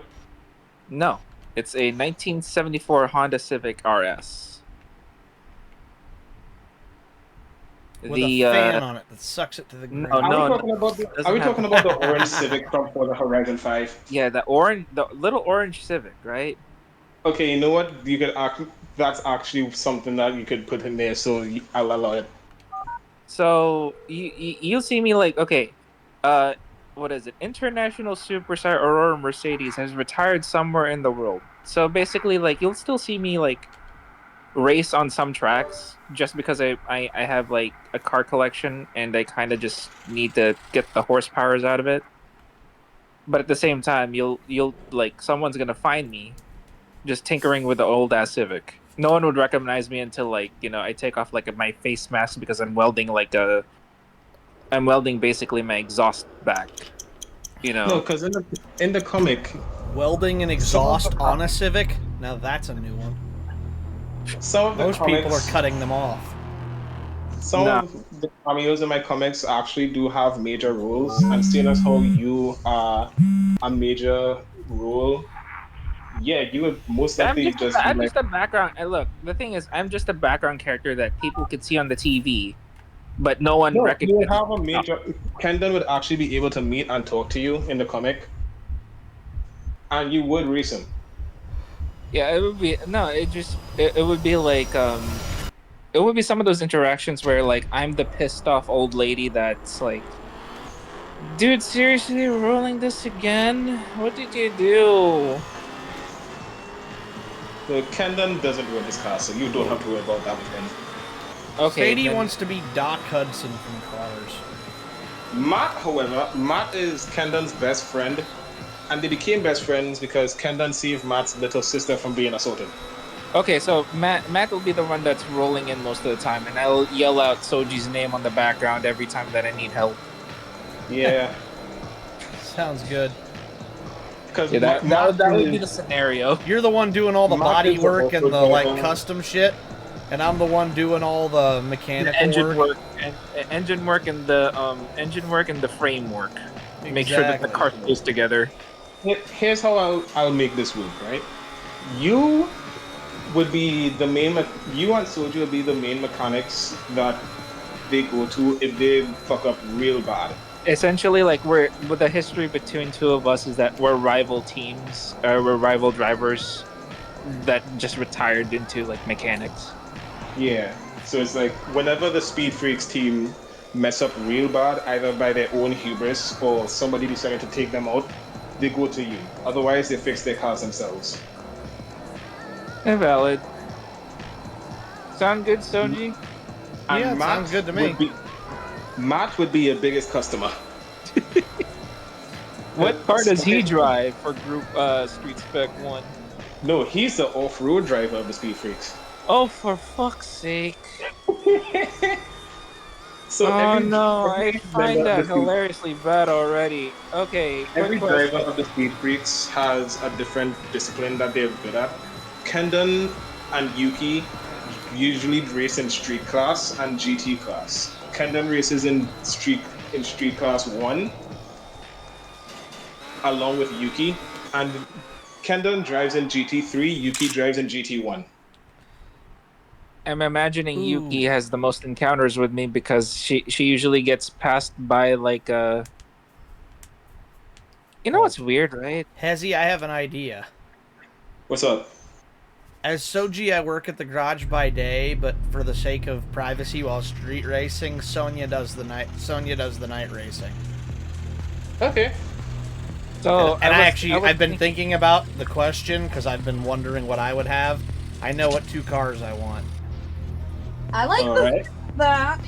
No, it's a 1974 Honda Civic RS. With a fan on it that sucks it to the ground. Are we talking about the orange Civic from the Horizon 5? Yeah, the little orange Civic, right? Okay, you know what? That's actually something that you could put in there, so I'll allow it. So you'll see me like, okay, what is it? International superstar Aurora Mercedes has retired somewhere in the world. So basically, like, you'll still see me like race on some tracks just because I have like a car collection and I kind of just need to get the horsepowers out of it. But at the same time, you'll like, someone's gonna find me just tinkering with the old ass Civic. No one would recognize me until, like, you know, I take off like my face mask because I'm welding basically my exhaust back. You know. No, because in the comic, Welding an exhaust on a Civic? Now that's a new one. some of the Most comics, people are cutting them off. some No. of the cameos in my comics actually do have major roles, and seeing as how you are a major role, yeah, you would most likely just be I'm like, just a background. And look, the thing is, I'm just a background character that people could see on the TV, but no one no, you would recognizes. have a major. Kendon would actually be able to meet and talk to you in the comic, and you would race him. Yeah, it would be no. It would be like it would be some of those interactions where like I'm the pissed off old lady that's like, dude, seriously, rolling this again? What did you do? So Kendon doesn't run his car, so you don't have to worry about that with him. Okay, Sadie then wants to be Doc Hudson from Cars. Matt, however, Matt is Kendon's best friend, and they became best friends because Kendon saved Matt's little sister from being assaulted. okay, so Matt will be the one that's rolling in most of the time, and I'll yell out Soji's name on the background every time that I need help. Yeah, Sounds good. because Yeah, that would be the scenario. You're the one doing all the Matt body is the work and awkward the like driver. custom shit, and I'm the one doing all the The mechanical engine work. work and engine work and the framework. Make sure that the Exactly. car stays together. Here's how I'll make this work, right? You would be the main, you and Soji will be the main mechanics that they go to if they fuck up real bad. Essentially, like we're with the history between two of us is that we're rival teams, we're rival drivers that just retired into like mechanics. Yeah. So it's like whenever the Speed Freaks team mess up real bad, either by their own hubris or somebody decided to take them out, they go to you. Otherwise, they fix their cars themselves. Invalid. Sound good, Soji? And Yeah, it sounds good to me. Matt would be your biggest customer. What car does he drive for Group Street Spec 1? No, he's the off-road driver of the Speed Freaks. Oh, for fuck's sake. So Oh every no, I member find of the that Speed, hilariously bad already. Okay, quick every driver question. of the Speed Freaks has a different discipline that they're good at. Kendon and Yuki usually race in street class and GT class. Kendon races in street class 1 along with Yuki, and Kendon drives in GT3, Yuki drives in GT1. I'm imagining Ooh. Yuki has the most encounters with me because she usually gets passed by like you know what's weird, right? Hezzy, I have an idea. What's up? As Soji, I work at the garage by day, but for the sake of privacy while street racing, Sonia does the night racing. Okay. So And I I've been thinking about the question because I've been wondering what I would have. I know what 2 cars I want. I like All right. that.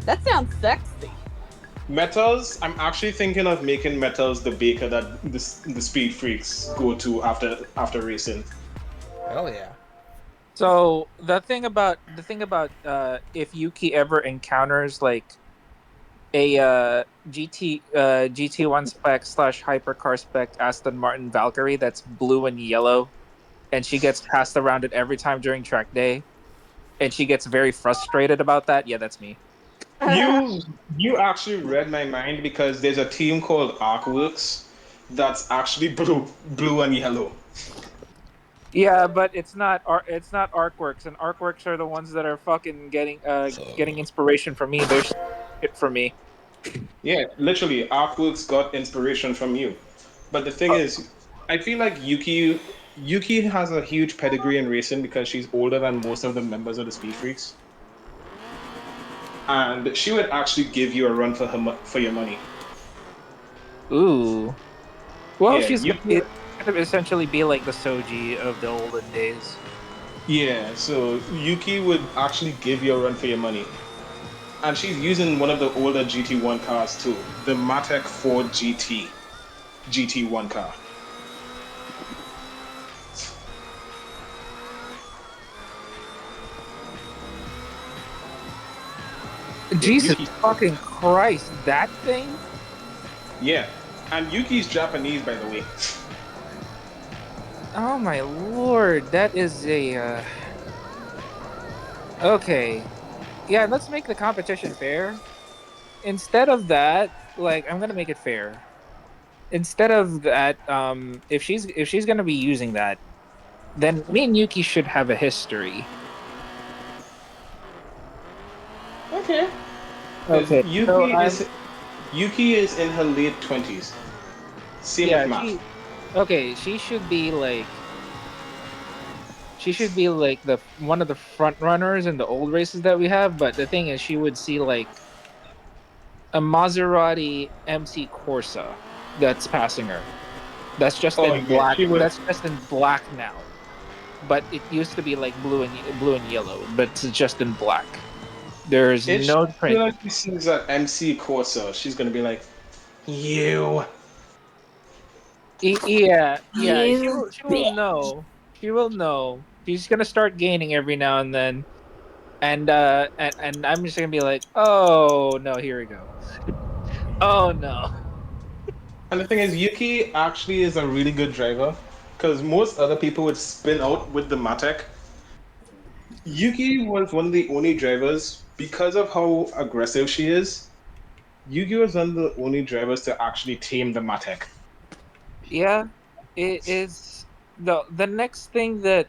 That sounds sexy. Metals, I'm actually thinking of making Metals the baker that the Speed Freaks go to after racing. Hell yeah. So the thing about if Yuki ever encounters like a GT1 spec slash hypercar spec Aston Martin Valkyrie that's blue and yellow, and she gets passed around it every time during track day, and she gets very frustrated about that. Yeah, that's me. You you actually read my mind because there's a team called Arcworks that's actually blue and yellow. Yeah, but it's not Arcworks, and Arcworks are the ones that are fucking getting inspiration from me. They're shit from me. Yeah, literally, Arcworks got inspiration from you. But the thing is, I feel like Yuki has a huge pedigree in racing because she's older than most of the members of the Speed Freaks, and she would actually give you a run for for your money. Ooh. Well, Yeah, it's gonna essentially be like the Soji of the olden days. yeah. So Yuki would actually give you a run for your money, and she's using one of the older GT1 cars too, the Matek 4 GT1 car. Jesus Yuki, fucking Christ, that thing? yeah, and Yuki's Japanese, by the way. Oh my lord, that is a okay. Yeah, let's make the competition fair. Instead of that, like I'm gonna make it fair. Instead of that, if she's gonna be using that, then me and Yuki should have a history. Okay. Because Okay. So I'm Yuki is in her late 20s. Same with yeah, Matt. she should be like the one of the front runners in the old races that we have, but the thing is she would see like a Maserati MC Corsa that's passing her. That's just Oh in yeah, black. she would. That's just in black now. But it used to be like blue and yellow, but it's just in black. There's If she no print. actually sees that MC Corsa, she's gonna be like, you. Yeah. She You will. She will bitch. know. She will know. She's gonna start gaining every now and then, and I'm just gonna be like, oh no, here we go. Oh no. And the thing is, Yuki actually is a really good driver. Because most other people would spin out with the Matek. Yuki was one of the only drivers, because of how aggressive she is, Yuki was one of the only drivers to actually tame the Matek. Yeah, it is the next thing that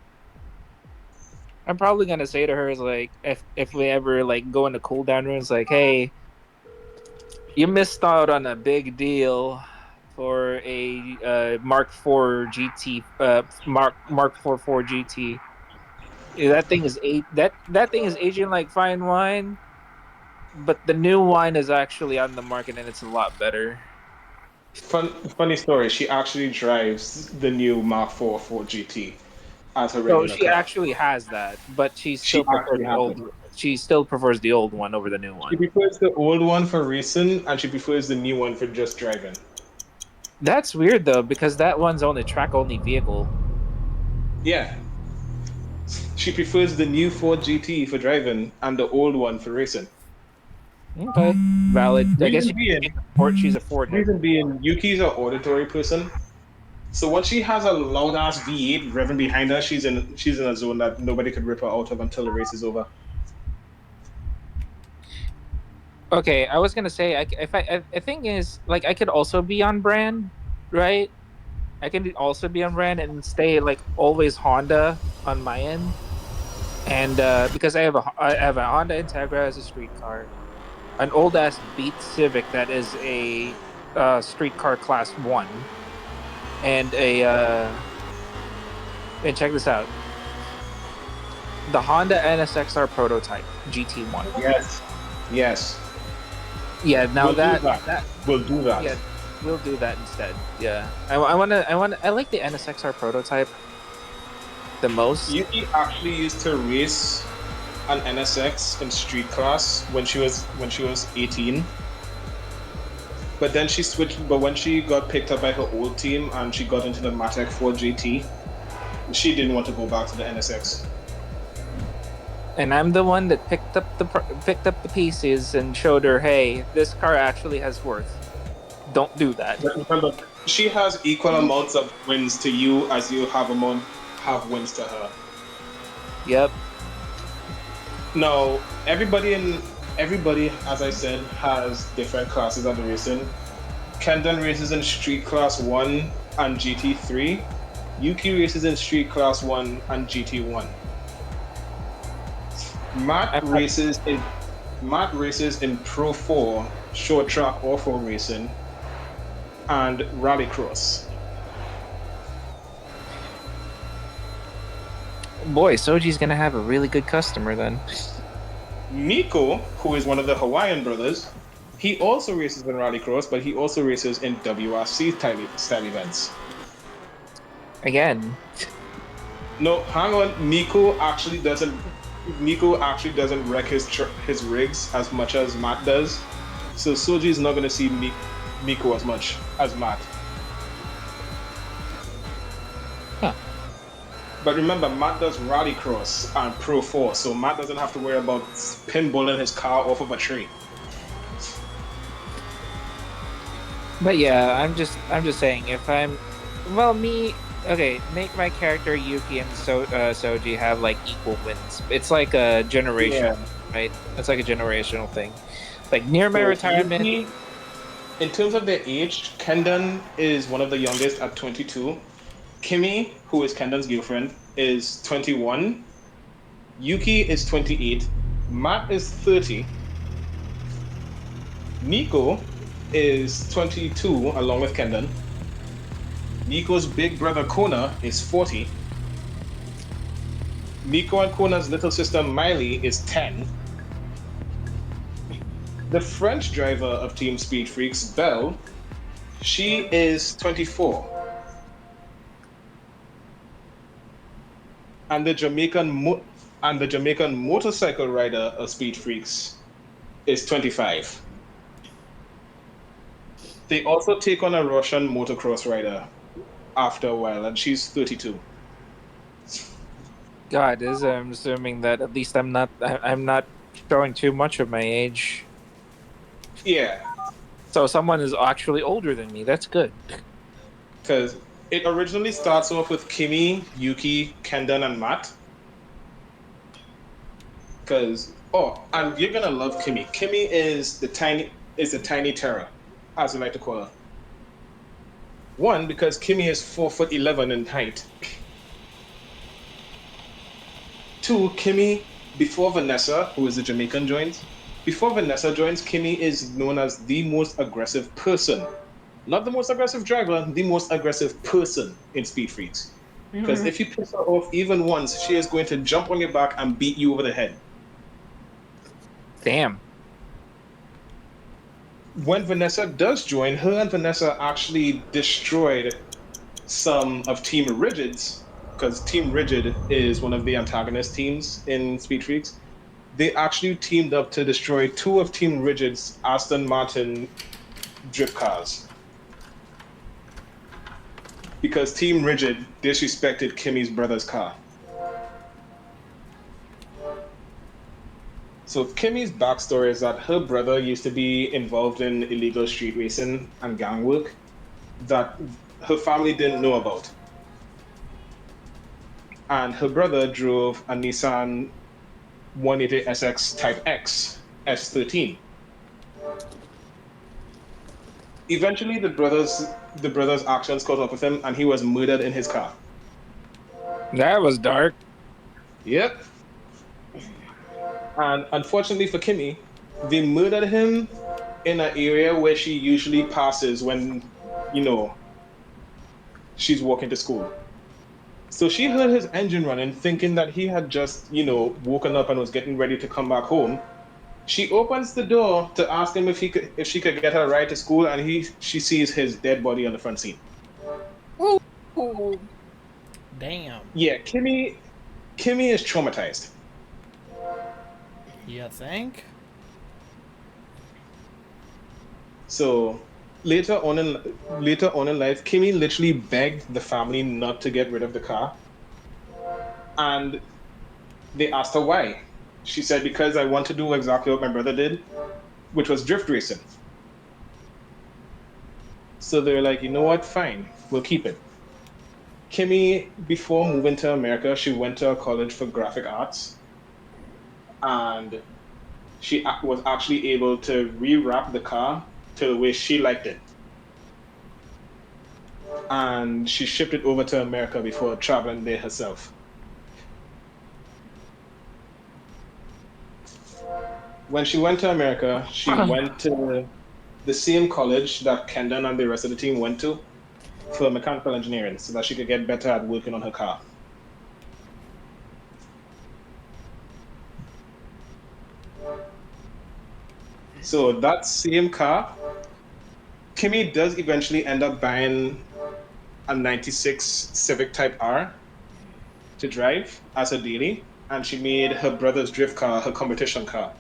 I'm probably gonna say to her is like, if we ever like go into cooldown rooms, like, hey, you missed out on a big deal for a Mark IV GT, Mark 4 GT. Yeah, that thing is that thing is aging like fine wine, but the new wine is actually on the market and it's a lot better. Funny story, she actually drives the new Mark 4 Ford GT as her So regular she car. actually has that, but she She still prefers actually the has old. it. She still prefers the old one over the new She one. prefers the old one for racing, and she prefers the new one for just driving. That's weird though, because that one's on a track only vehicle. Yeah, she prefers the new Ford GT for driving and the old one for racing. Okay, valid. I guess Reason being, she's a Ford head. Yuki's an auditory person. So when she has a loud ass V8 revving behind her, she's in a zone that nobody could rip her out of until the race is over. Okay, I was gonna say, if I think is like I could also be on brand, right? I can also be on brand and stay like always Honda on my end, and because I have a Honda Integra as a street car, an old ass Beat Civic that is a street car class one, and a and check this out, the Honda NSXR prototype GT1. Yes. Yes. Yeah, now We'll do that that. that We'll do that. yeah, we'll do that instead. Yeah, I like the NSXR prototype the most. Yuki actually used to race an NSX in street class when she was 18. But then she switched. But when she got picked up by her old team and she got into the Matek 4 GT, she didn't want to go back to the NSX. And I'm the one that picked up the pieces and showed her, hey, this car actually has worth. Don't do that. But remember, she has equal amounts of wins to you as you have wins to her. Yep. Now, everybody, as I said, has different classes of the racing. Kendon races in Street Class 1 and GT3. Yuki races in Street Class 1 and GT1. Matt I'm not- races in Pro 4, short track off-road racing, and rallycross. Boy, Soji's gonna have a really good customer then. Miko, who is one of the Hawaiian brothers, he also races in rallycross, but he also races in WRC style events. Again. No, hang on. Miko actually doesn't wreck his rigs as much as Matt does. So Soji is not going to see Miko as much as Matt. Huh. But remember, Matt does rallycross and Pro 4, so Matt doesn't have to worry about pinballing his car off of a tree. But yeah, I'm just saying if I'm make my character Yuki and Soji have like equal wins. It's like a generation. Yeah. right? It's like a generational thing. Like near my So retirement, Yuki, in terms of their age, Kendon is one of the youngest at 22. Kimmy, who is Kendon's girlfriend, is 21. Yuki is 28. Matt is 30. Nico is 22, along with Kendon. Nico's big brother Kona is 40. Nico and Kona's little sister Miley is 10. The French driver of Team Speed Freaks, Belle, she is 24. And the Jamaican motorcycle rider of Speed Freaks is 25. They also take on a Russian motocross rider after a while, and she's 32. God, is I'm assuming that at least I'm not showing too much of my age. Yeah, So someone is actually older than me. That's good. because it originally starts off with Kimmy, Yuki, Kendon, and Matt. And you're gonna love Kimmy. Kimmy is the tiny terror, as we like to call her. One, because Kimmy is 4'11" in height. Two, Kimmy, before Vanessa, who is the Jamaican, joins, Kimmy is known as the most aggressive person. Not the most aggressive driver, the most aggressive person in Speed Freaks. Because if you piss her off even once, she is going to jump on your back and beat you over the head. Damn. When Vanessa does join, her and Vanessa actually destroyed some of Team Rigid's, because Team Rigid is one of the antagonist teams in Speed Freaks. They actually teamed up to destroy two of Team Rigid's Aston Martin drift cars. Because Team Rigid disrespected Kimmy's brother's car. So Kimmy's backstory is that her brother used to be involved in illegal street racing and gang work that her family didn't know about. And her brother drove a Nissan 180 SX Type X S13. Eventually, the brothers' actions caught up with him, and he was murdered in his car. That was dark. Yep. And unfortunately for Kimmy, they murdered him in an area where she usually passes when, she's walking to school. So she heard his engine running, thinking that he had just, woken up and was getting ready to come back home. She opens the door to ask him if she could get her a ride to school, and she sees his dead body on the front seat. Ooh. Damn. Yeah, Kimmy is traumatized. You think? So later on in life, Kimmy literally begged the family not to get rid of the car, and they asked her why. She said, "Because I want to do exactly what my brother did, which was drift racing." So they were like, "You know what? Fine, we'll keep it." Kimmy, before moving to America, she went to a college for graphic arts, and she was actually able to rewrap the car to the way she liked it. And she shipped it over to America before traveling there herself. When she went to America, she went to the same college that Kendon and the rest of the team went to for mechanical engineering so that she could get better at working on her car. So that same car, Kimmy does eventually end up buying a 96 Civic Type R to drive as a daily, and she made her brother's drift car her competition car.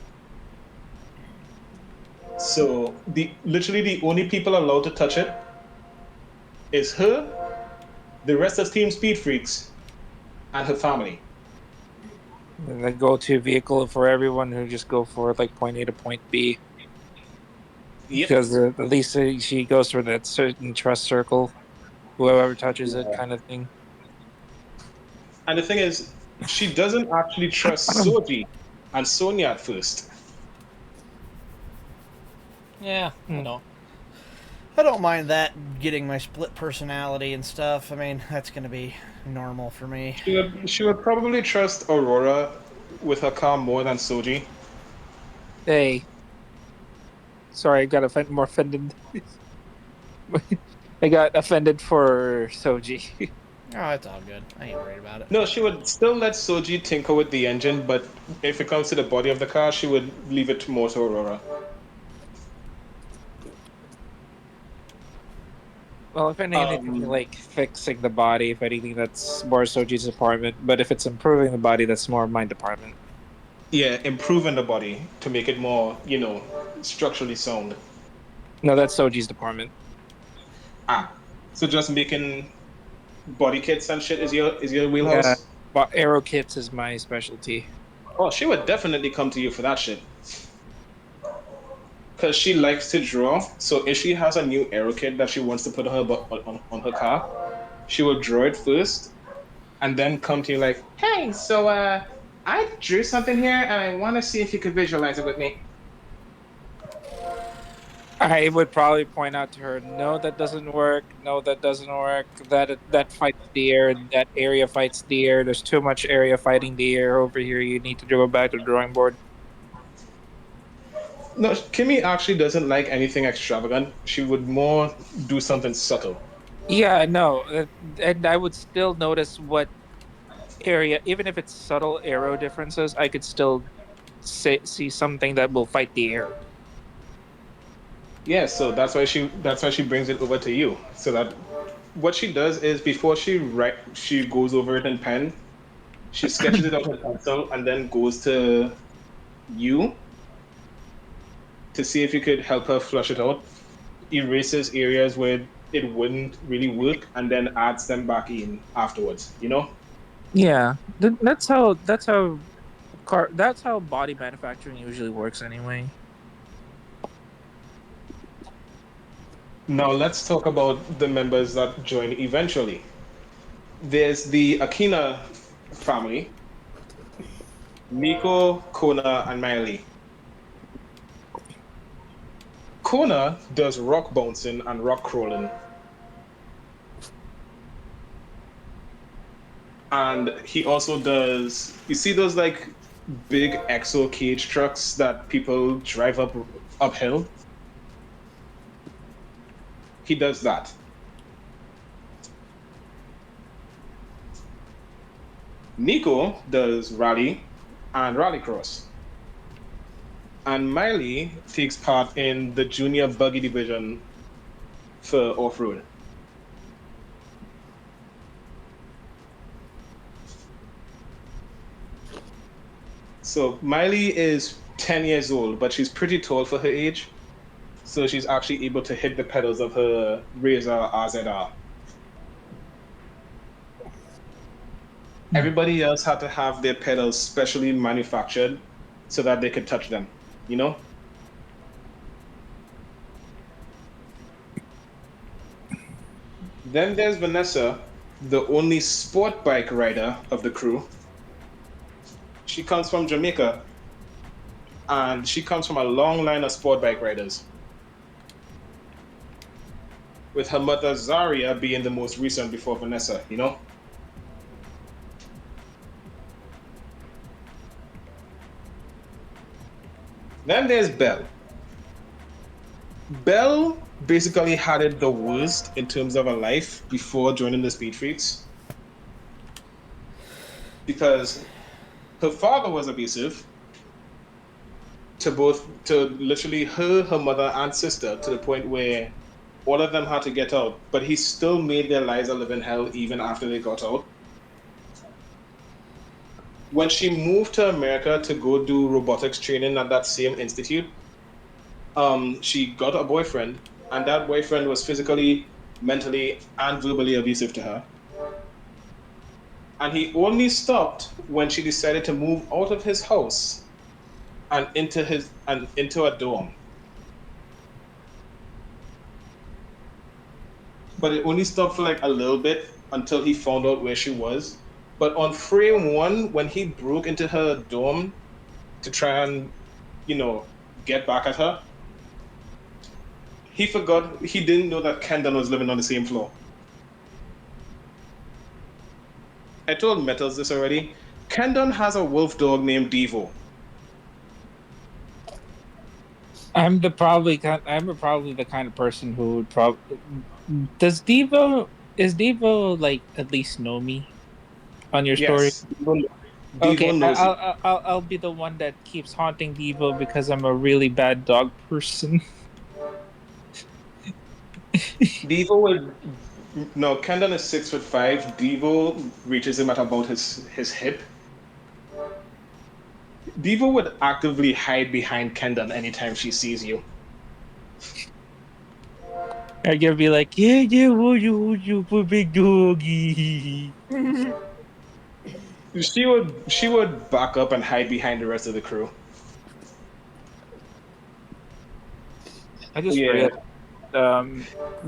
So literally the only people allowed to touch it is her, the rest of Team Speed Freaks, and her family. And the go-to vehicle for everyone who just go for like point A to point B. Yep. Because at least she goes for that certain trust circle, whoever touches it, kind of thing. And the thing is, she doesn't actually trust Soji. and Sonia at first. Yeah, Hmm. I don't mind that getting my split personality and stuff. I mean, that's gonna be normal for me. She would probably trust Aurora with her car more than Soji. Hey, sorry, I got more offended. I got offended for Soji. Oh, it's all good. I ain't worried about it. No, she would still let Soji tinker with the engine, but if it comes to the body of the car, she would leave it more to Aurora. Well, if anything, Um, like fixing the body, if anything, that's more Soji's department. But if it's improving the body, that's more my department. yeah, improving the body to make it more, structurally sound. No, that's Soji's department. Ah, so just making body kits and shit is your Yeah, wheelhouse? but arrow kits is my specialty. Oh, she would definitely come to you for that shit. Because she likes to draw. So if she has a new arrow kit that she wants to put on on her car, she will draw it first and then come to you like, hey, so I drew something here and I want to see if you could visualize it with me. I would probably point out to her, no, that doesn't work. No, that doesn't work. That fights the air. That area fights the air. There's too much area fighting the air over here. You need to go back to the drawing board. No, Kimmy actually doesn't like anything extravagant. She would more do something subtle. Yeah, no, and I would still notice what area, even if it's subtle arrow differences, I could still see something that will fight the air. Yeah, so that's why she brings it over to you. So that what she does is before she goes over it in pen, she sketches it out with pencil and then goes to you to see if you could help her flush it out, erases areas where it wouldn't really work, and then adds them back in afterwards, you know? Yeah, that's how body manufacturing usually works anyway. Now let's talk about the members that join eventually. There's the Akina family, Miko, Kona, and Miley. Kona does rock bouncing and rock crawling. And he also does, you see those like big exo cage trucks that people drive uphill? He does that. Nico does rally and rallycross. And Miley takes part in the junior buggy division for off-road. So Miley is 10 years old, but she's pretty tall for her age. So she's actually able to hit the pedals of her Razor RZR. Everybody else had to have their pedals specially manufactured so that they could touch them, you know? Then there's Vanessa, the only sport bike rider of the crew. She comes from Jamaica, and she comes from a long line of sport bike riders, with her mother Zaria being the most recent before Vanessa, you know? Then there's Belle. Belle basically had it the worst in terms of her life before joining the Speed Freaks because her father was abusive to literally her mother, and sister to the point where all of them had to get out, but he still made their lives a living hell even after they got out. When she moved to America to go do robotics training at that same institute, she got a boyfriend, and that boyfriend was physically, mentally, and verbally abusive to her. And he only stopped when she decided to move out of his house and into a dorm. But it only stopped for like a little bit until he found out where she was. But on frame one, when he broke into her dorm, to try and, you know, get back at her. He forgot, he didn't know that Kendall was living on the same floor. I told Metals this already. Kendon has a wolf dog named Devo. I'm probably the kind of person who would probably is Devo like at least know me on your story? Yes, Devo, Okay, Devo knows you. I'll be the one that keeps haunting Devo because I'm a really bad dog person. Devo would no. Kendon is 6'5". Devo reaches him at about his hip. Devo would actively hide behind Kendon anytime she sees you. I gotta be like, yeah, yeah, you for big doggy. She would back up and hide behind the rest of the crew. I just Yeah. realized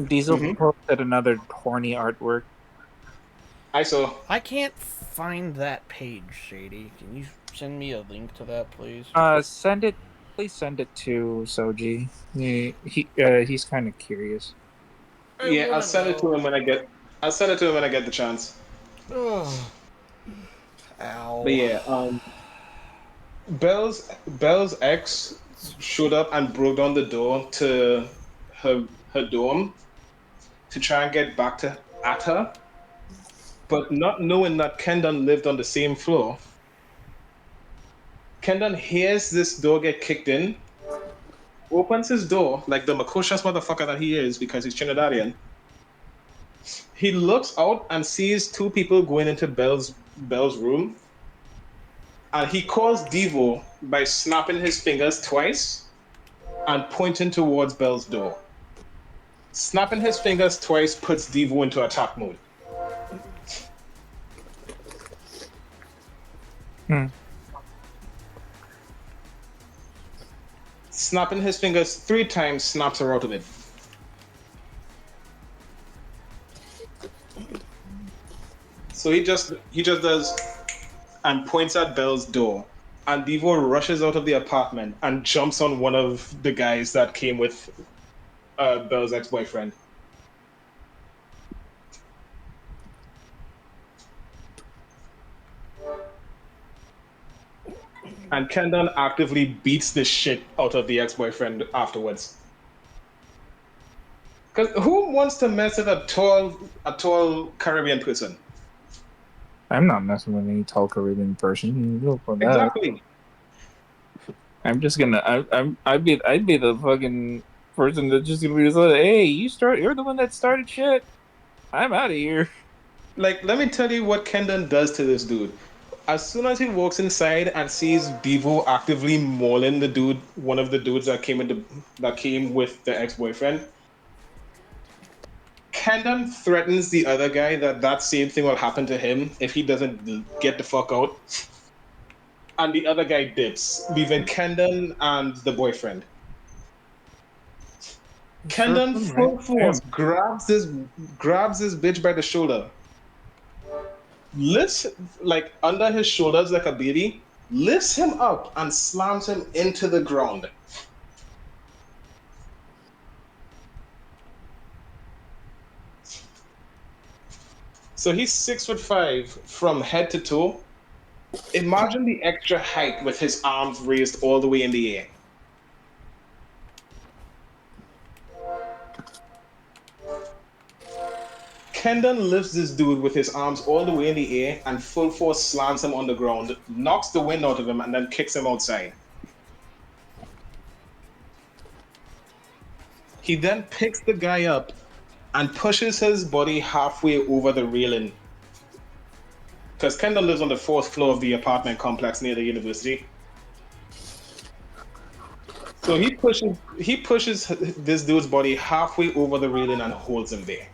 Diesel Hmm. posted another horny artwork. I saw. I can't find that page, Shady. Can you send me a link to that, please? Send it. Please send it to Soji. He's kind of curious. I Yeah, I'll want to send it to know. him when I get. I'll send it to him when I get the chance. Ugh. But Ow. yeah, Belle's ex showed up and broke down the door to her dorm to try and get back to at her, but not knowing that Kendon lived on the same floor. Kendon hears this door get kicked in, opens his door like the precocious motherfucker that he is because he's Trinidadian. He looks out and sees two people going into Belle's room, and he calls Devo by snapping his fingers twice and pointing towards Belle's door. Snapping his fingers twice puts Devo into attack mode. Hmm. Snapping his fingers 3 times snaps her out of it. So he just does and points at Belle's door. And Devo rushes out of the apartment and jumps on one of the guys that came with Belle's ex-boyfriend. And Kendon actively beats the shit out of the ex-boyfriend afterwards. Because who wants to mess with a tall Caribbean person? I'm not messing with any tall Caribbean person. Go for that. Exactly. I'm just gonna. I'd be the fucking person that's just gonna be like, hey, You're the one that started shit. I'm out of here. Like, let me tell you what Kendon does to this dude. As soon as he walks inside and sees Devo actively mauling the dude, one of the dudes that came with the ex-boyfriend, Kendon threatens the other guy that that same thing will happen to him if he doesn't get the fuck out, and the other guy dips, leaving Kendon and the boyfriend. Sure, Kendon right? full force grabs this bitch by the shoulder, lifts like under his shoulders like a baby, lifts him up and slams him into the ground. So he's 6'5" from head to toe. Imagine the extra height with his arms raised all the way in the air. Kendon lifts this dude with his arms all the way in the air and full force slams him on the ground, knocks the wind out of him, and then kicks him outside. He then picks the guy up and pushes his body halfway over the railing. Because Kendall lives on the 4th floor of the apartment complex near the university. So he pushes this dude's body halfway over the railing and holds him there.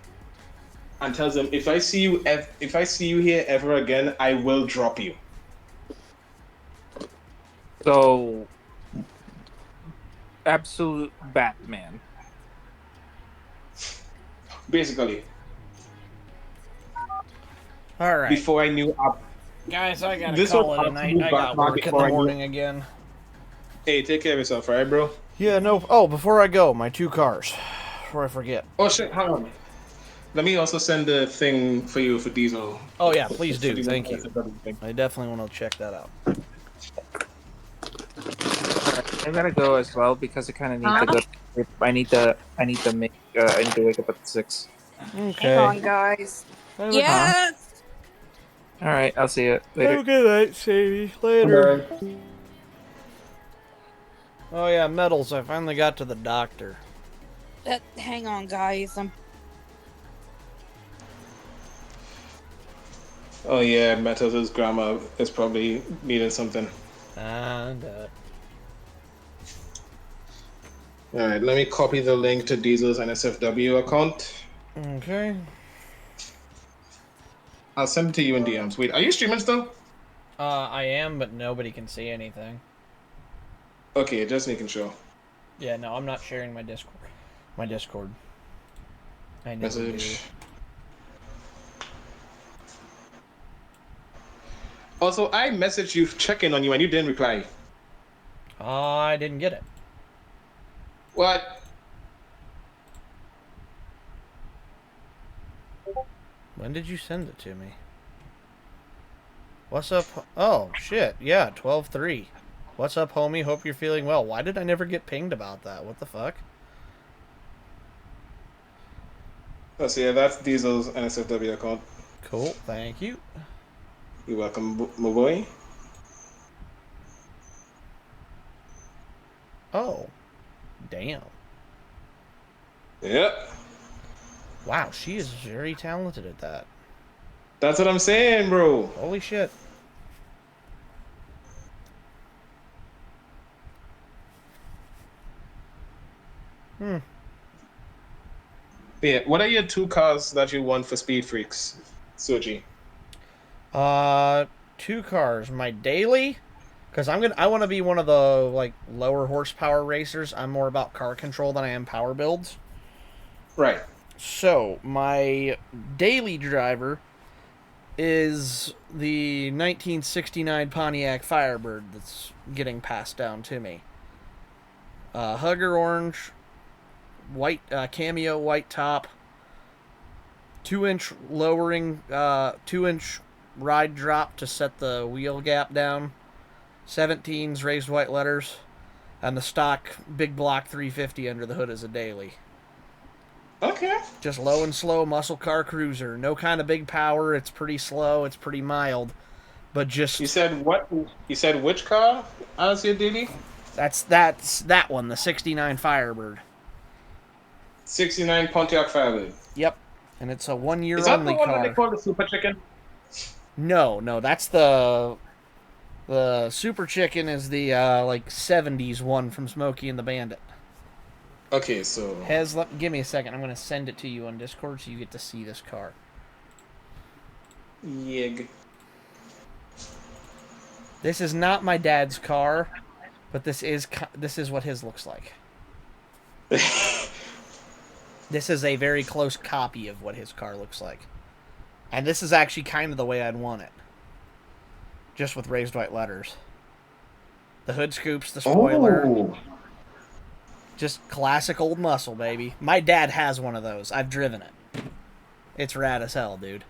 And tells him, if I see you here ever again, I will drop you. So, absolute Batman. Basically, All right, before I knew guys, I gotta this was call it a night. absolute I got Batman work in before the I knew. morning again. Hey, take care of yourself, alright, bro? Yeah, no. Oh, before I go, my 2 cars. Before I forget. Oh shit, hang on. Let me also send the thing for you for Diesel. Oh yeah, please For do. the Thank you. SFW thing. I definitely want to check that out. I gotta go as well because I kind of need to Huh? go. I need to make. I need to wake up at 6. Hang on, Okay. guys. Have a, Yes. All right, I'll see you have later. a good night, Sadie. Later. Oh yeah, metals. I finally got to the doctor. Hang on, guys. Oh yeah, Metas' grandma is probably needing something. And Alright, let me copy the link to Diesel's NSFW account. okay. I'll send it to you in DMs. Wait, are you streaming still? I am, but nobody can see anything. Okay, just making sure. Yeah, no, I'm not sharing my Discord. My Discord. I never Message. Also, I messaged you checking on you and you didn't reply. do. I didn't get it. What? When did you send it to me? What's up? Oh, shit. Yeah, 12-3. What's up, homie? Hope you're feeling well. Why did I never get pinged about that? What the fuck? Oh, so yeah, that's Diesel's NSFW account. Cool. Thank you. You're welcome, my boy. Oh. Damn. Yep. Wow, she is very talented at that. That's what I'm saying, bro. Holy shit. Hmm. Yeah, what are your 2 cars that you want for Speed Freaks, Soji? 2 cars. My daily, because I want to be one of the like lower horsepower racers. I'm more about car control than I am power builds. Right. So my daily driver is the 1969 Pontiac Firebird that's getting passed down to me. Hugger orange, white cameo white top, 2-inch lowering, 2-inch ride drop to set the wheel gap down, 17s raised white letters, and the stock big block 350 under the hood is a daily. Okay. Just low and slow muscle car cruiser. No kind of big power. It's pretty slow. It's pretty mild. But just You said what? You said which car as your daily? that's that one, the 69 Firebird. 69 Pontiac Firebird. Yep. And it's a 1 Is year that the only one that they car. call the Super Chicken? No, that's the Super Chicken is the like 70s one from Smokey and the Bandit. Okay, so Give me a second. I'm going to send it to you on Discord so you get to see this car. Yig. This is not my dad's car, but this is what his looks like. This is a very close copy of what his car looks like. And this is actually kind of the way I'd want it. Just with raised white letters. The hood scoops, the spoiler. Oh. Just classic old muscle, baby. My dad has one of those. I've driven it. It's rad as hell, dude.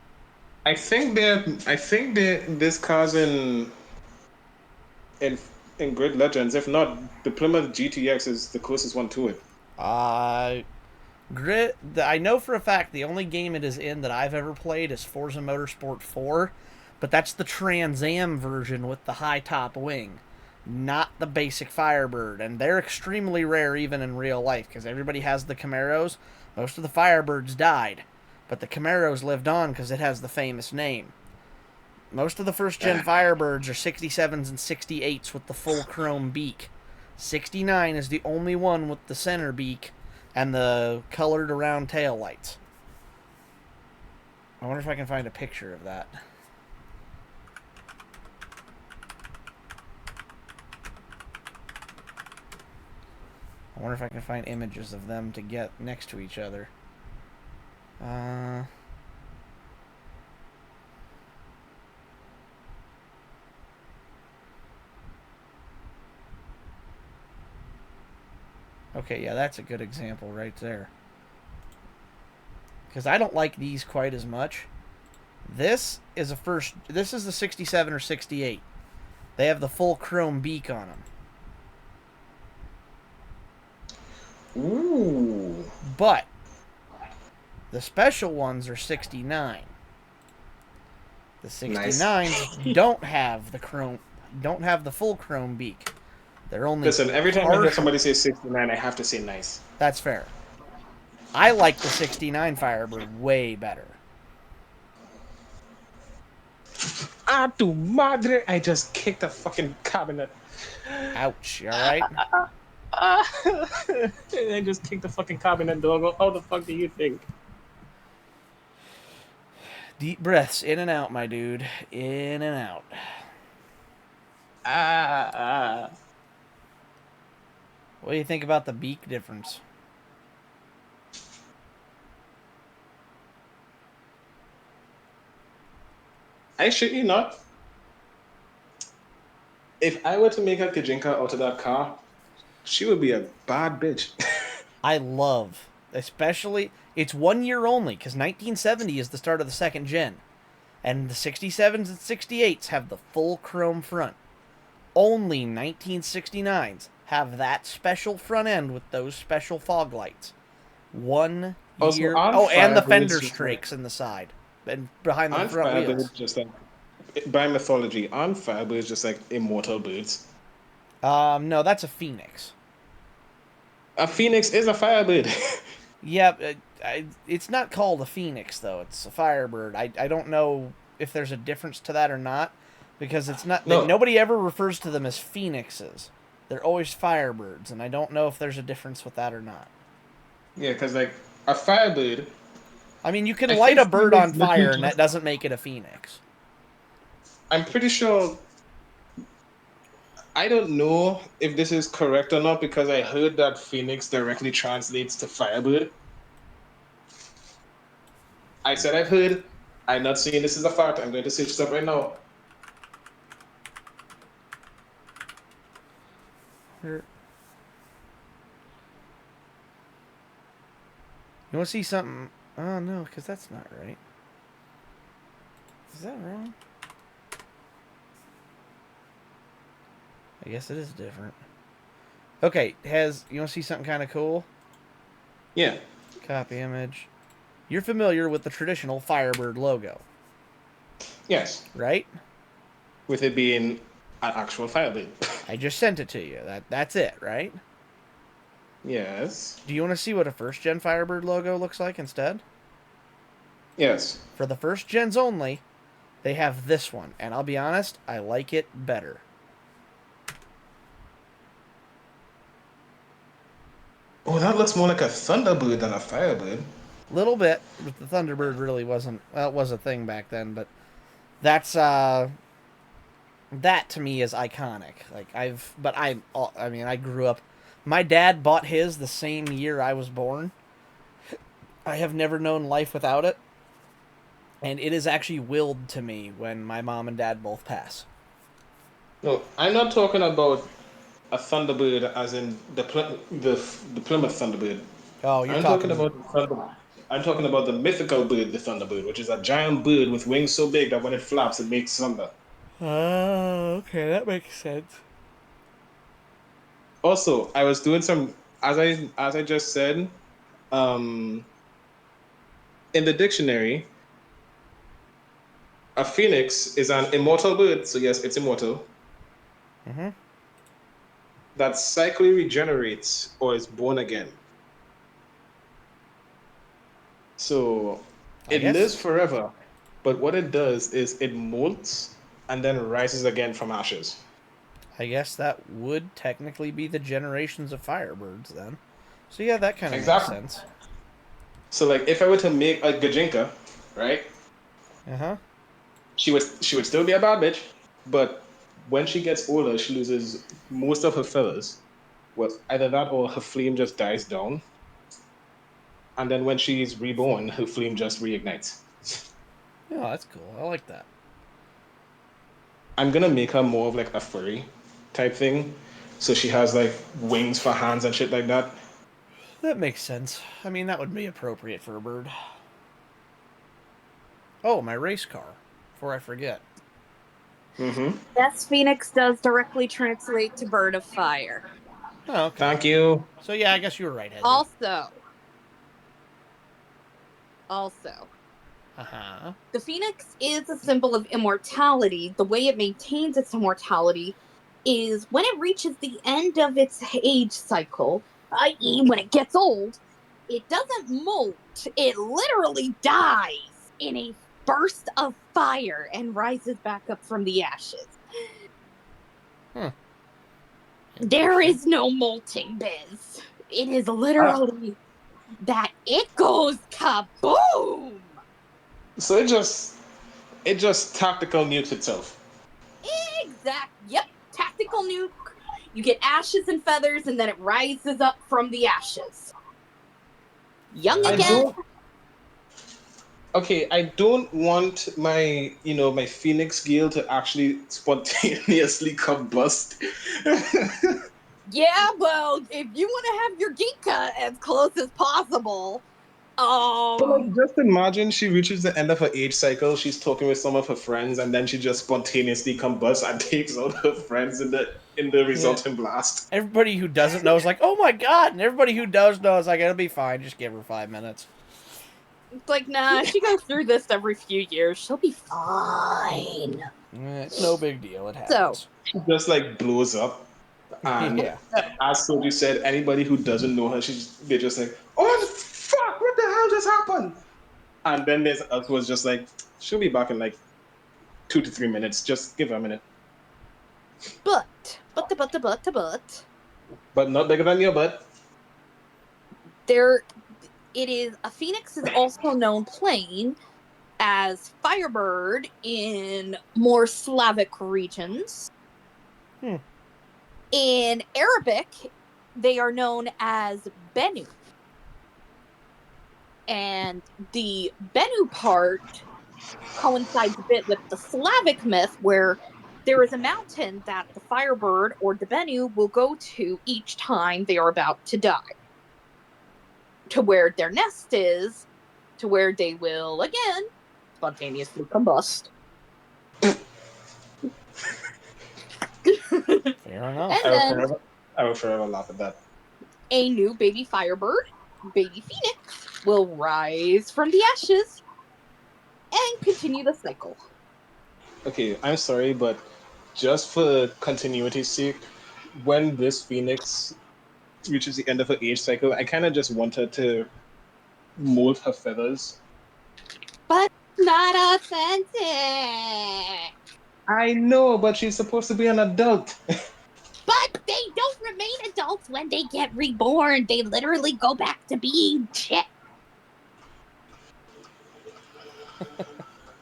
I think this car's in Grid Legends. If not, the Plymouth GTX is the closest one to it. I know for a fact the only game it is in that I've ever played is Forza Motorsport 4, but that's the Trans Am version with the high top wing, not the basic Firebird, and they're extremely rare even in real life because everybody has the Camaros. Most of the Firebirds died, but the Camaros lived on because it has the famous name. Most of the first gen Firebirds are 67s and 68s with the full chrome beak. 69 is the only one with the center beak and the colored around tail lights. I wonder if I can find a picture of that. I wonder if I can find images of them to get next to each other. Okay, yeah, that's a good example right there. Because I don't like these quite as much. This is the 67 or 68. They have the full chrome beak on them. Ooh. But the special ones are 69. The Nice. 69s don't have the full chrome beak. They're only Listen, every time I hear partial. somebody say 69, I have to say nice. That's fair. I like the 69 Firebird way better. Ah, tu madre! I just kicked a fucking cabinet. Ouch, you alright? I just kicked the fucking cabinet, dog. How the fuck do you think? Deep breaths in and out, my dude. In and out. Ah. What do you think about the beak difference? I shit you not. If I were to make a Kajinka out of that car, she would be a bad bitch. I love, especially, it's 1 year only, because 1970 is the start of the second gen. And the 67s and 68s have the full chrome front. Only 1969s have that special front end with those special fog lights. 1 year. Aren't Oh, and the Firebirds fender just streaks in the side and behind the aren't front Firebirds wheels. just like by mythology? Aren't Firebirds just like immortal birds? No, that's a phoenix. A phoenix is a Firebird. Yeah, it's not called a phoenix though. It's a firebird. I don't know if there's a difference to that or not, because it's not. No. Nobody ever refers to them as phoenixes. They're always firebirds, and I don't know if there's a difference with that or not. Yeah, because like a Firebird. I mean, you can I light think a bird Phoenix on literally fire, and that just- doesn't make it a phoenix. I'm pretty sure. I don't know if this is correct or not because I heard that Phoenix directly translates to Firebird. I said I've heard. I'm not saying this is a fact. I'm going to search stuff right now. You want to see something? Oh no, because that's not right. Is that wrong? I guess it is different. Okay, you want to see something kind of cool? Yeah. Copy image. You're familiar with the traditional Firebird logo, Yes. right? With it being an actual Firebird. I just sent it to you. That's it, right? Yes. Do you want to see what a first gen Firebird logo looks like instead? Yes. For the first gens only, they have this one, and I'll be honest, I like it better. Oh, that looks more like a Thunderbird than a Firebird. Little bit, but the Thunderbird really wasn't. Well, it was a thing back then, but that's that to me is iconic. Like I mean, I grew up. My dad bought his the same year I was born. I have never known life without it, and it is actually willed to me when my mom and dad both pass. No, I'm not talking about a Thunderbird as in the Plymouth Thunderbird. Oh, you're I'm talking. talking about the Thunderbird. I'm talking about the mythical bird, the Thunderbird, which is a giant bird with wings so big that when it flaps, it makes thunder. Oh, okay, that makes sense. Also, I was doing some as I just said, um, in the dictionary, a phoenix is an immortal bird. So yes, it's immortal. Mm-hmm. That cyclically regenerates or is born again. So I it guess. lives forever, but what it does is it molts and then rises again from ashes. I guess that would technically be the generations of Firebirds then. So yeah, that kind of Exactly. makes sense. So like if I were to make a Gajinka, right? Uh-huh. She would still be a bad bitch, but when she gets older, she loses most of her feathers. Well, either that or her flame just dies down. And then when she's reborn, her flame just reignites. Yeah, that's cool. I like that. I'm gonna make her more of like a furry type thing. So she has like wings for hands and shit like that. That makes sense. I mean, that would be appropriate for a bird. Oh, my race car. Before I forget. Mm-hmm. Yes, Phoenix does directly translate to bird of fire. Oh, okay. Thank you. So yeah, I guess you were right, Hezzy. Also, Uh-huh. the phoenix is a symbol of immortality. The way it maintains its immortality is when it reaches the end of its age cycle, i.e., when it gets old, it doesn't molt, it literally dies in a burst of fire and rises back up from the ashes. Huh. There is no molting, Biz. It is Ah, literally that it goes kaboom! so it just tactical nukes itself. Yep, tactical nuke. You get ashes and feathers, and then it rises up from the ashes. Young I again. don't. Okay, I don't want my my Phoenix Gale to actually spontaneously combust. Yeah, well, if you want to have your Geeka as close as possible, But like, just imagine she reaches the end of her age cycle. She's talking with some of her friends, and then she just spontaneously combusts and takes out her friends in the resulting blast. Everybody who doesn't know is like, oh my god, and everybody who does know is like, it'll be fine, just give her 5 minutes. it's like, nah, she goes through this every few years. She'll be fine. It's no big deal, it So, happens. She just like blows up, and Yeah. as Sophie said, anybody who doesn't know her, they're just like, "Oh fuck! What the hell just happened?" And then there's us was just like, "She'll be back in like 2 to 3 minutes. Just give her a minute." but, But not bigger than your butt. there, it is, a phoenix is also known plain as Firebird in more Slavic regions. Hmm. In Arabic, they are known as Benu. And the Benu part coincides a bit with the Slavic myth where there is a mountain that the Firebird or the Benu will go to each time they are about to die. To where their nest is, to where they will, again, spontaneously combust. Fair enough. And then I will forever laugh at that. a new baby Firebird, baby Phoenix, will rise from the ashes and continue the cycle. Okay, I'm sorry, but just for continuity's sake, when this Phoenix reaches the end of her age cycle, I kind of just want her to mold her feathers. But not authentic. I know, but she's supposed to be an adult. But they don't remain adults when they get reborn. They literally go back to being shit.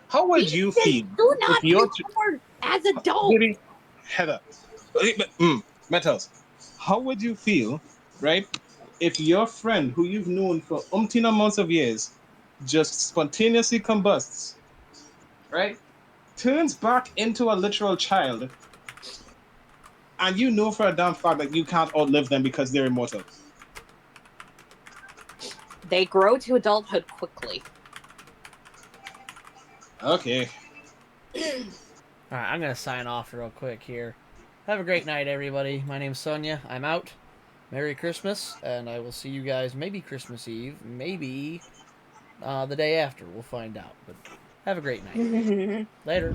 How would you feel Do if not your reborn as adults. baby Heather, Metals? How would you feel, right, if your friend who you've known for umpteen amounts of years just spontaneously combusts, right, turns back into a literal child, and you know for a damn fact that you can't outlive them because they're immortal? They grow to adulthood quickly. Okay. Alright, I'm gonna sign off real quick here. Have a great night, everybody. My name's Sonia. I'm out. Merry Christmas, and I will see you guys maybe Christmas Eve, maybe the day after. We'll find out. But have a great night. Later.